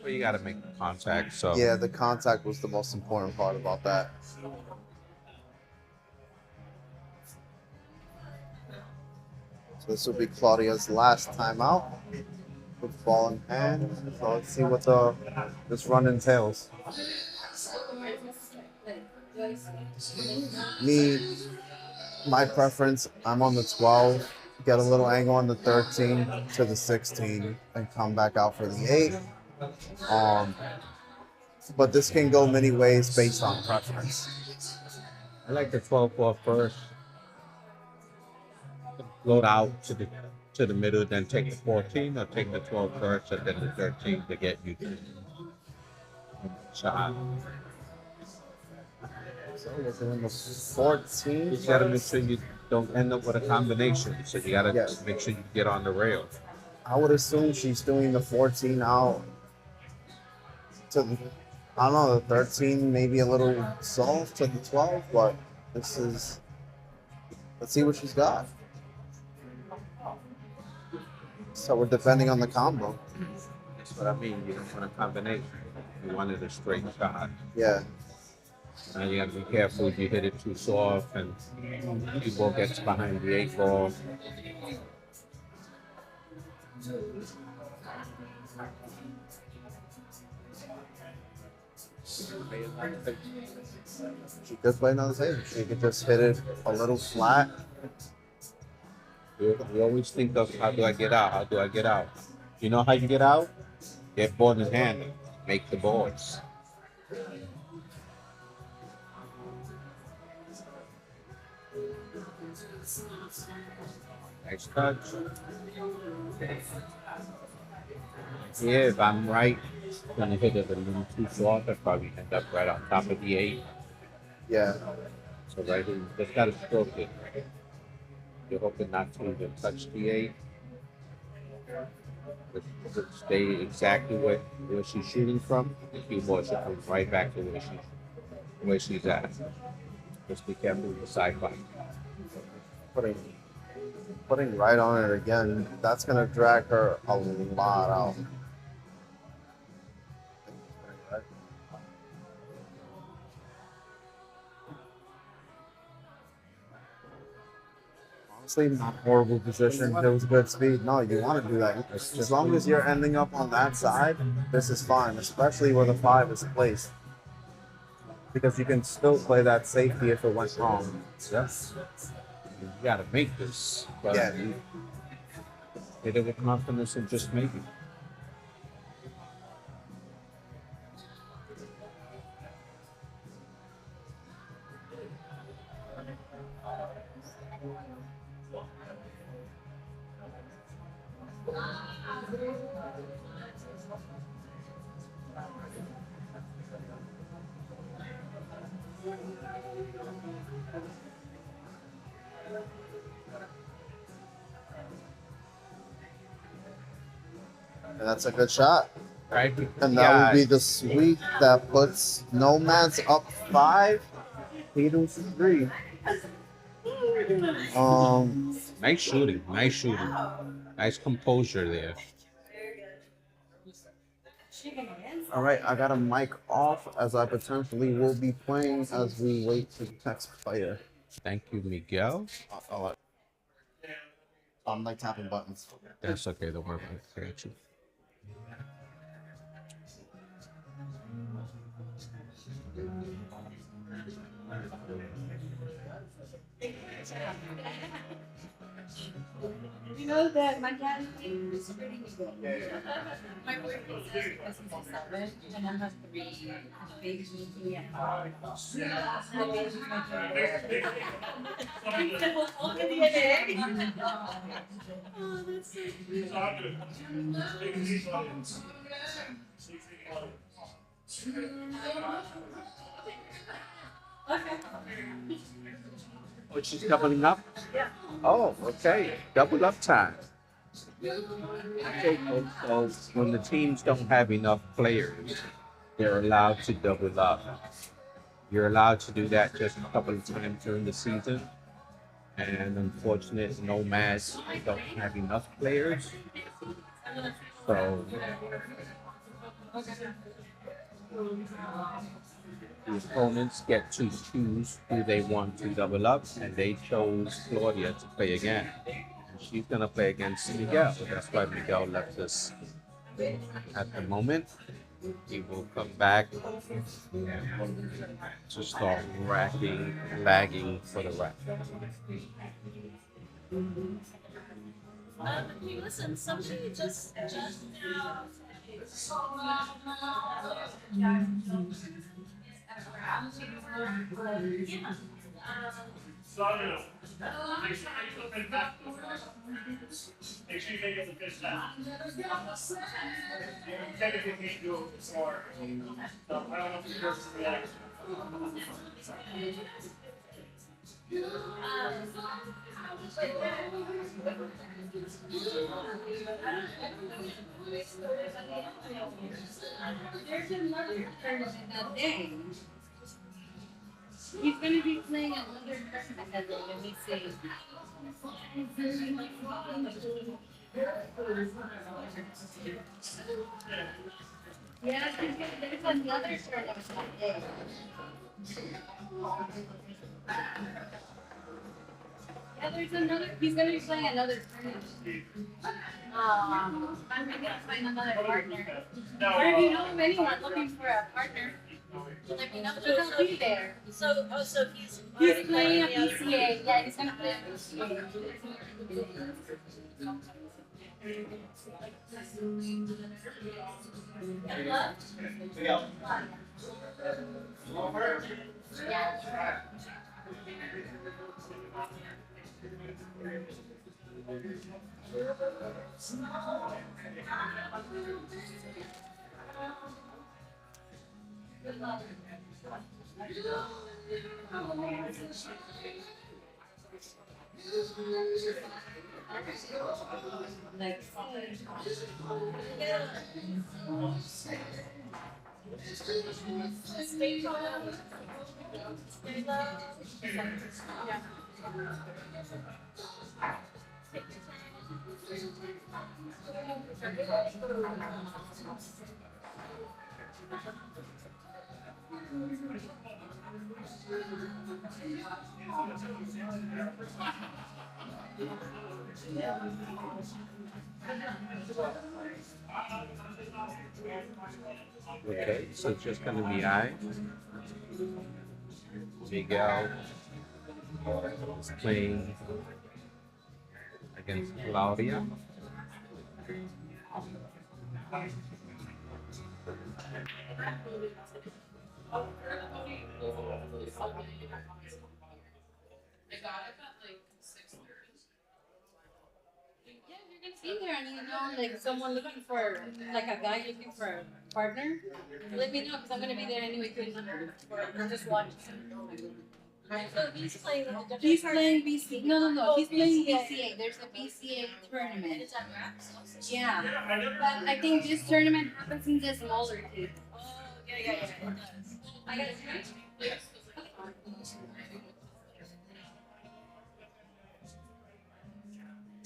Well, you got to make the contact. So Yeah, the contact was the most important part about that. So this will be Claudia's last time out with the ball in hand. So let's see what this run entails. My preference, I'm on the 12, get a little angle on the 13 to the 16, and come back out for the 8. But this can go many ways based on preference. I like the 12 ball first. Load out to the middle, then take the 14, or take the 12 first, and then the 13 to get you to the shot. So we're doing the 14. You got to make sure you don't end up with a combination. So you got to Yes. make sure you get on the rail. I would assume she's doing the 14 out to the, I don't know, the 13 maybe a little soft to the 12, but let's see what she's got. So we're depending on the combo. That's what I mean. You don't want a combination. You wanted a straight shot. Yeah. Now you got to be careful if you hit it too soft and the ball gets behind the 8 ball. She could play another table. She could just hit it a little flat. We always think of how do I get out? How do I get out? You know how you get out? Get ball in hand. Make the balls. Nice touch. Yeah, if I'm right, gonna hit it a little too soft. I probably end up right on top of the 8. Yeah. So right here, you just gotta stroke it. You're hoping not to even touch the 8. But stay exactly where she's shooting from. The cue ball should come right back to where she's at. Just be careful with the side bite. Putting right on it again, that's gonna drag her a lot out. Honestly, not horrible position. It was good speed. No, you want to do that. As long as you're ending up on that side, this is fine, especially where the 5 is placed. Because you can still play that safety if it went wrong. Yes. You gotta make this. But Yeah. you hit it with confidence and just make it. And that's a good shot. Right? And that would be the sweep that puts Nomads up 5, PEETLES 3. Nice shooting. Nice shooting. Nice composure there. All right, I got a mic off as I potentially will be playing as we wait for the next player. Thank you, Miguel. I'm like tapping buttons. That's okay. Don't worry about it. I got you. You know that my dad is pretty good. My boyfriend says because he's a 7 and I have 3 babies and yeah. The baby's look at the egg. Oh, that's so cute. Okay. Oh, she's doubling up? Yeah. Oh, okay. Double up time. Okay, so when the teams don't have enough players, they're allowed to double up. You're allowed to do that just a couple of times during the season. And unfortunately, NOMADS don't have enough players. So the opponents get to choose who they want to double up, and they chose Claudia to play again. And she's gonna play against Miguel. That's why Miguel left us at the moment. He will come back to start lagging for the rap. Hey, listen, somebody just now. Make sure you make it the fish now. Technically, you can't do it before. So I don't know if the person reacts. There's another tournament that day. He's gonna be playing another tournament that day. Let me see. Yeah, there's another tournament that day. Yeah, there's another. He's gonna be playing another tournament. I'm gonna find another partner. Or if you know of anyone looking for a partner, let me know. Because I'll be there. So He's playing a PCA. Yeah, he's gonna play a PCA. Yeah. Okay, so it's just gonna be I. Miguel is playing against Claudia. I got up at like 6:30. Yeah, you're gonna be there and you know, like someone looking for, like a guy looking for a partner, let me know because I'm gonna be there anyway too. Or just watch. So he's playing He's playing BC. No. He's playing BCA. There's a BCA tournament. It's at Raps also. Yeah. But I think this tournament happens in the smaller team. Oh, yeah, it does. I got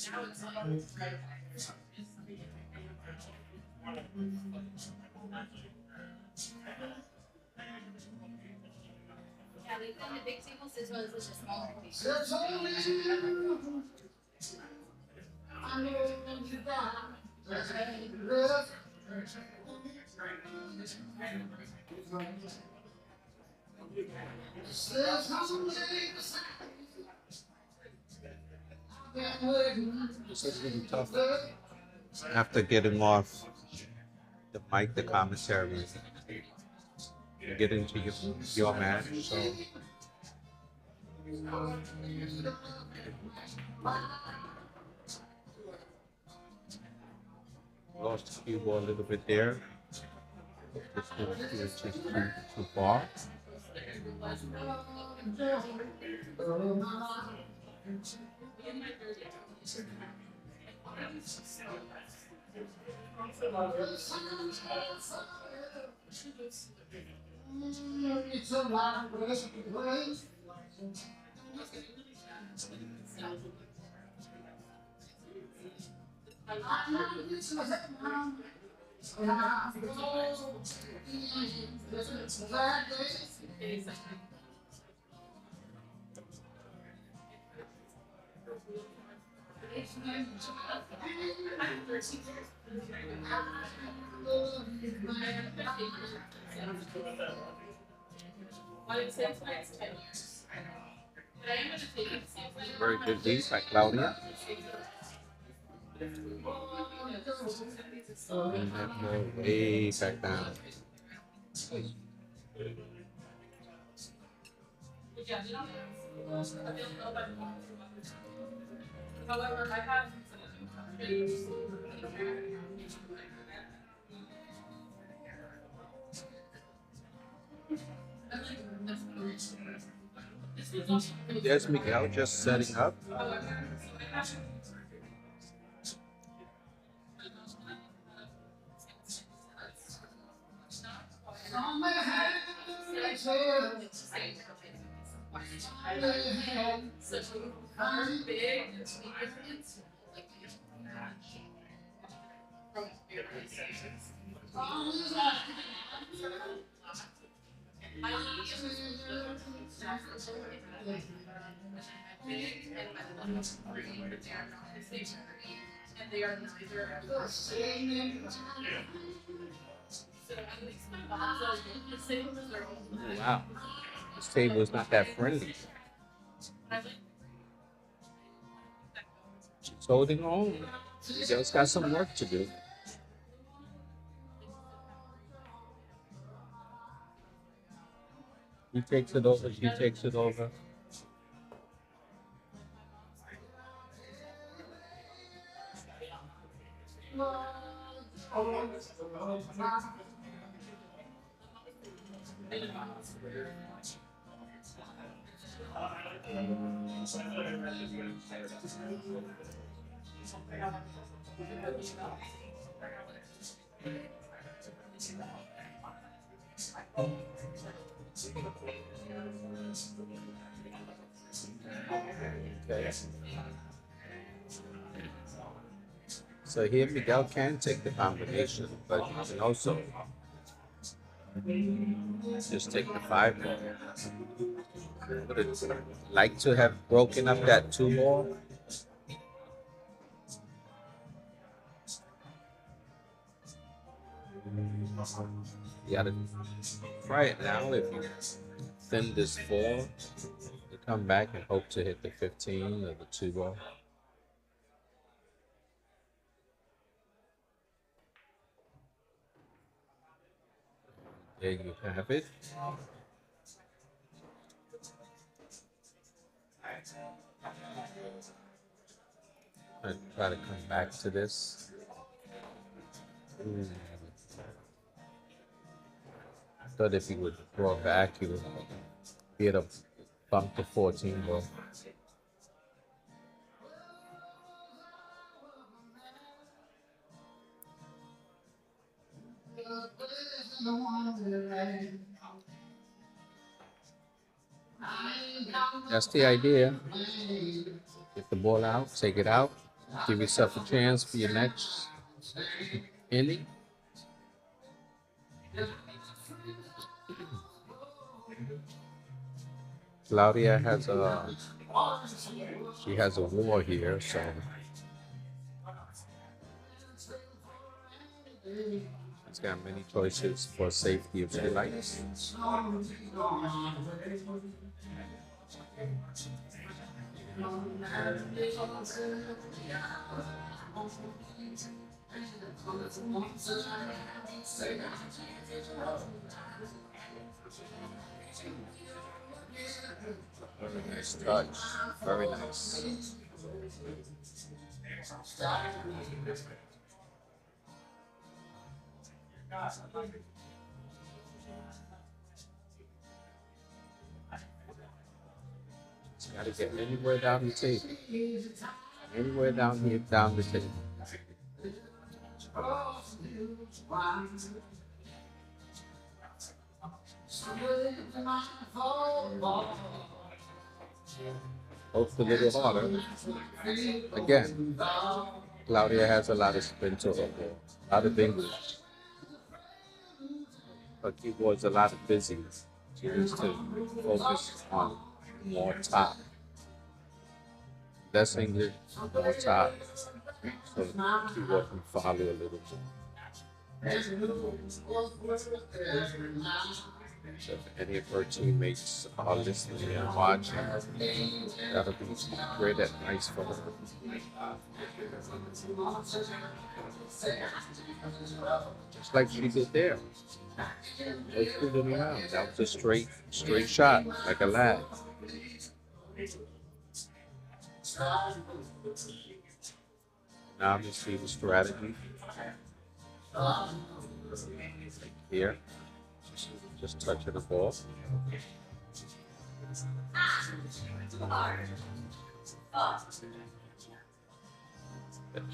Yeah, they done the big tables. This one's just a smaller piece. This is really tough. After getting off the mic, the commentary, you get into your match. So lost the keyboard a little bit there. This one is just too far. Very good beat by Claudia. And that ball way back down. However, I have There's Miguel just setting up. and they are neither of those. So at least my mom's are the same as their own. Wow. This table is not that friendly. She's holding on. Miguel's got some work to do. He takes it over, she takes it over. Okay. So here Miguel can take the combination, but he can also just take the 5 ball. Would it like to have broken up that 2 ball? You gotta try it now. If you thin this 4, you come back and hope to hit the 15 or the 2 ball. There you have it. I try to come back to this. I thought if he would draw back, he would be able to bump the 14 ball. That's the idea. Get the ball out, take it out, Give yourself a chance for your next inning. Claudia has a war here, so she's got many choices for safety if she likes. Very nice touch. Very nice. Just gotta get anywhere down the table. Anywhere down here, down the table. Hope a little harder. Again, Claudia has a lot of spin to her, a lot of English. Her keyboard's a lot of busy. She needs to focus on more top. Less English, more top. So the keyboard can follow a little bit. So if any of her teammates are listening and watching, that'll be great advice for her. Just like she did there. No fooling around. That was a straight shot, like a lag. Now I'm just see the strategy. Here. Just touching the ball.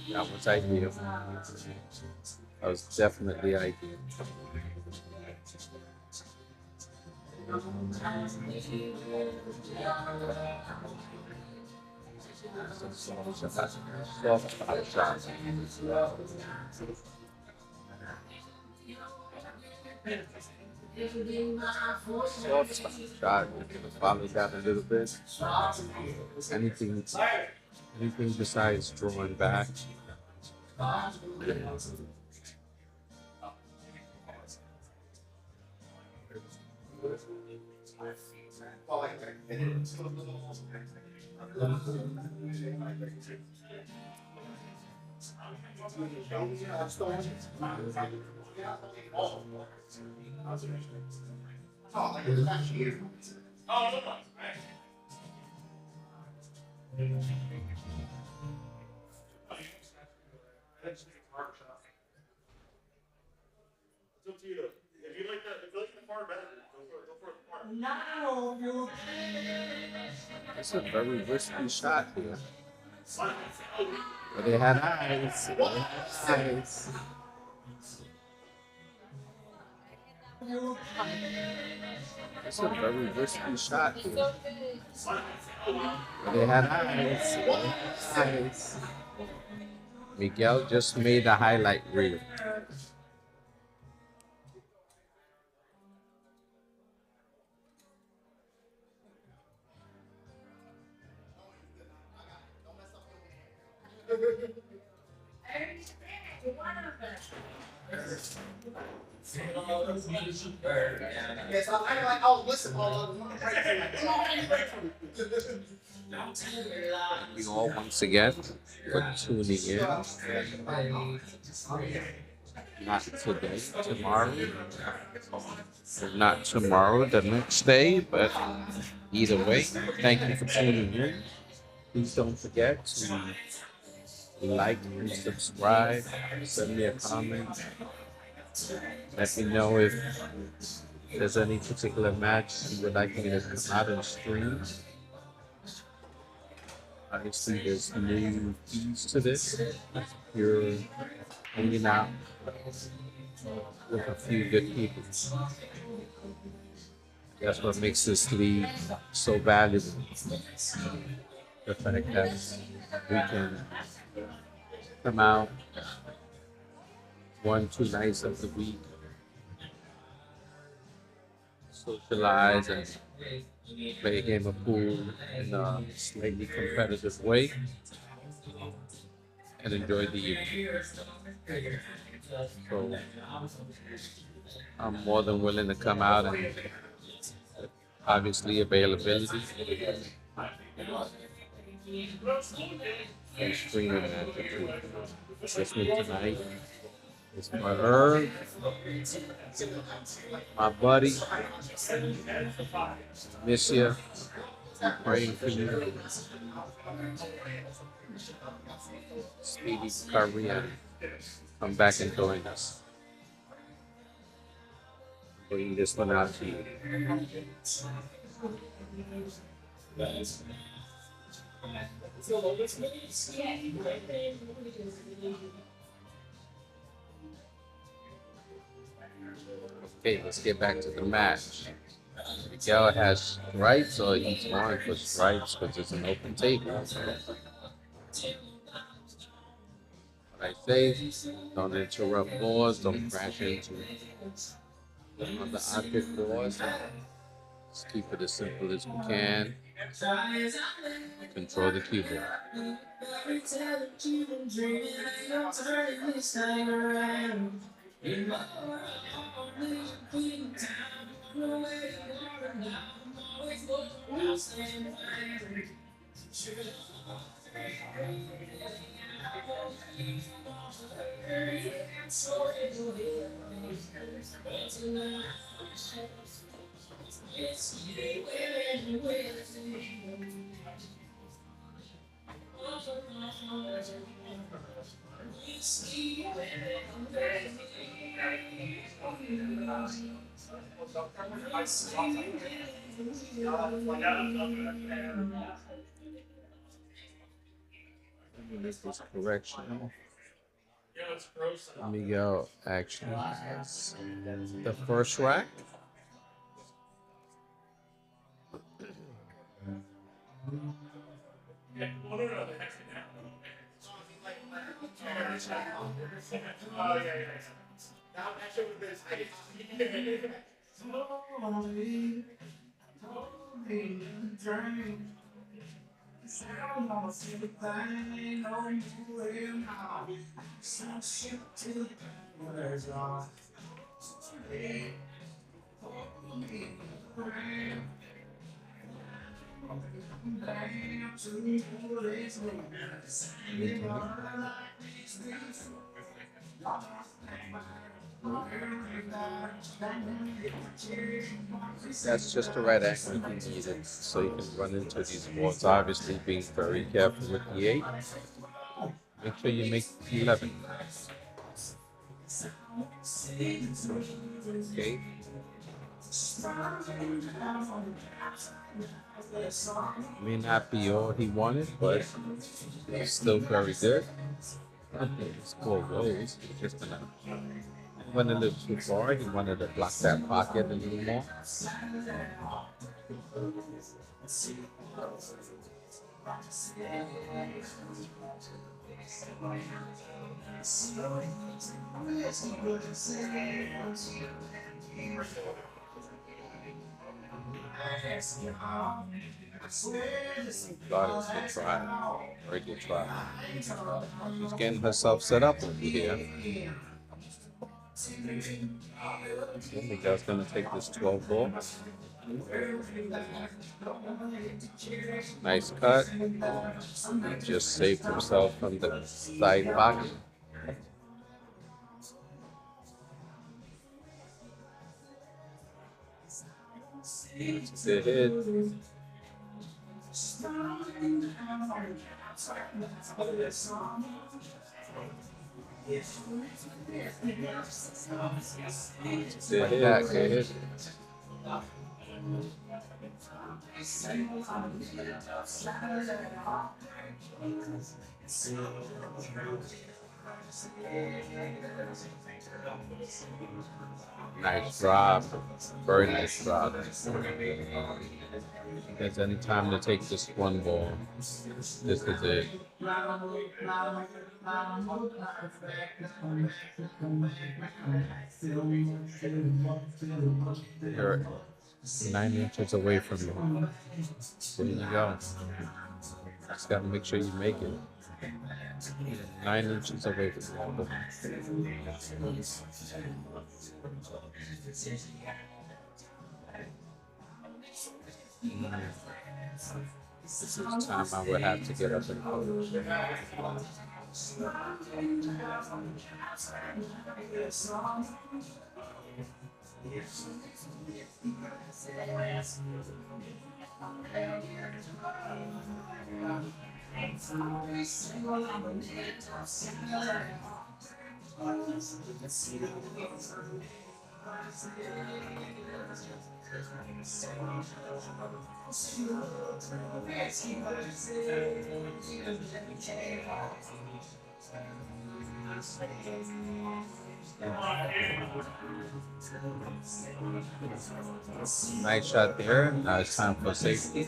That was ideal. That was definitely ideal. Soft shot. Shot. Follow that a little bit. Anything besides drawing back. It's up to you. If you like the far better, go for the far. That's a very risky shot here. But they had eyes. Eyes. That's a very risky shot here. But they had eyes. Eyes. Miguel just made a highlight reel. Yes, I like. Oh, listen. Thank you all once again for tuning in. Not today, tomorrow. Not tomorrow, the next day, but either way, thank you for tuning in. Please don't forget to like and subscribe. Send me a comment. Let me know if there's any particular match you would like me to come out and stream. Obviously, there's new fees to this. You're hanging out with a few good people. That's what makes this league so valuable. The fact that we can come out 1, 2 nights of the week, socialize and play a game of pool in a slightly competitive way, and enjoy the evening. So I'm more than willing to come out, and obviously availability and streaming magic too. This one tonight is for her, my buddy. Miss you. Praying for you. Speedy recovery and come back and join us. Bring this one out to you. Okay, let's get back to the match. Miguel has stripes, or he's going for stripes because it's an open table. What I say, don't interrupt boards, don't crash into other object boards. Let's keep it as simple as we can. Control the keyboard. Let me make this correction. Miguel actually has the first rack. That's just the right angle you needed, so you can run into these boards. Obviously, being very careful with the 8. Make sure you make 11. Okay. May not be all he wanted, but it's still very good. It's 4 rows. Just enough. Went a little too far. He wanted to block that pocket a little more. Thought it was a good try. Very good try. She's getting herself set up over here. Miguel's gonna take this 12 ball. Nice cut. He just saved himself from the side pocket. It's a hit. Like that, good hit. Nice drop. Very nice drop. If there's any time to take this one ball, this is it. You're 9 inches away from you. There you go. Just gotta make sure you make it. 9 inches away from you. This is time I would have to get up and coach. Nice shot there. Now it's time for safety.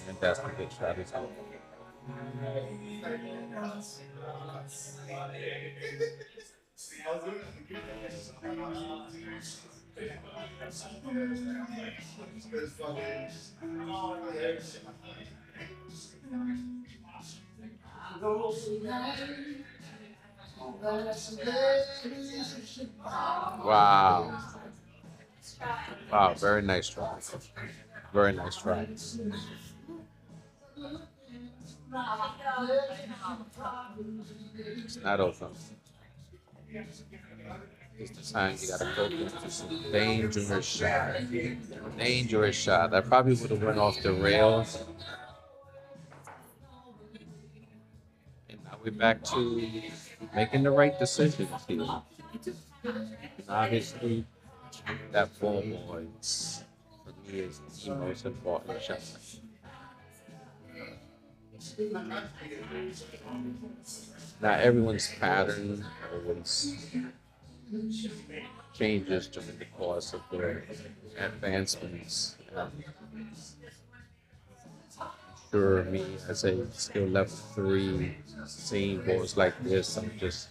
And that's a good shot as well. Wow. Wow, very nice try. Very nice try. It's not open. It's the time you gotta focus to some dangerous shot. Dangerous shot. I probably would have went off the rails. And now we're back to making the right decisions here. And obviously, that 4 ball is, for me, is the most important shot. Now everyone's pattern always changes during the course of their advancements. Sure, me as a skill level 3, seeing balls like this, I'm just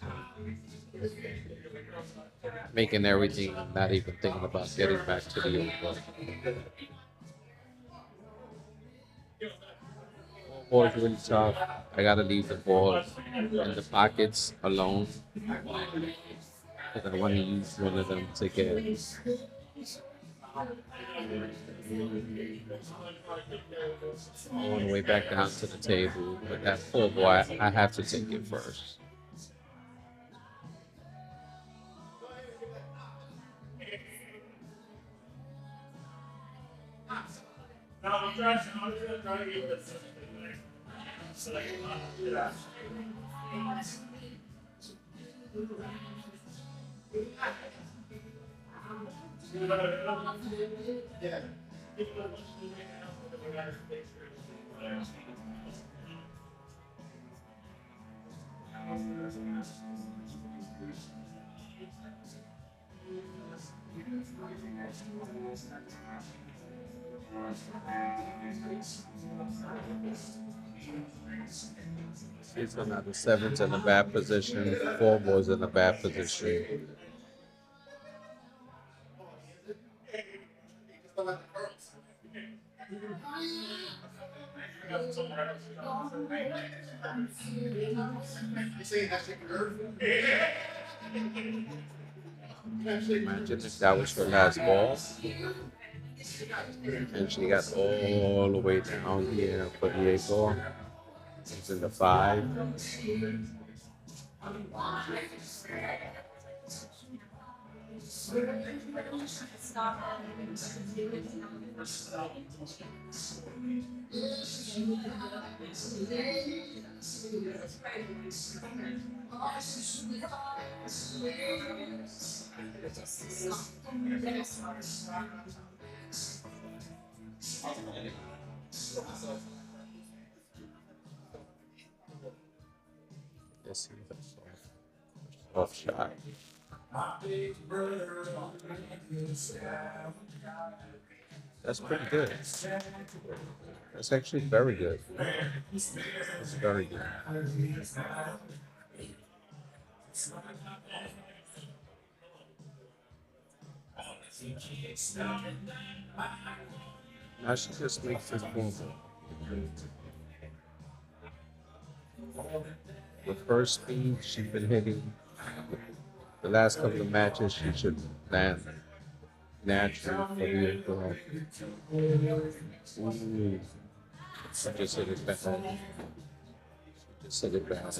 making everything, not even thinking about getting back to the old ball. Ball's really tough. I gotta leave the ball in the pockets alone. Because I want to use one of them to get all the way back down to the table. But that 4 ball, I have to take it first. Now, I'm trying to get this. So, like, yeah. He's another 7's in a bad position. 4 balls in a bad position. Imagine if that was her last ball. And she got all the way down here for the 8 ball. It's in the 5. Let's see if that's off shot. That's pretty good. That's actually very good. It's very good. Now she just makes this boom. The first speed she's been hitting the last couple of matches, she should land naturally for the Ooh. She just hit it back. She just hit it back.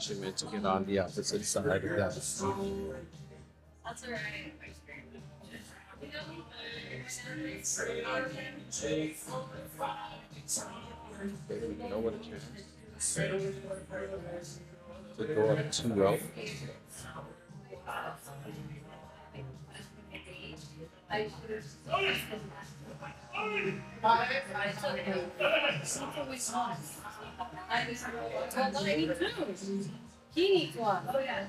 She meant to get on the opposite side of that. That's alright. You know what it is? To go up 2-0. He needs one. Oh, yeah.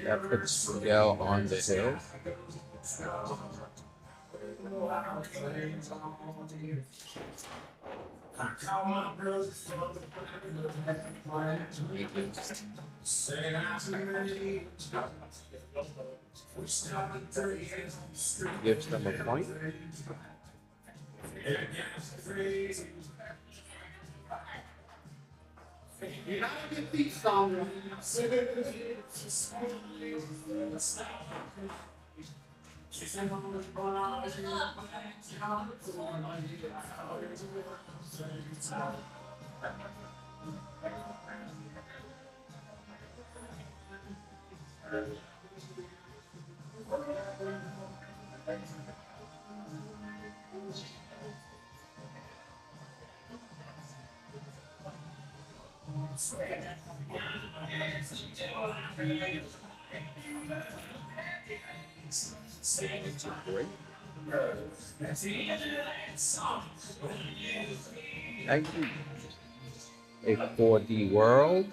That puts Miguel on the hill. Gives them a point. You gotta get these songs. Great. Thank you. A 4D world.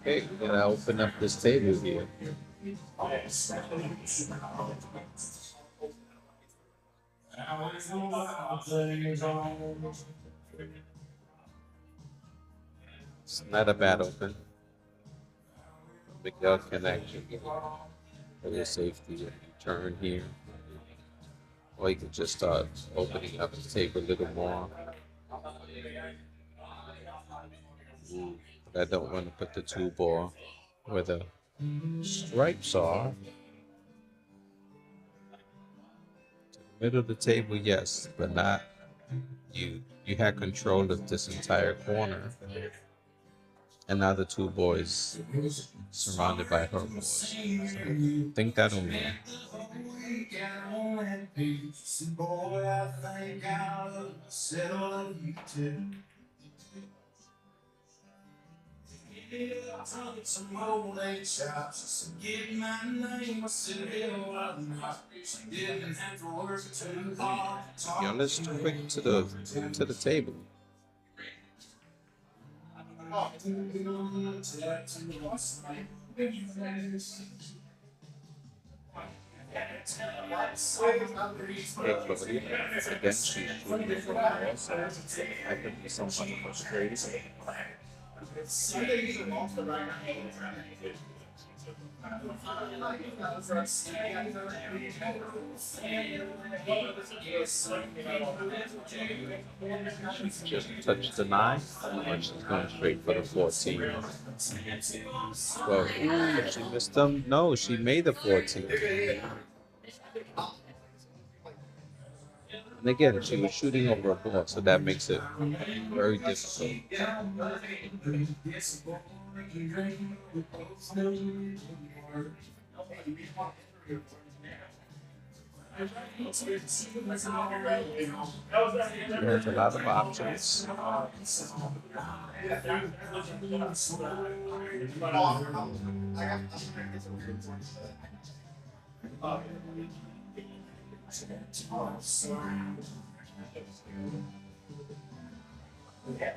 Okay, we're gonna open up this table here. It's not a bad open. Miguel can actually, for your safety, turn here. Or you can just start opening up the table a little more. Ooh, but I don't want to put the 2-ball where the stripes are. To the middle of the table, yes, but not you. You had control of this entire corner. And now the 2 boys surrounded by her boys. So think that on me. Y'all let's quick to the table. Hey, Chloe. Again, she's shooting it from the wall, so I could be somewhat frustrated. Just touched the 9, or she's going straight for the 14. Well, ooh, she missed them. No, she made the 14. And again, she was shooting over a ball, so that makes it very difficult. She has a lot of options. Okay,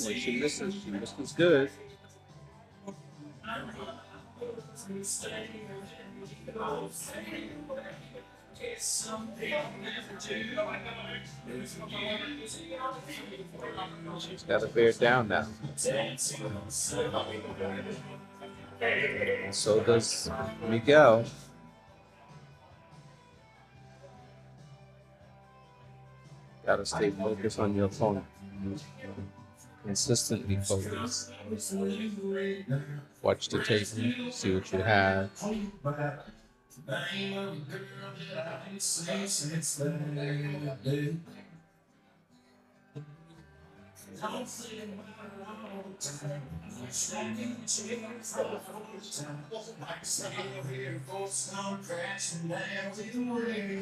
when she misses good. She's got to bear down now. So does Miguel. Gotta stay focused on your opponent. Consistently focused. Watch the tape, see what you have.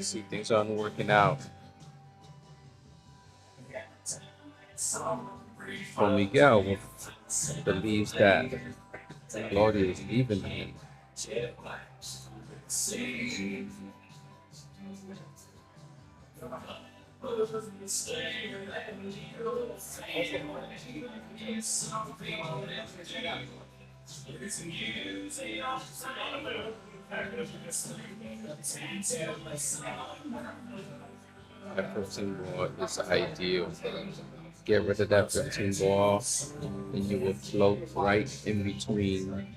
See, things aren't working out for Miguel. Believes that Claudia is leaving him. That 15 ball is ideal. Get rid of that 15 ball, and you will float right in between.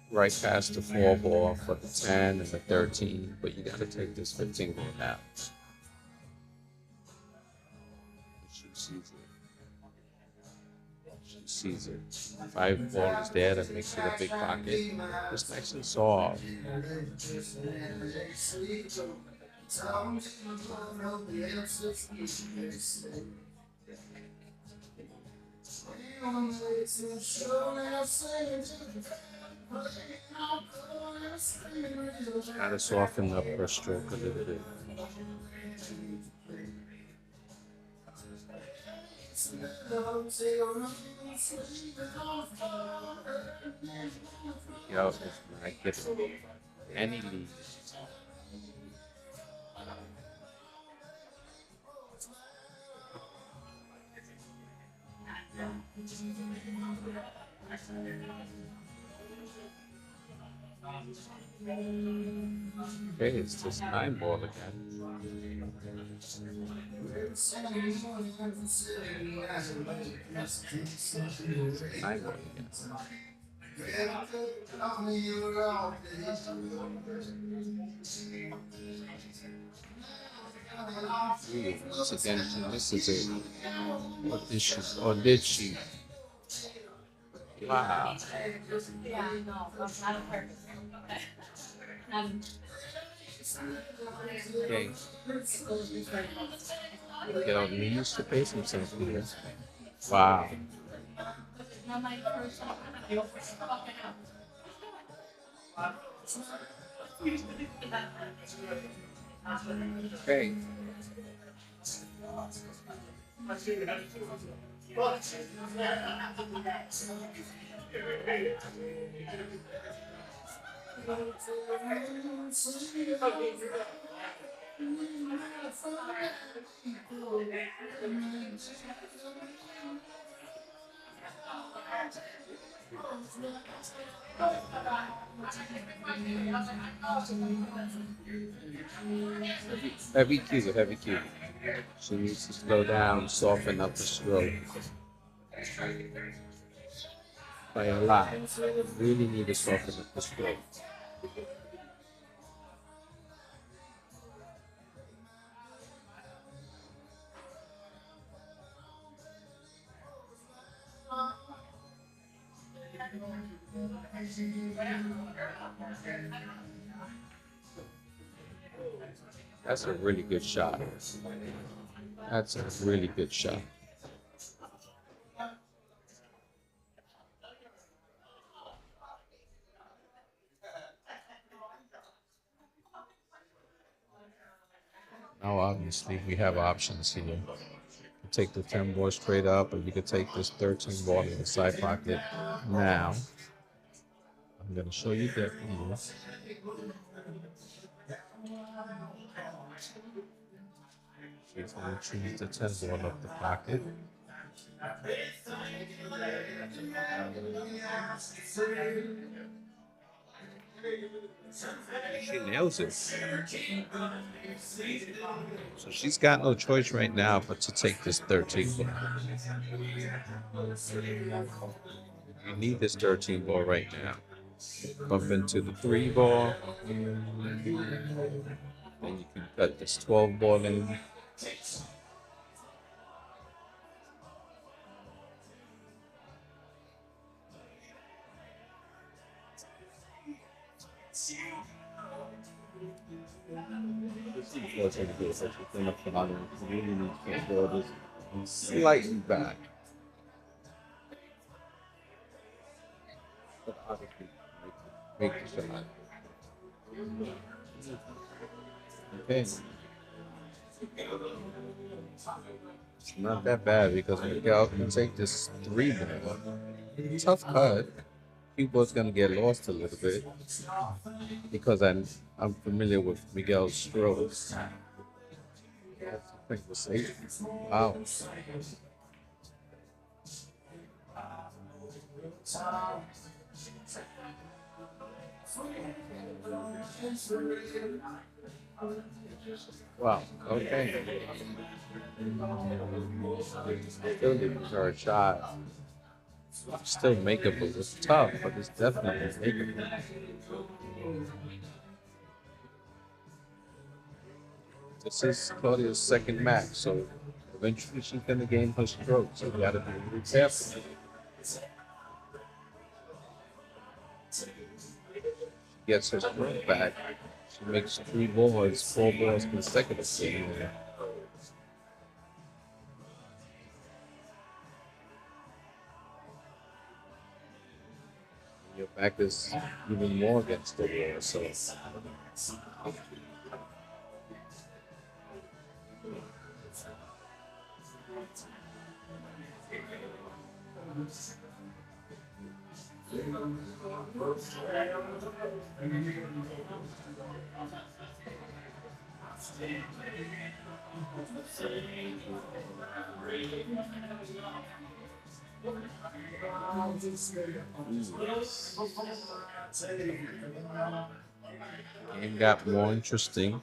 Right past the 4 ball for the 10 and the 13, but you got to take this 15 ball out. She sees it. She sees it. 5 ball is there, that makes it a big pocket. It's nice and soft. Gotta soften up her stroke a little bit. Yo, if I get any lead. Okay, it's just 9 ball again. 9 ball again. Ooh, once again, she misses it. Or did she? Wow. Yeah, no, not on purpose. Okay. Miguel needs to pace himself here. Wow. Okay. Heavy cue, heavy cue. She needs to slow down, soften up the stroke. Play a lot. Really need to soften up the stroke. That's a really good shot. That's a really good shot. Now, obviously, we have options here. You can take the 10 ball straight up, or you could take this 13 ball in the side pocket. Now, I'm going to show you that move. She's going to choose the 10 ball up the pocket. She nails it. So she's got no choice right now but to take this 13 ball. You need this 13 ball right now. Bump into the 3 ball. Then you can cut this 12 ball in. Slightly back. But obviously, make the shot. Okay. It's not that bad because Miguel can take this 3 ball. Tough cut. People's gonna get lost a little bit because I'm familiar with Miguel's strokes. I think we're safe. Wow. Wow. Okay. Still giving her a shot. Still makeable. It's tough, but it's definitely makeable. This is Claudia's second match, so eventually she's gonna gain her stroke. So we gotta be really careful. She gets her stroke back. She makes 3 balls, 4 balls consecutively. Your back is even more against the wall, so game got more interesting.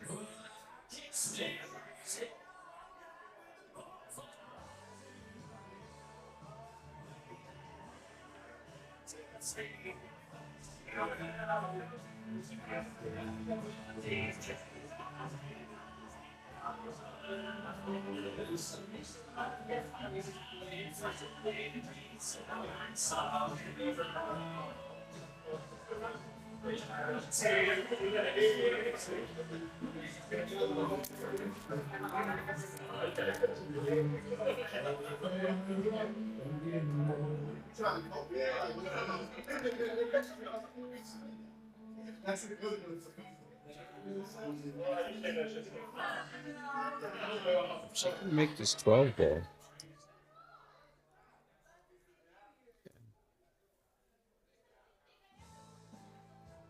She can make this 12 ball.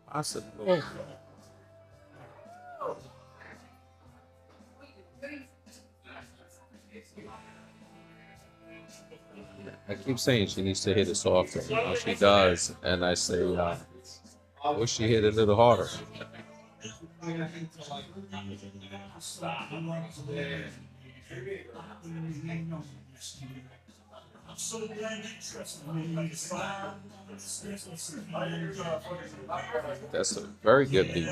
Possible. I keep saying she needs to hit it softer. She does, and I say Wish she hit a little harder. That's a very good beat.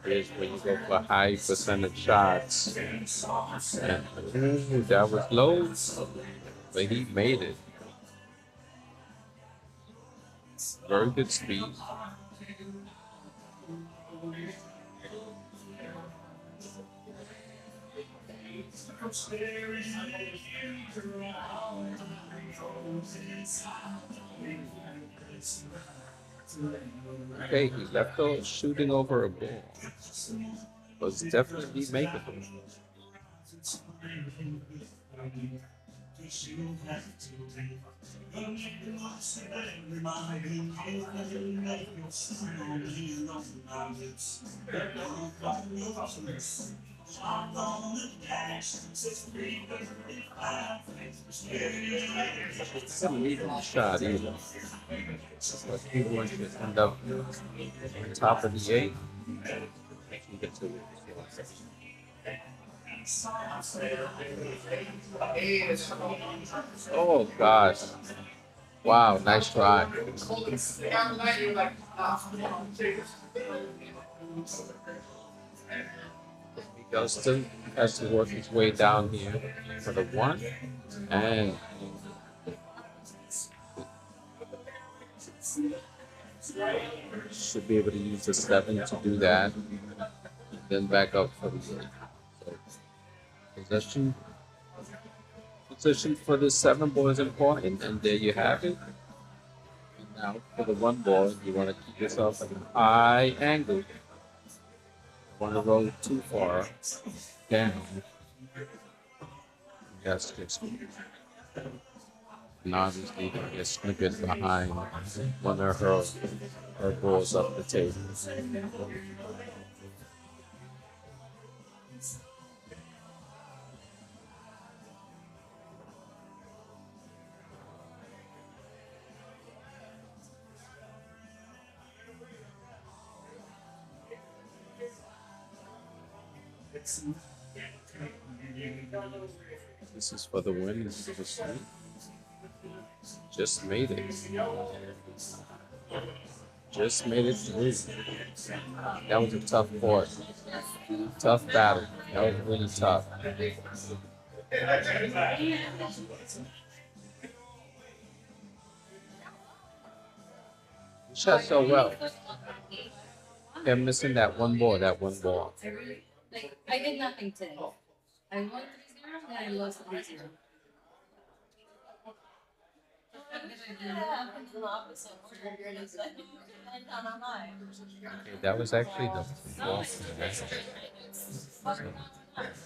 Is when you go for high percentage shots. And, ooh, that was low, but he made it. Very good speed. Okay, he left off shooting over a ball. Was definitely makeable. Didn't need a shot either. But he wanted to end up on top of the eight. He gets it. Oh gosh. Wow, nice try. Miguel still has to work his way down here for the one, and should be able to use the 7 to do that, then back up for the 8. So position for the 7 ball is important, and there you have it. And now for the 1 ball, you want to keep yourself at a high angle. You want to roll too far down. That's just. And obviously, they get snippet behind one of her balls up the table. This is for the win. This is for sweet. Just made it. Just made it through. That was a tough court. Tough battle. That was really tough. You shot so well. They're missing that one ball. Like, I did nothing today. I won 3-0, then I lost 3-0. Okay, that was actually the ball.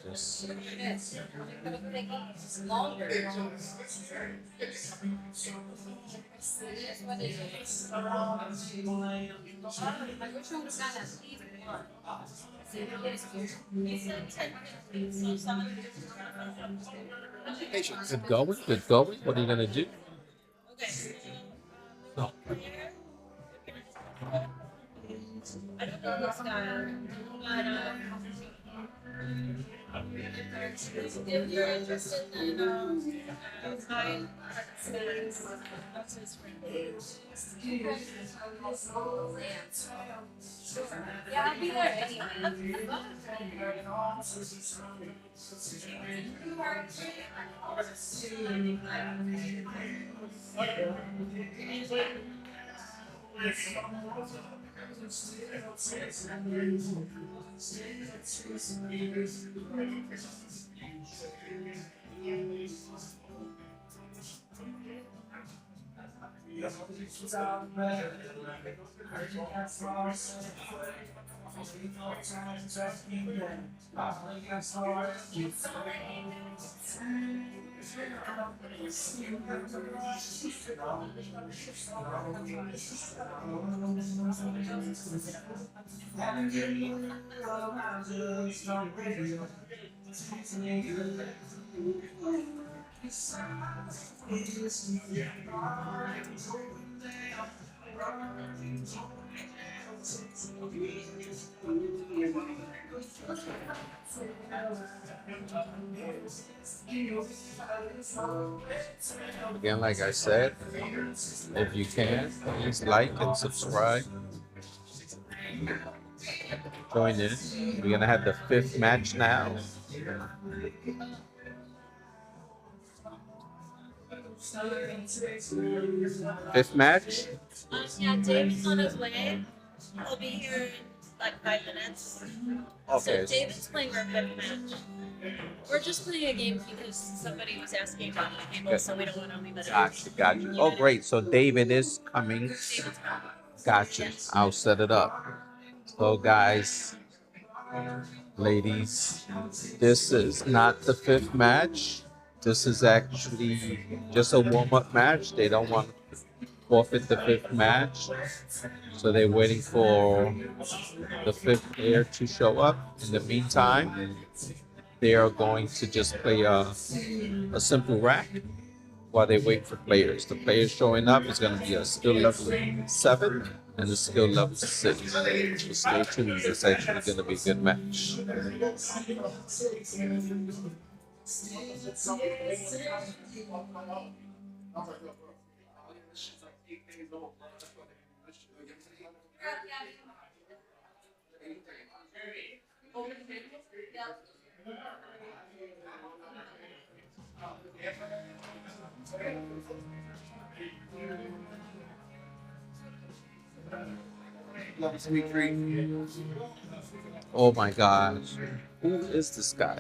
Just Yes, it could have taken longer. It is what it is. I wish I would have gotten at least one. good going. Good going. What are you gonna do? No. I don't know this guy, but if you're interested in buying snacks, that's his friend. Yeah, I'll be there anyway. Again, like I said, if you can, please like and subscribe. Join in. We're gonna have the fifth match now. Fifth match. Yeah, David's on his way. He'll be here in like 5 minutes. Okay. So David's playing our fifth match. We're just playing a game because somebody was asking about the table, so we don't want to leave it out. Gotcha. Oh, great. So David is coming. David's coming. Gotcha. Yes. I'll set it up. So, guys, ladies, this is not the fifth match. This is actually just a warm-up match. They don't want to forfeit the fifth match. So they're waiting for the fifth player to show up. In the meantime, they are going to just play a simple rack while they wait for players. The players showing up is going to be a skill level 7 and a skill level 6. So stay tuned. It's actually going to be a good match. Oh my gosh. Who is this guy?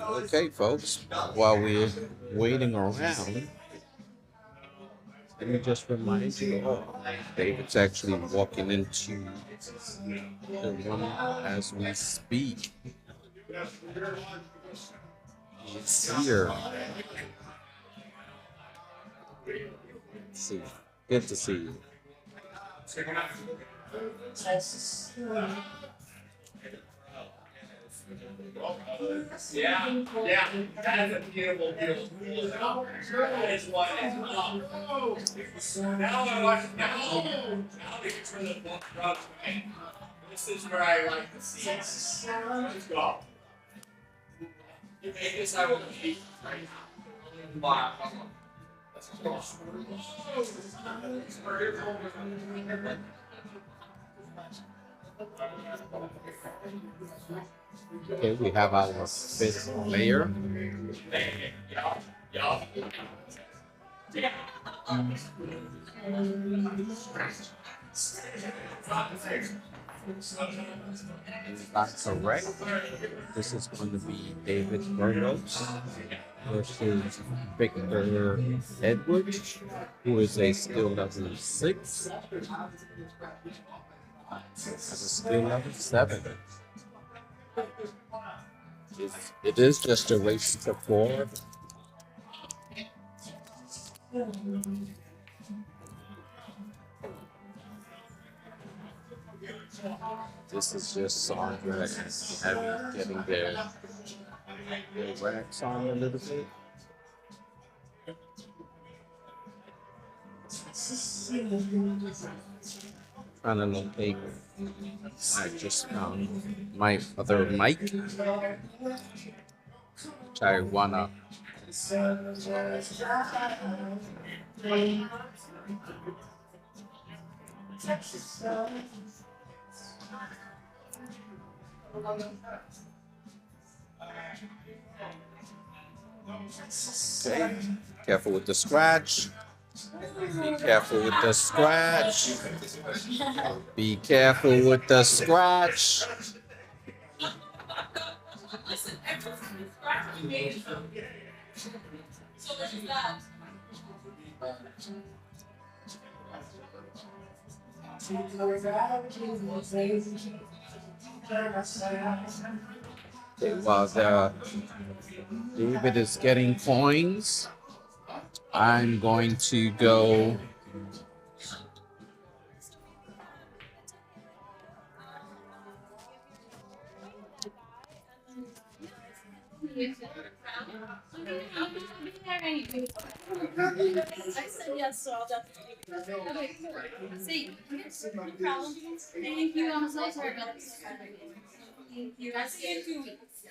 Okay, folks, while we're waiting around, let me just remind you all, David's actually walking into the room as we speak. He's here. See, good to see you. Yeah, that is a beautiful, beautiful pool. That is what is. Now I watch. Now we can turn the book around. This is where I like to see. Let's go. You make this, I will keep. Wow. Let's go. Okay, we have our fifth layer. That's correct. This is going to be David Burgos versus Victor Edwards, who is a skill level 6 and a skill level 7. It is just a race to 4. This is just Sandra and Abby getting their racks on a little bit. Trying to locate. I just found my other mic, which I wanna. Okay, careful with the scratch. Be careful with the scratch. Be careful with the scratch. Listen, every scratch we made. So there's that. Okay, while David is getting coins, I'm going to go. I said yes, so I'll definitely. See, no problem. Thank you. I'm so sorry about this. Thank you. I'll see you in 2 weeks.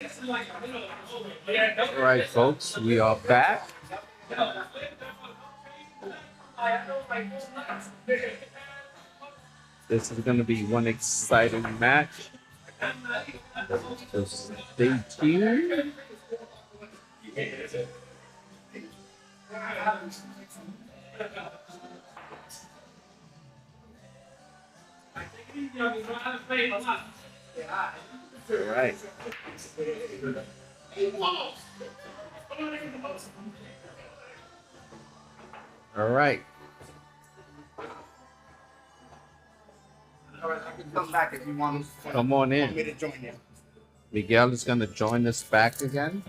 All right, folks, we are back. This is going to be one exciting match. So stay tuned. All right. All right. Come back if you want Come on me in. to join you. Miguel is going to join us back again.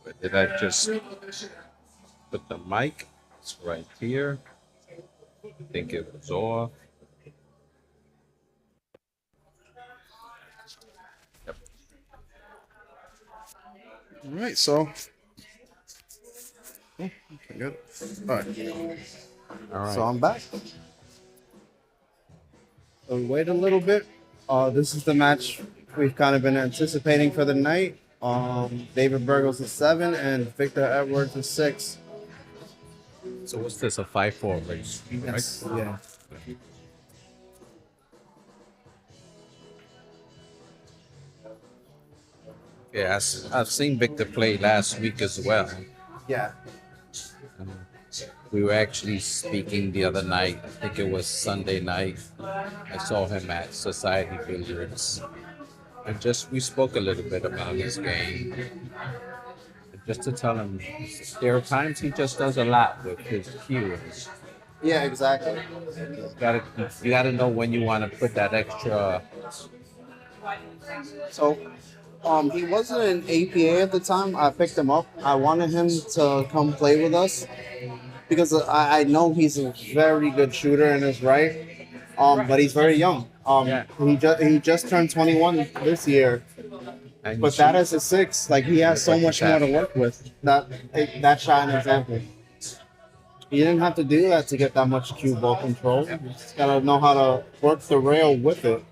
Where did I just put the mic? It's right here. I think it was off. All right, so. Oh, okay, good. All right. All right. So I'm back. So we wait a little bit. This is the match we've kind of been anticipating for the night. David Burgos is 7 and Victor Edwards is 6. So what's this, a 5-4 race? Yes. Right? Yeah. Yeah, I've seen Victor play last week as well. Yeah. We were actually speaking the other night. I think it was Sunday night. I saw him at Society Billiards. And we spoke a little bit about his game. Just to tell him, there are times he just does a lot with his cues. Yeah, exactly. You gotta know when you want to put that extra. So, he wasn't an APA at the time. I picked him up. I wanted him to come play with us because I know he's a very good shooter in his right. But he's very young. Yeah. He just turned 21 this year. And But that is a 6. Like, he has so much more to work with. That shot an example. You didn't have to do that to get that much cue ball control. You just gotta know how to work the rail with it.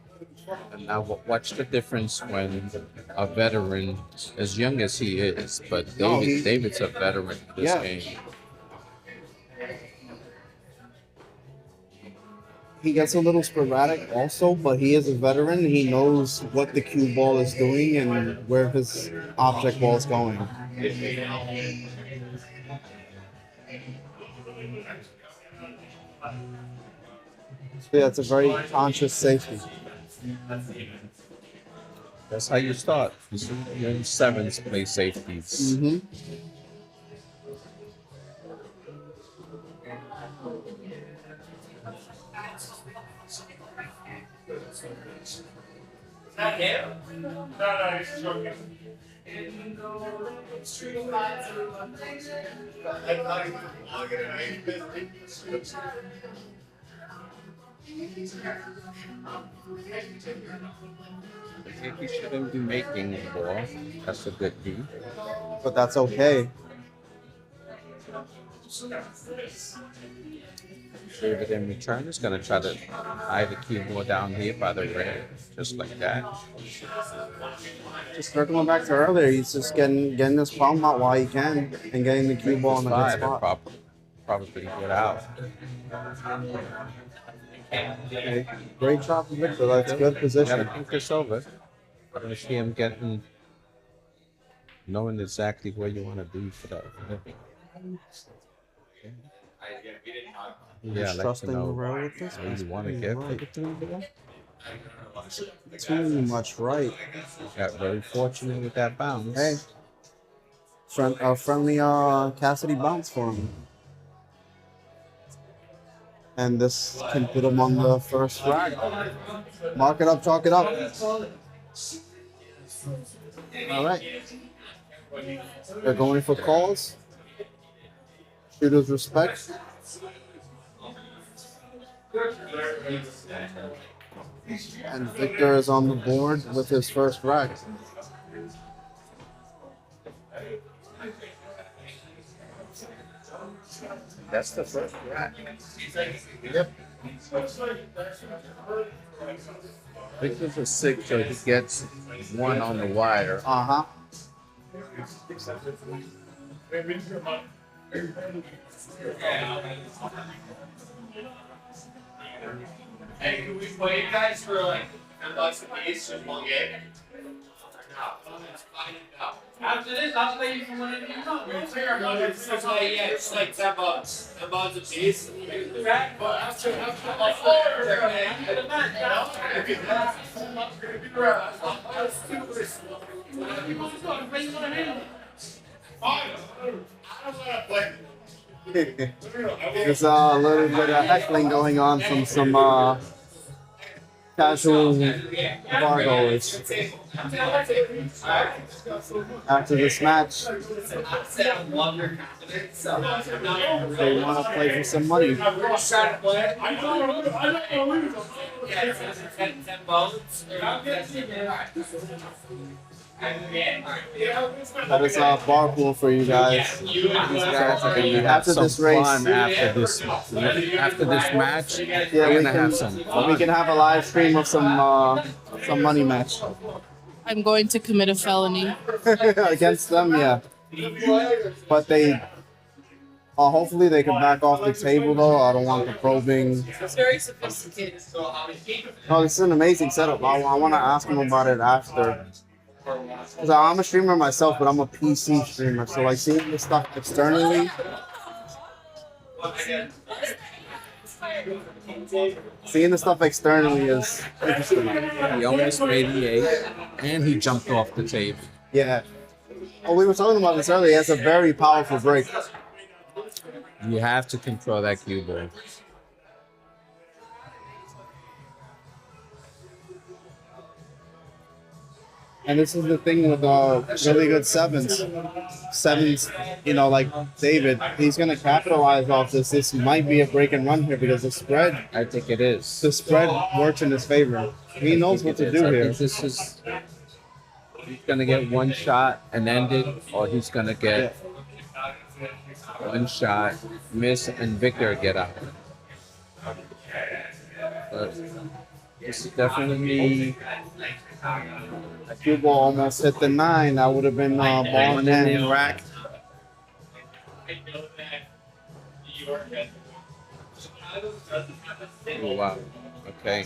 And now watch the difference when a veteran, as young as he is, but David's a veteran in this game. He gets a little sporadic also, but he is a veteran. He knows what the cue ball is doing and where his object ball is going. So yeah, it's a very conscious safety. That's how you start. You're in 7s, play safeties. Mm-hmm. Is that him? No, he's joking. I think he shouldn't be making the ball. That's a good key. But that's okay. David in return is going to try to hide the cue ball down here by the red, just like that. Just circling back to earlier, he's just getting this palm out while he can and getting the cue ball in a good spot. Probably get out. Okay. Great shot from Victor. That's good position. Gotta think this over. I want to see him knowing exactly where you want to be for that. Yeah, I'd like to know with this. where you want to get for the 3-ball. Too much right. Got very fortunate with that bounce. Hey, friendly Cassidy bounce for him. And this can put him on the first rack. Mark it up, chalk it up. All right. They're going for calls. Shooters respect. And Victor is on the board with his first rack. That's the first rack. Yep. Victor's a 6, so he gets 1 on the wire. Uh-huh. Hey, can we play you guys for like $10 a piece, just one game? No, it's fine. No. After this, I'll play you for one of you. It's like $10. $10 a piece. But after After the match, There's a little bit of heckling going on from some casual bar goers after this match. They want to play for some money. That is a bar pool for you guys. These guys are gonna have After some this race, fun after this match. yeah, We're we gonna have some can fun. we can have a live stream of some money match I'm going to commit a felony. against them. Yeah, but they. Hopefully they can back off the table though. I don't want the probing. It's very sophisticated. No, this is an amazing setup. I want to ask him about it after. Cause I'm a streamer myself, but I'm a PC streamer. So like seeing this stuff externally, is interesting. He almost made the 8, and he jumped off the table. Yeah. Oh, we were talking about this earlier. He has a very powerful break. You have to control that cue ball. And this is the thing with really good sevens. Sevens, like David, he's going to capitalize off this. This might be a break and run here because the spread is. works in his favor. He knows what to do I here. think this is. He's gonna get one shot and end it, or he's gonna get one shot, miss, and Victor get out. But this is definitely. A cue ball almost hit the 9. That would have been ball One in in rack. Oh, wow. Okay.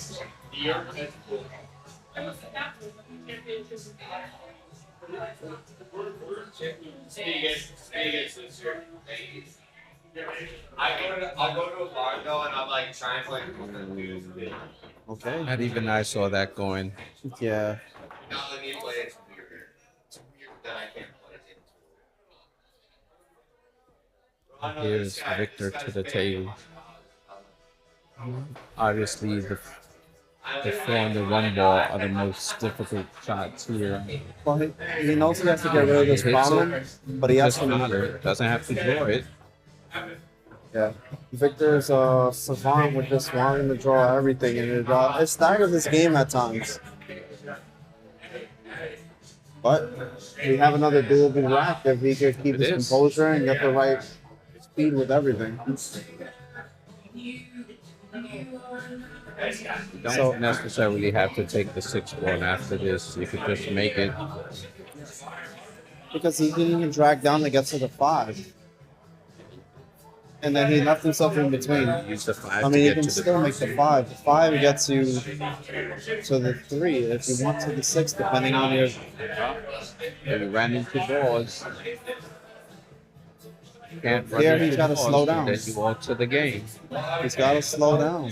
I'll go to a bar though, and I'm like trying to play. Okay. Not even I saw that going. Yeah. Now let me play it. It's weird that I can't play it. Here's Victor to the table. Obviously, the 4 and the 1 ball are the most difficult shots here. Well, he knows he has to get rid of this problem, but he has Doesn't to. matter. Doesn't have to draw it. Yeah. Victor's savant with just wanting to draw everything, and it staggers his game at times. But we have another doable rack if he could keep his composure and get the right speed with everything. You don't necessarily have to take the 6 ball after this. You could just make it. Because he didn't even drag down to get to the 5. And then he left himself in between. Use the 5 I mean, to you get can to the still make the 5. The 5 gets you to the 3 if you want to the 6, depending on your. If you ran into balls, you can't run Here into he's got to balls, slow down. Then you alter the game. He's got to slow down.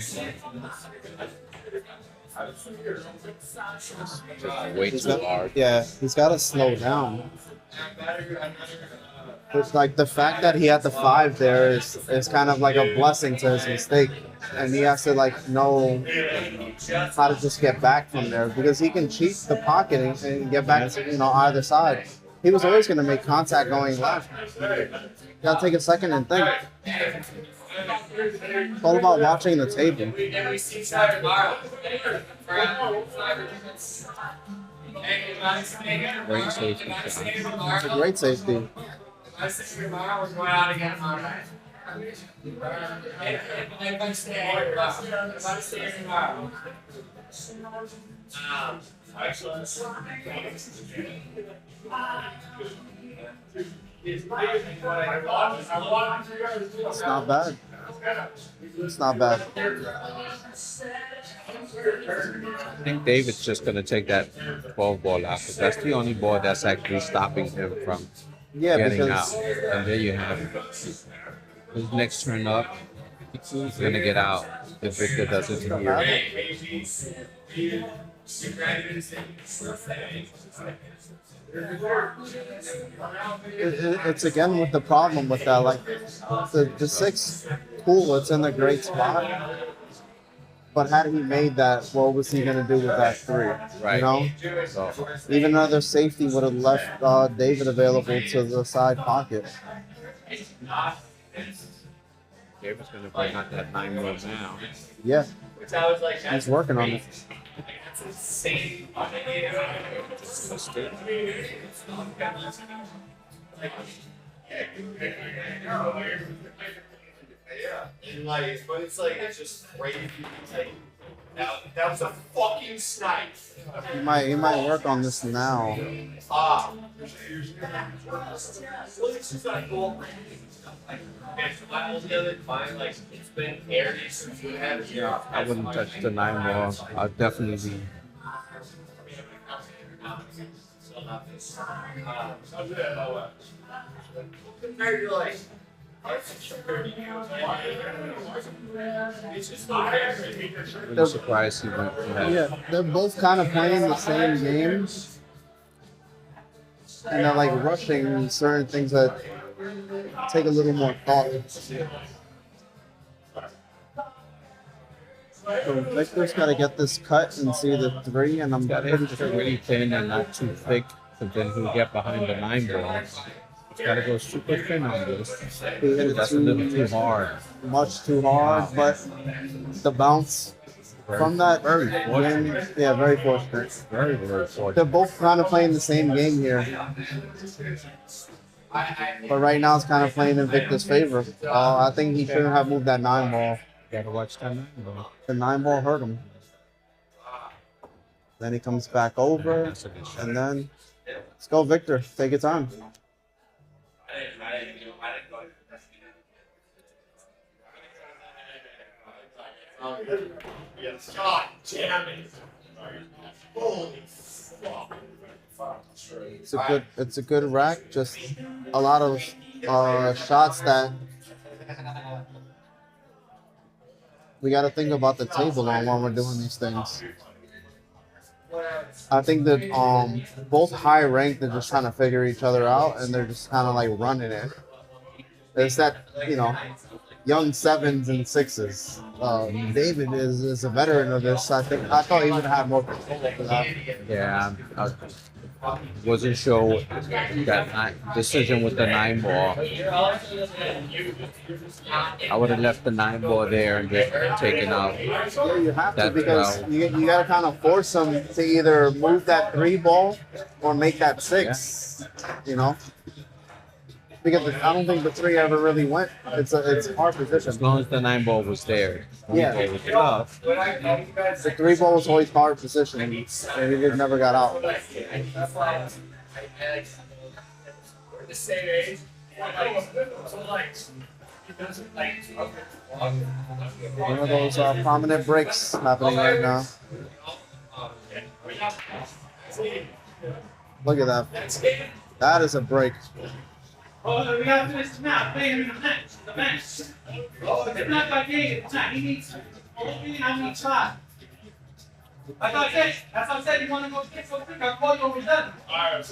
Way too hard. Yeah, he's got to slow down. It's like the fact that he had the 5 there is kind of like a blessing to his mistake, and he has to like know how to just get back from there because he can cheat the pocket and get back to either side. He was always going to make contact going left. You gotta take a second and think. It's all about watching the table. Great safety. It's a great safety. If I'm staying tomorrow. Excellent. It's not bad. It's not bad. I think David's just going to take that 12 ball out because that's the only ball that's actually stopping him from Yeah, getting because out. And there you have it. His next turn up, he's going to get out if Victor doesn't hear. it's again with the problem with that. Like the 6, cool, it's in a great spot. But had he made that, what was he gonna do with that 3? Right. You know, So, even another safety would have left David available to the side pocket. David's going to bring out that 9 ball now. Yeah, Which I was like, he's working on it. that's insane. Yeah, and like, but it's like, it's just crazy. Like, that was a fucking snipe. He might work on this now. She's not cool. Fine, like, it's been airy since we had it here. I wouldn't touch the 9 ball. I'll definitely be. Compared to like, I'm surprised he went for that. Yeah, they're both kind of playing the same games, and they're like rushing certain things that take a little more thought. So Victor's got to get this cut and see the 3, and I'm Got pretty it sure. really thin and not too thick, but then he'll get behind the 9 ball. It's got to go super thin on this. He hit it That's a little too hard. much too hard, but the bounce from that Very fortunate. win, yeah, very fortunate. Very, very fortunate. They're both kind of playing the same game here, but right now it's kind of playing in Victor's favor. I think he shouldn't have moved that 9 ball. Gotta watch that 9 ball. The 9 ball hurt him. Then he comes back over, That's a good shot. and then let's go, Victor. Take your time. God damn it. Holy fuck. It's a good rack. Just a lot of shots that we got to think about the table on when we're doing these things. I think that both high ranked, they're just trying to figure each other out, and they're just kind of like running it. It's that, young 7s and 6s. David is a veteran of this. I thought he would have more control over that. Yeah, I wasn't sure that decision with the 9 ball. I would have left the 9 ball there and just taken out. Yeah, you have to, That because 12. you got to kind of force him to either move that 3 ball or make that 6. Because I don't think the 3 ever really went. It's a hard position. As long as the 9 ball was there. Yeah. 9 ball was tough. The 3 ball was always hard position, and he just never got out. We're the same age. One of those prominent breaks happening right now. Look at that. That is a break. Oh, we gotta finish now. Play him in the bench. The bench. It's not by game. It's not. He needs. How many shots? That's what I said. That's what I said. You want to go kick so quick? I'll call you when we're done. Alright.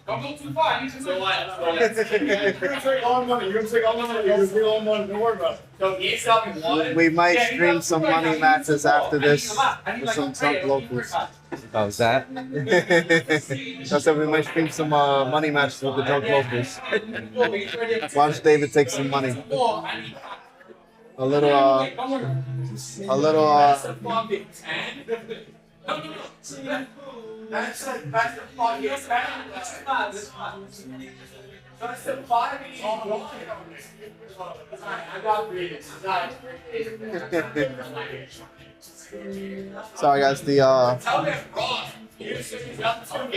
Don't go too far. You can go You're gonna take all money. You're gonna take all money. You're gonna take all money. Don't worry about it. So he's helping one. We might stream some money matches after this with some Trump locals. How's that? I said we might stream some money matches with the drunk locals. Watch David take some money. A little. That's the fucking That's the 5 I got reading. Sorry guys, the Tell me I'm wrong. You said he's got 2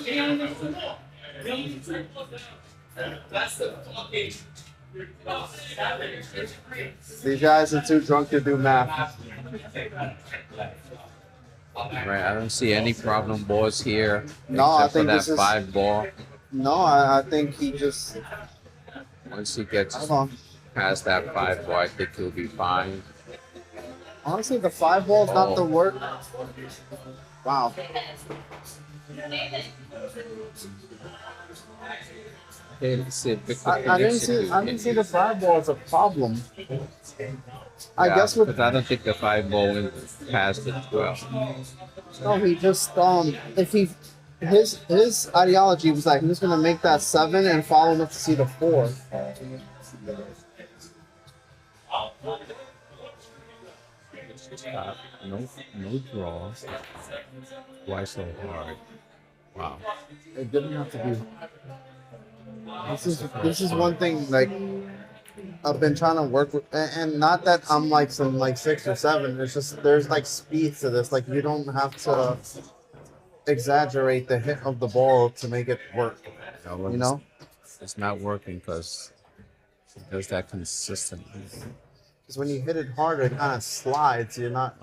games. That's the fucking. these guys are too drunk to do math. Right, I don't see any problem balls here. No, I except think for this that is 5 ball. no. I think he just Once he gets hold on. past that 5 ball, I think he'll be fine. Honestly, the 5 ball is not the Oh. work. Wow. Okay, let's see if Victor I can didn't see. execute I didn't it. see the 5 ball as a problem. I Yeah, guess with because I don't think the 5 ball went past the 12. no, he just if he his ideology was like he was gonna make that 7 and follow enough to see the 4. No draw. Why so hard? Wow. It didn't have to be. This is one thing like I've been trying to work with, and not that I'm like some like 6 or 7. It's just there's like speed to this. Like you don't have to exaggerate the hit of the ball to make it work. You know, It's not working because it does that consistently. because when you hit it hard, it kind of slides. You're not.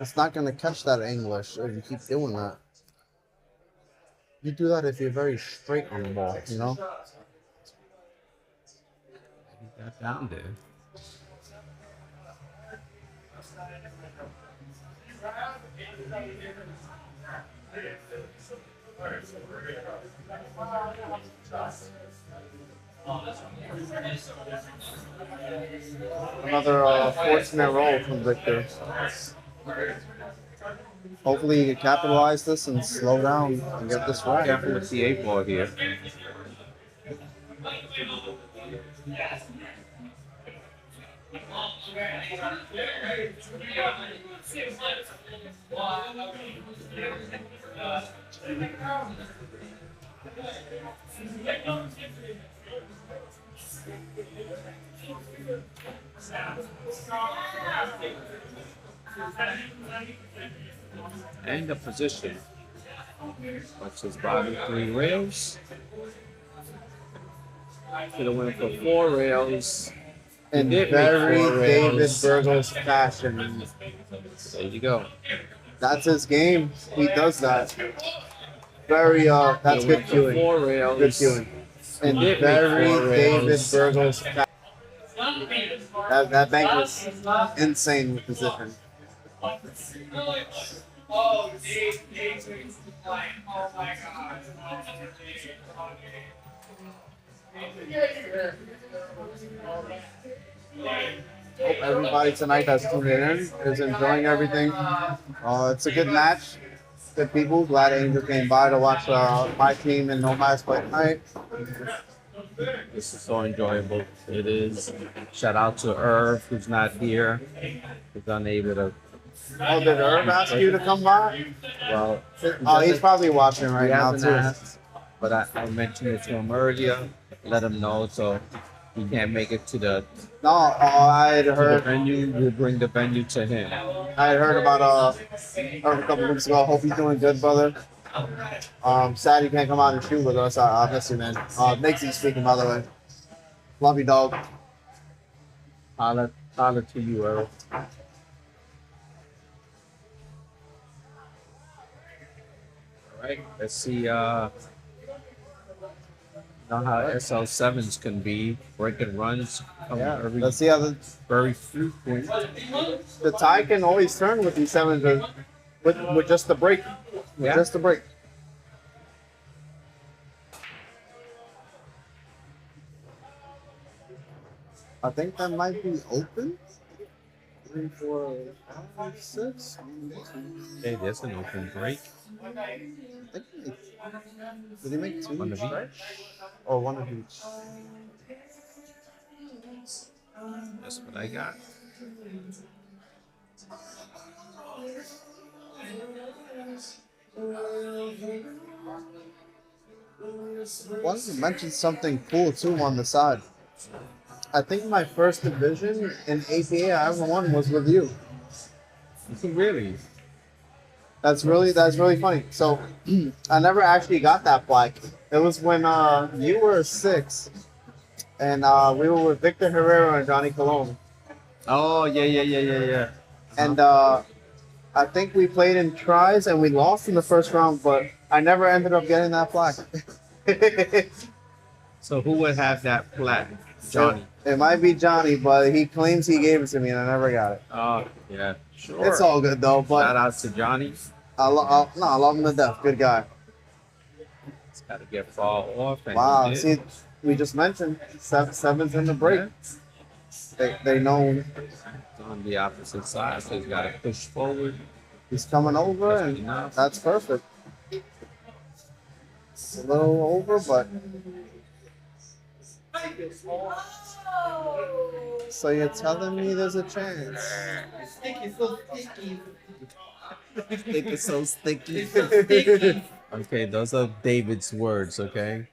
It's not gonna catch that English if you keep doing that. You do that if you're very straight on the ball. You know. He got down there. Another fortunate roll from Victor. Hopefully he can capitalize this and slow down and get this right. Careful with the 8 ball here. And the position. Watch his bottom 3 rails. Should have went for 4 rails. In Did make very 4 David rails. Burgos fashion. There you go. That's his game. He does that. Very that's good cueing. 4 rails. Good cueing. In Did make very 4 David rails. Burgos fashion. That bank was insane with position. Oh, Dave, like, oh my god. Hope everybody tonight that's tuned in is enjoying everything. It's a good match. Good people. Glad Angel came by to watch my team and NOMADS play tonight. This is so enjoyable. It is. Shout out to Irv, who's not here. He's unable to. Oh, did Herb ask you to come by? Well, Oh, he's probably watching right he now hasn't too. asked, but I mentioned it to him earlier. Let him know so he can't make it to the No, I'd to the heard venue. We'll bring the venue to him. I heard about Herb a couple weeks ago. Hope he's doing good, brother. Sad he can't come out and shoot with us. I miss you, man. Nixie speaking, by the way. Love you, dog. Holla to you, Earl. All right, let's see. Know how SL7s can be. Breaking runs come Yeah, very, let's see how very frequent. the tie can always turn with these sevens with just the break. With Yeah. just the break. I think that might be open. 3, 4, 5, 6. Hey, there's an open break. I think did he make 2 On the each beat. strike? Or 1 of each? That's what I got. Wanted to mention something cool too on the side. I think my first division in APA I ever won was with you. Really? That's really funny. So I never actually got that plaque. It was when you were 6 and we were with Victor Herrera and Johnny Colon. Oh yeah. And I think we played in tries and we lost in the first round, but I never ended up getting that plaque. So who would have that plaque? Johnny. It might be Johnny, but he claims he gave it to me and I never got it. Oh yeah, sure. It's all good though, Shout but out to Johnny. I love him to death. Good guy. It's got to get fall off. And Wow. he did. See, we just mentioned seven's in the break. They know On the opposite side, so he's got to push forward. he's coming over, and Enough. that's perfect. It's a little over, but so you're telling me there's a chance? It's so sticky. Okay, those are David's words. Okay.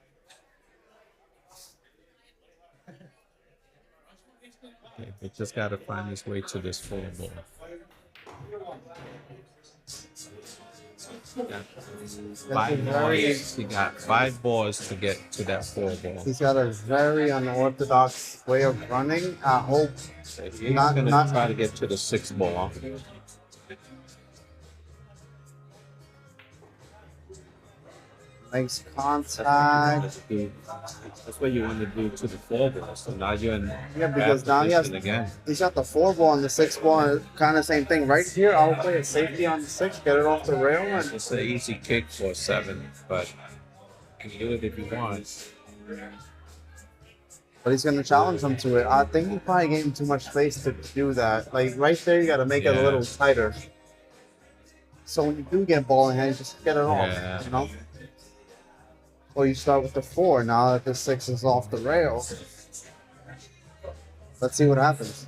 Okay, we just got to find his way to this full ball. Five balls. He got 5 balls to get to that 4 ball. He's got a very unorthodox way of running. I hope So he's Not- gonna not- try to get to the 6 ball. makes contact. That's what you want to do to the 4 ball. So now you're in Yeah, because bad now he has position again. he's got the 4 ball and the 6 ball, kind of same thing. Right here, I'll play a safety on the 6, get it off the rail, and It's an easy kick for 7, but you can do it if you want. but he's gonna challenge him to it. I think he probably gave him too much space to do that. Like right there, you got to make it a Yeah. little tighter. So when you do get ball in hand, just get it Yeah. off. You know. Or you start with the 4 now that the 6 is off the rail. Let's see what happens.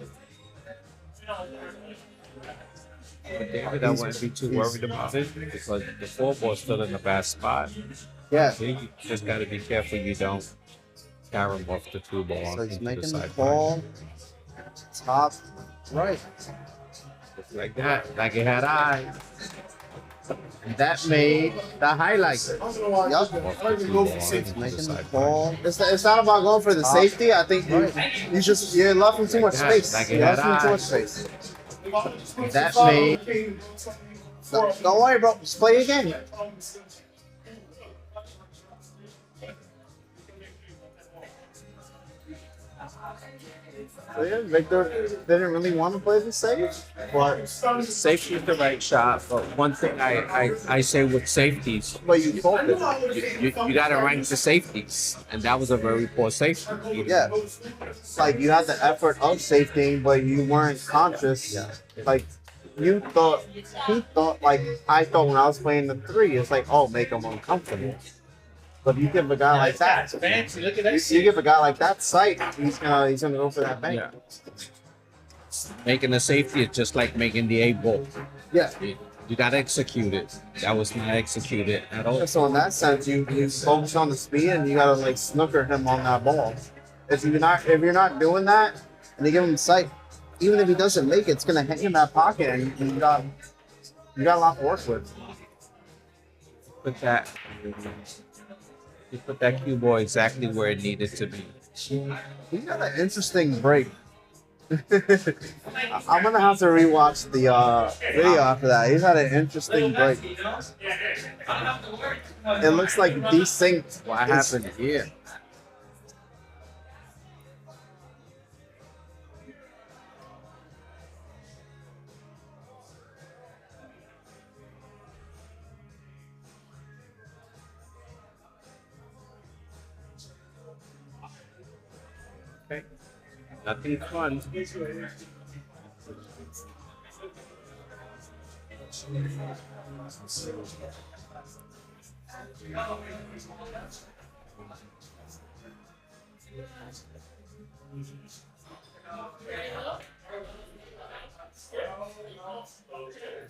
But David, I wouldn't be too worried about it because the 4 ball's still in a bad spot. Yeah. You just got to be careful you don't carry him off the 2 ball. So he's into making the side ball top right. Just like that, like it had eyes. That made the highlight. Yup. Off the 2 ball into Making the side ball. It's not about going for the safety. I think you're left with too much that, space. like it You're had left with too much eyes. space. That made. Don't worry, bro. Just play again. So yeah, Victor didn't really want to play the safe, but Safety is the right shot, but one thing I say with safeties, you told it. you got to rank the safeties, and that was a very poor safety. Yeah. Like you had the effort of safety, but you weren't conscious. Like he thought like I thought when I was playing the 3, it's like, oh, make him uncomfortable. But you give a guy like that, Fancy, look at that. you give a guy like that sight, he's gonna go for that bank. Yeah. Making a safety is just like making the 8 ball. Yeah. You got to execute it. That was not executed at all. So in that sense, you focus on the speed and you gotta like snooker him on that ball. If you're not doing that and you give him sight, even if he doesn't make it, it's gonna hit you in that pocket and you got a lot to work with. Put that. You put that cue ball exactly where it needed to be. He got an interesting break. I'm gonna have to rewatch the video after that. He's had an interesting break. It looks like desynced. What happened here? Okay. Nothing fun.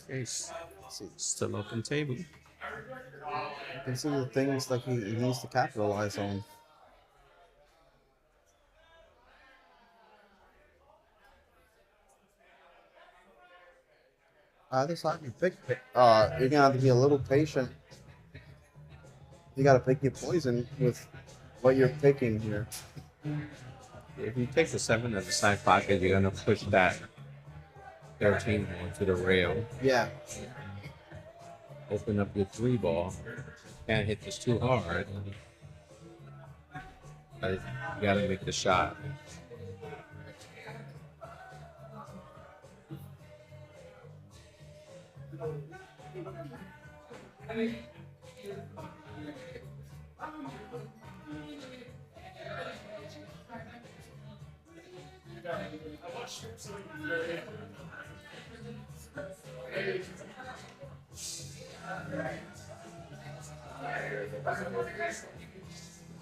Okay, still open table. These are the things like he needs to capitalize on. Either side you pick, you're gonna have to be a little patient. You gotta pick your poison with what you're picking here. If you take the 7 at the side pocket, you're gonna push that 13 ball to the rail. Yeah. Open up your 3 ball. Can't hit this too hard. But you gotta make the shot.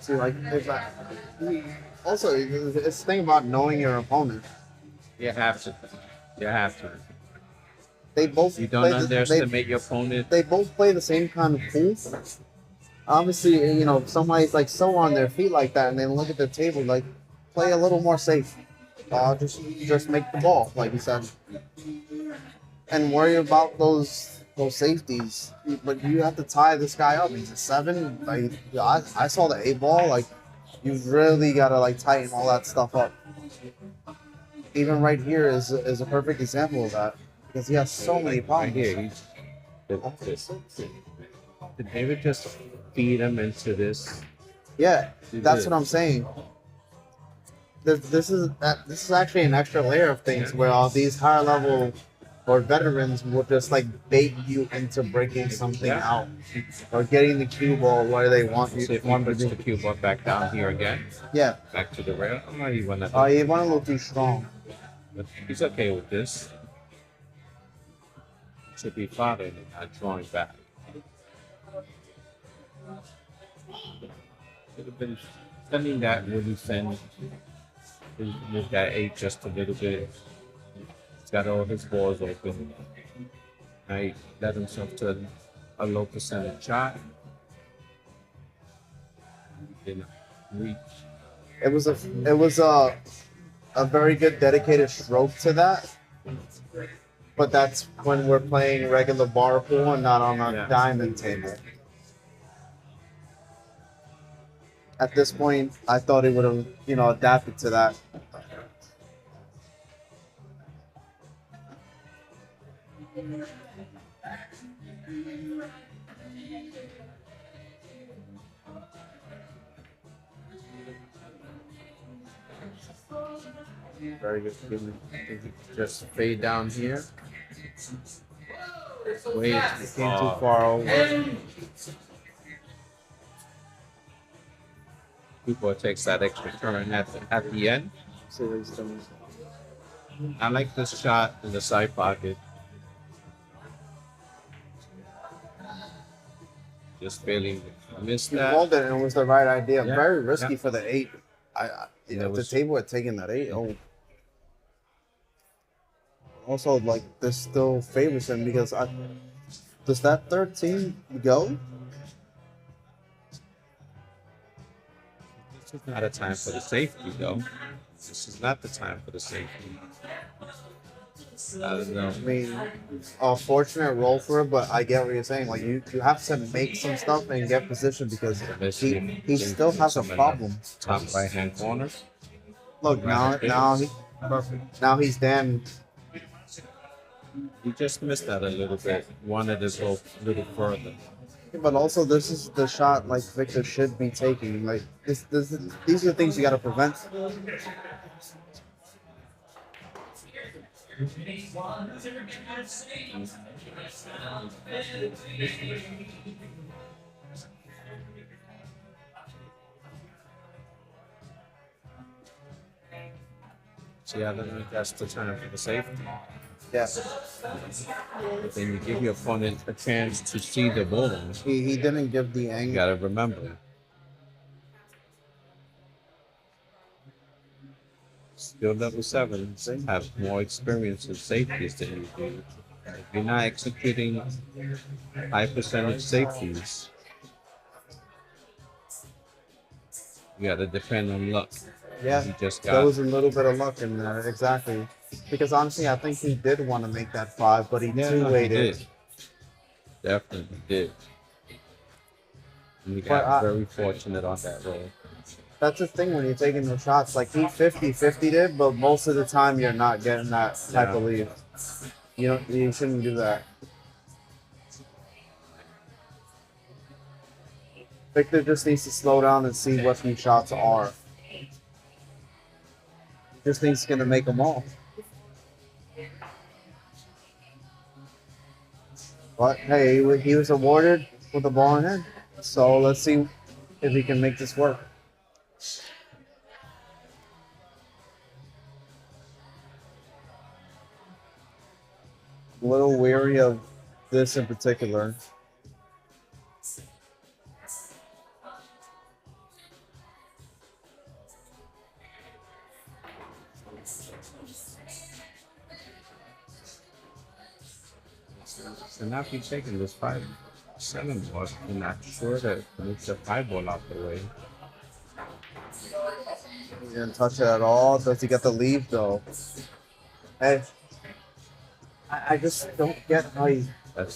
See, like, also, it's the thing about knowing your opponent. You have to. You have to. They both You don't play underestimate your opponent. they both play the same kind of pool. Obviously, you know, if somebody's like so on their feet like that, and they look at the table like, play a little more safe. Just make the ball, like you said, and worry about those safeties. But you have to tie this guy up. He's a 7. Like I saw the 8 ball. Like you've really got to like tighten all that stuff up. Even right here is a perfect example of that because he has so many problems. Right here, did David just feed him into this? Yeah, that's what I'm saying. This is actually an extra layer of things where all these higher level or veterans will just like bait you into breaking something out or getting the cue ball where they want you. So if he puts the cue ball back down here again, Yeah. back to the rail, I'm not even He went a little too strong. But he's okay with this. Should be fodder and not drawing back. Should have been sending that really thin. Move that 8 just a little bit. He's got all his balls open. Now he led himself to a low percentage shot. Didn't reach. It was a very good dedicated stroke to that. But that's when we're playing regular bar pool and not on a diamond table. At this point, I thought it would have, adapted to that. Very good. Just fade down here. Way Came too far over. People takes that extra turn at the end. See what he's doing. I like this shot in the side pocket. Just barely missed He that. rolled it and it was the right idea. Yeah, Very risky yeah. for the 8. If the table had taken that 8, Also, like, this still favors him because does that 13 go? This is not a time for the safety, though. This is not the time for the safety. I don't know. I mean, a fortunate roll for it, but I get what you're saying. Like, you have to make some stuff and get position because he still has a problem. Top right hand corner. Look, now he's damned. He just missed that a little bit. Wanted to go a little further. But also, this is the shot like Victor should be taking. Like these are the things you got to prevent. See, I don't think that's the time for the safety. Yes, But then you give your opponent a chance to see the ball. he didn't give the You angle. gotta remember. Still level 7s have more experience in safeties than you do. you're not executing high percentage safeties. You got to depend on luck. Yeah, You just there got was a little bit of luck in there, exactly. Because honestly, I think he did want to make that 5, but he yeah, two no, he waited. did. Definitely did. And he But got very fortunate on that roll. that's the thing when you're taking those shots. Like he 50-50'd it, but most of the time you're not getting that type of lead. You shouldn't do that. Victor just needs to slow down and see what these shots are. Just thinks he's gonna make them all. But hey, he was awarded with the ball in hand. So let's see if he can make this work. A little weary of this in particular. So now if you're taking this 5-7 ball, you're not sure that moves the 5 ball out the way. He didn't touch it at all. Does he get the lead though? Hey, I just don't get how he's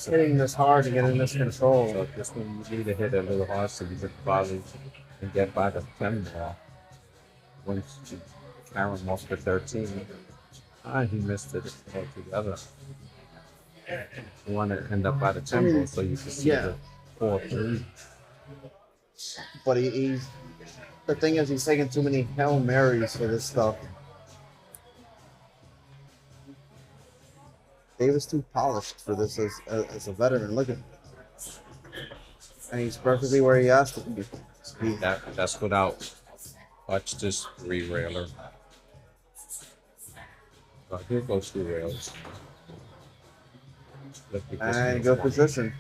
hitting this hard and getting this control. So this one you need to hit a little hard so you can volley and get by the 10 ball. Once you carry him off the 13, he missed it altogether. You want to end up by the 10 ball so you can see the 4-3. But he's the thing is he's taking too many Hail Marys for this stuff. Davis too polished for this as a veteran. Look at him. And he's perfectly where he has to be. That's without watch this 3-railer. Oh, here goes 2 rails. And good position.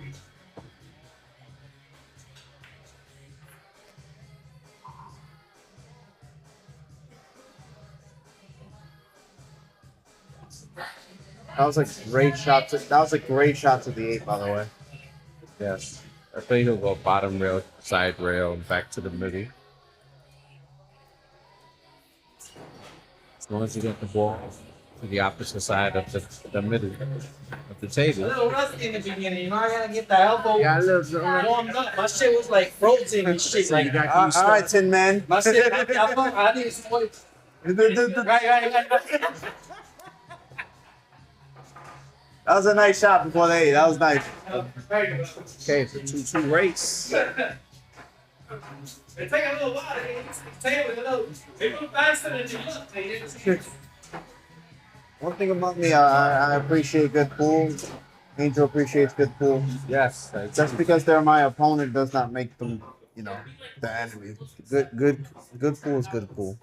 That was a great shot. That was a great shot to the 8, by the way. Yes. I think he'll go bottom rail, side rail, and back to the middle. As long as you get the ball to the opposite side of the middle of the table. A little rusty in the beginning, you know. I gotta get the elbow warmed up. My shit was like frozen and shit. Like, all right, Tin Man. my shit, I need some more. Right. That was a nice shot before the 8. That was nice. Okay, it's a 2-2 race. It take a little while. They move faster than you look. One thing about me, I appreciate good pool. Angel appreciates good pool. Yes. Just because they're my opponent does not make them, the enemy. Good pool is good pool.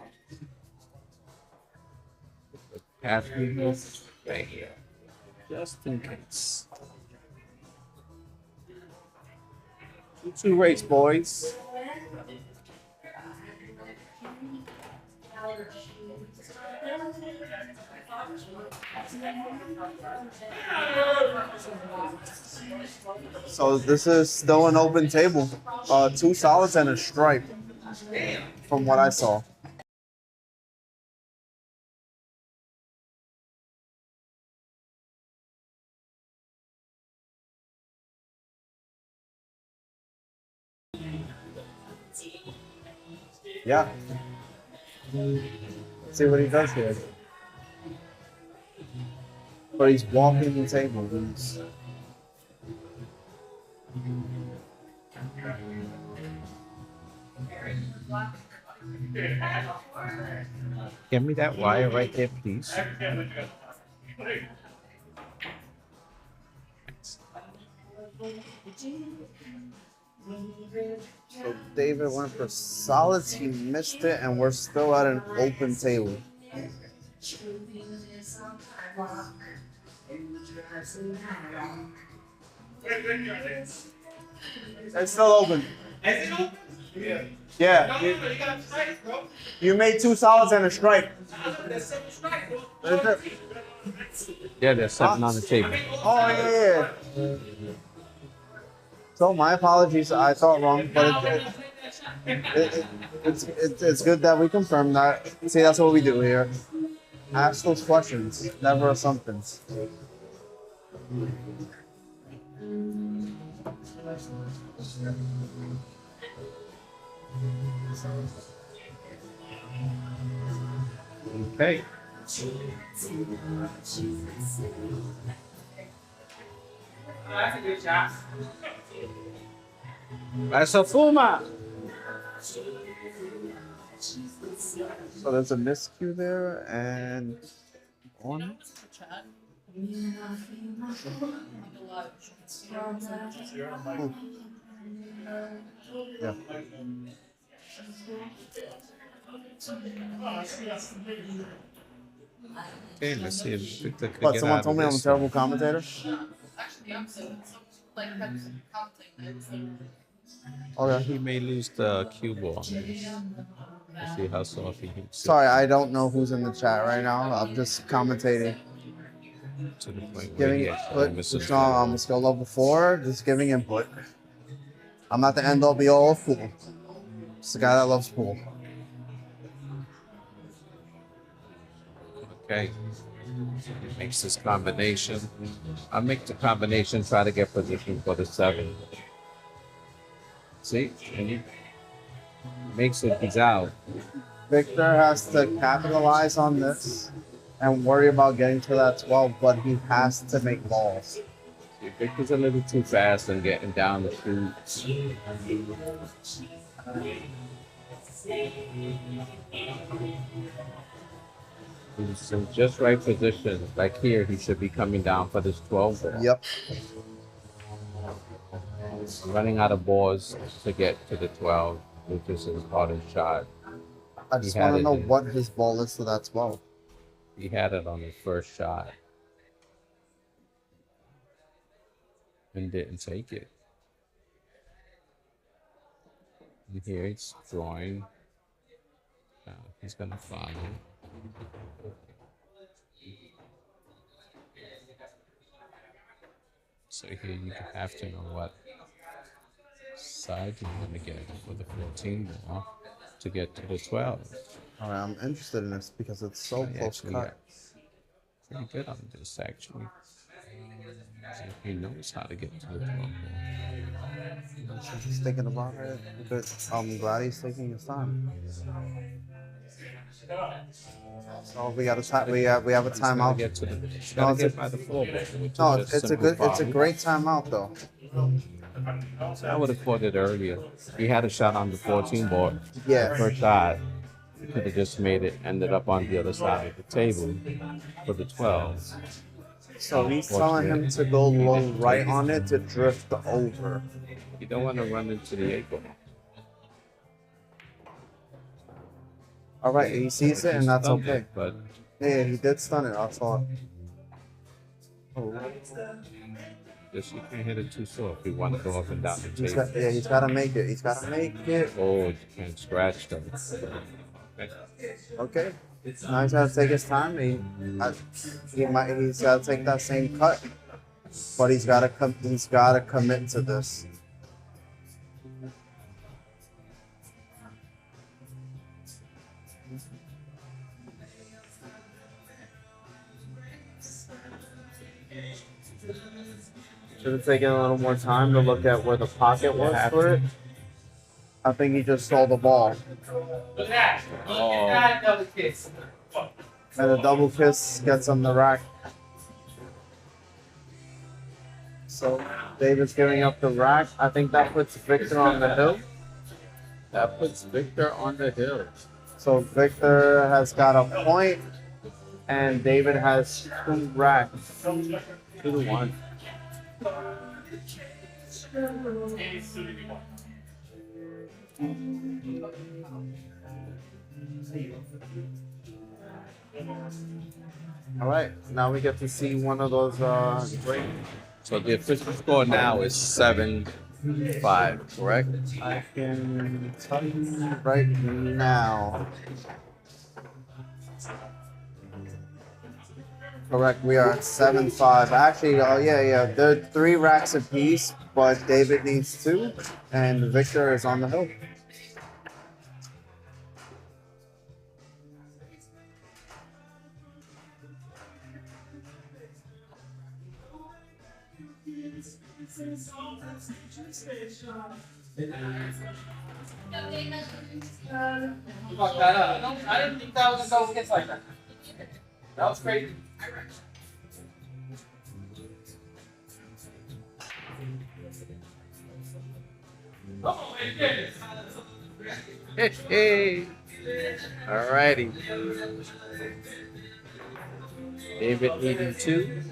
Half eagles right here. Just in case. 2-2 race, boys. So this is still an open table. 2 solids and a stripe, from what I saw. Yeah. Let's see what he does here. But he's walking the table. Give me that wire right there, please. So David went for solids, he missed it, and we're still at an open table. It's still open. Is it open? Yeah. No, you got strikes, bro. You made 2 solids and a stripe. There's 7 strikes, bro. That's it. Yeah, there's 7 on the table. Oh yeah. So my apologies, I thought wrong, but it's good that we confirmed that. See, that's what we do here. Ask those questions, never assumptions. Okay. That's a good shot. That's a Fuma. So there's a miscue there, and on. Yeah. Okay, let's see if Victor can What? get Someone out told of me I'm a this. terrible commentator. Okay. He may lose the cue ball. Let's see how soft he hits it Sorry, I don't know who's in the chat right now. I'm just commentating. to the point where Giving he actually input. misses It's the not, ball. I'm a skill level 4, just giving input. I'm not the end all be all of pool. Just the guy that loves pool. Okay. He makes this combination. I'll make the combination, try to get position for the 7. See? And he makes it, he's out. Victor has to capitalize on this and worry about getting to that 12, but he has to make balls. See, Victor's a little too fast and getting down the shoot. He's in just right position. Like here, he should be coming down for this 12 ball. Yep. Running out of balls to get to the 12, which is his hardest shot. I just He had want to it know in. what his ball is to that 12. He had it on his first shot and didn't take it. And here it's drawing. Now he's gonna follow. So here you have to know what side you're gonna get for the 14 ball to get to the 12. All right, I'm interested in this because it's so I close actually cut. got pretty good on this actually. See if he knows how to get to the 12 ball. He's thinking about it, but I'm glad he's taking his time. So we got a time. We have a He's gotta timeout. get to the. He's No, gotta it's get a- by the 4 ball. which No, is just it's a simple good. It's a foul. great timeout though. So I would have caught it earlier. He had a shot on the 14 board. Yeah. First shot. He could have just made it. Ended up on the other side of the table for the 12. So he's telling him to go low right on it to drift over. You don't want to run into the 8 ball. All right, he sees it and that's Stunned okay. it, but Yeah, he did stun it. I saw. just you can't hit it too soft. You want to go up and down the He's table. got. Yeah, he's got to make it. He's got to make it. Oh, you can't scratch them. Okay. Okay. Now he's got to take his time. He's got to take that same cut, but he's got to He's got to commit to this. Should have taken a little more time to look at where the pocket was for it. I think he just stole the ball. Look at that. Look Oh. at that double kiss. And the double kiss gets him the rack. So David's giving up the rack. I think that puts Victor on the hill. That puts Victor on the hill. So Victor has got a point, and David has 2 racks. 2-1. All right, now we get to see one of those great. So the official score now is 7-5, correct? I can tell you right now. Correct. We are at 7-5. Actually, oh yeah. They're 3 racks apiece, but David needs 2, and Victor is on the hill. You fucked that up. I didn't think that was gonna go against like that. That was crazy. Oh, my goodness. Hey. Alrighty. David needing 2.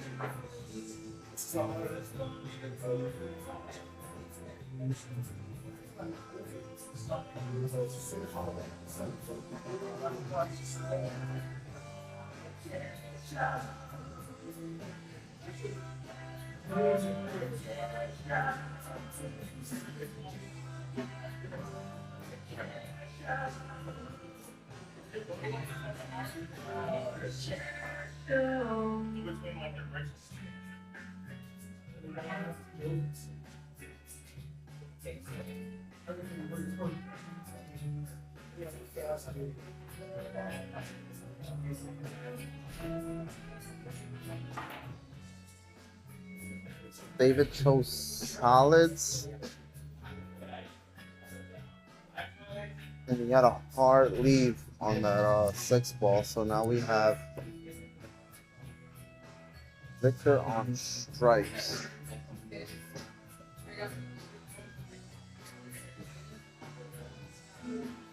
David chose solids. And he had a hard leave on that 6 ball, so now we have Victor on stripes.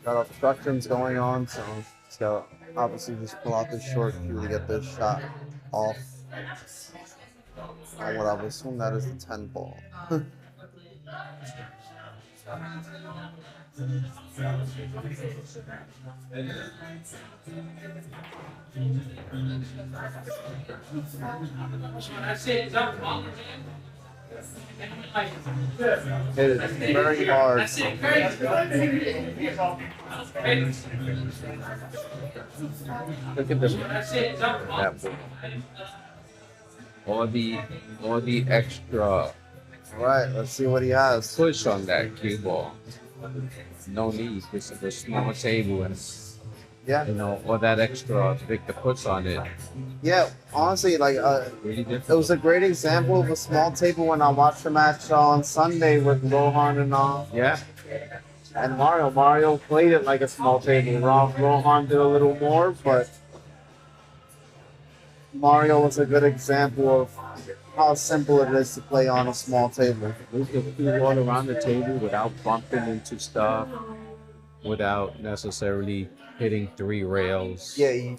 Got obstructions going on, so he's got to obviously just pull out the short cue to get this shot off. On what I would assume that is the 10 ball. It is very hard. Look at this. That all the extra Alright, let's see what he has. push on that cue ball. No need. This is a small table, and Yeah. you know all that extra Victor puts on it. Yeah, honestly, like Really it different. was a great example of a small table when I watched the match on Sunday with Rohan Yeah. and Mario. Mario played it like a small table. Rohan did a little more, but Mario was a good example of how simple it is to play on a small table. We could do all around the table without bumping into stuff, without necessarily hitting 3 rails. Yeah,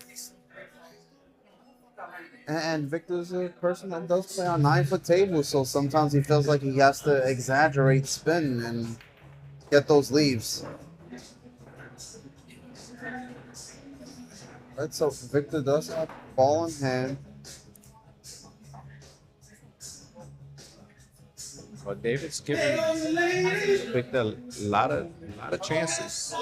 and Victor's a person that does play on 9-foot tables, so sometimes he feels like he has to exaggerate spin and get those leaves. Right, so Victor does have ball in hand. But David's giving Victor a lot of chances.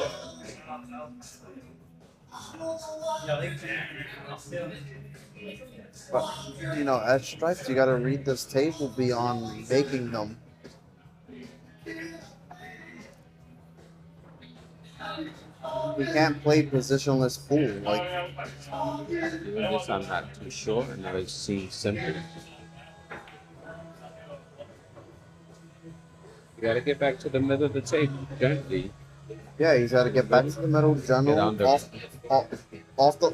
But, you know, at stripes, you got to read this table beyond making them. We can't play positionless pool. Like, Doing this, I'm not too sure, and it seems simple. You gotta get back to the middle of the table gently. yeah, he's got to get back to the middle, Get general, under. off the.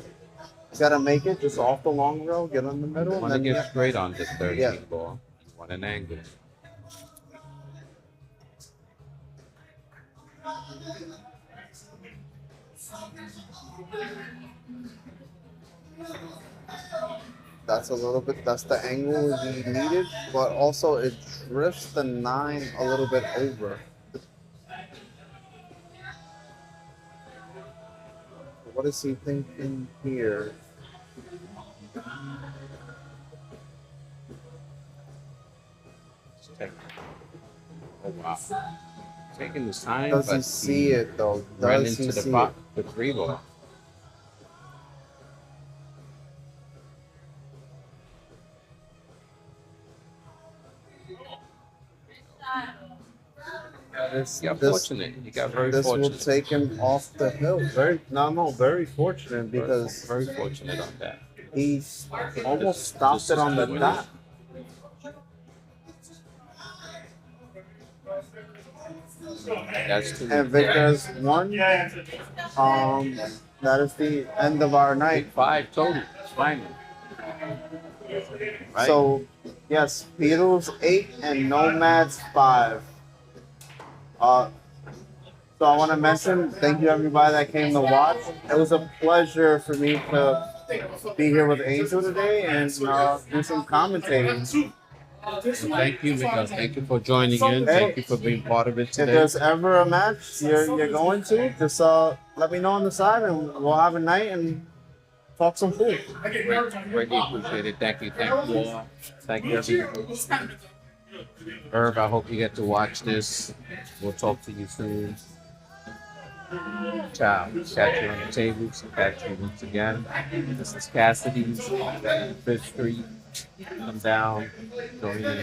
He's got to make it just off the long rail, get in the middle, You and want to then get straight on this 13 Yeah. ball. You want an angle. that's a little bit. That's the angle he needed, but also it drifts the 9 a little bit over. What is he thinking here? Oh wow. Taking his time, Does but he see it though? ran Does he into the see box, it? the 3 ball. This, You got this, fortunate. You got very this will fortunate. take him off the hill. Very fortunate because Very fortunate on that. he almost stopped it on the dot. That's too And Victor's won. Yeah, That is the end of our night. big 5 total. Finally. Right? So, yes, Beatles 8 and Nomads 5. So I want to mention, thank you everybody that came to watch. It was a pleasure for me to be here with Angel today and do some commentating. Thank you, Miguel. Thank you for joining in. Thank you for being part of it If today. there's ever a match you're going to, just let me know on the side and we'll have a night and talk some food. Greatly appreciate it. Thank you. Thank you all. Thank you, everyone. Irv, I hope you get to watch this. We'll talk to you soon. Ciao. Catch you on the tables. Catch you once again. This is Cassidy's, 5th Street. Come down. Join in.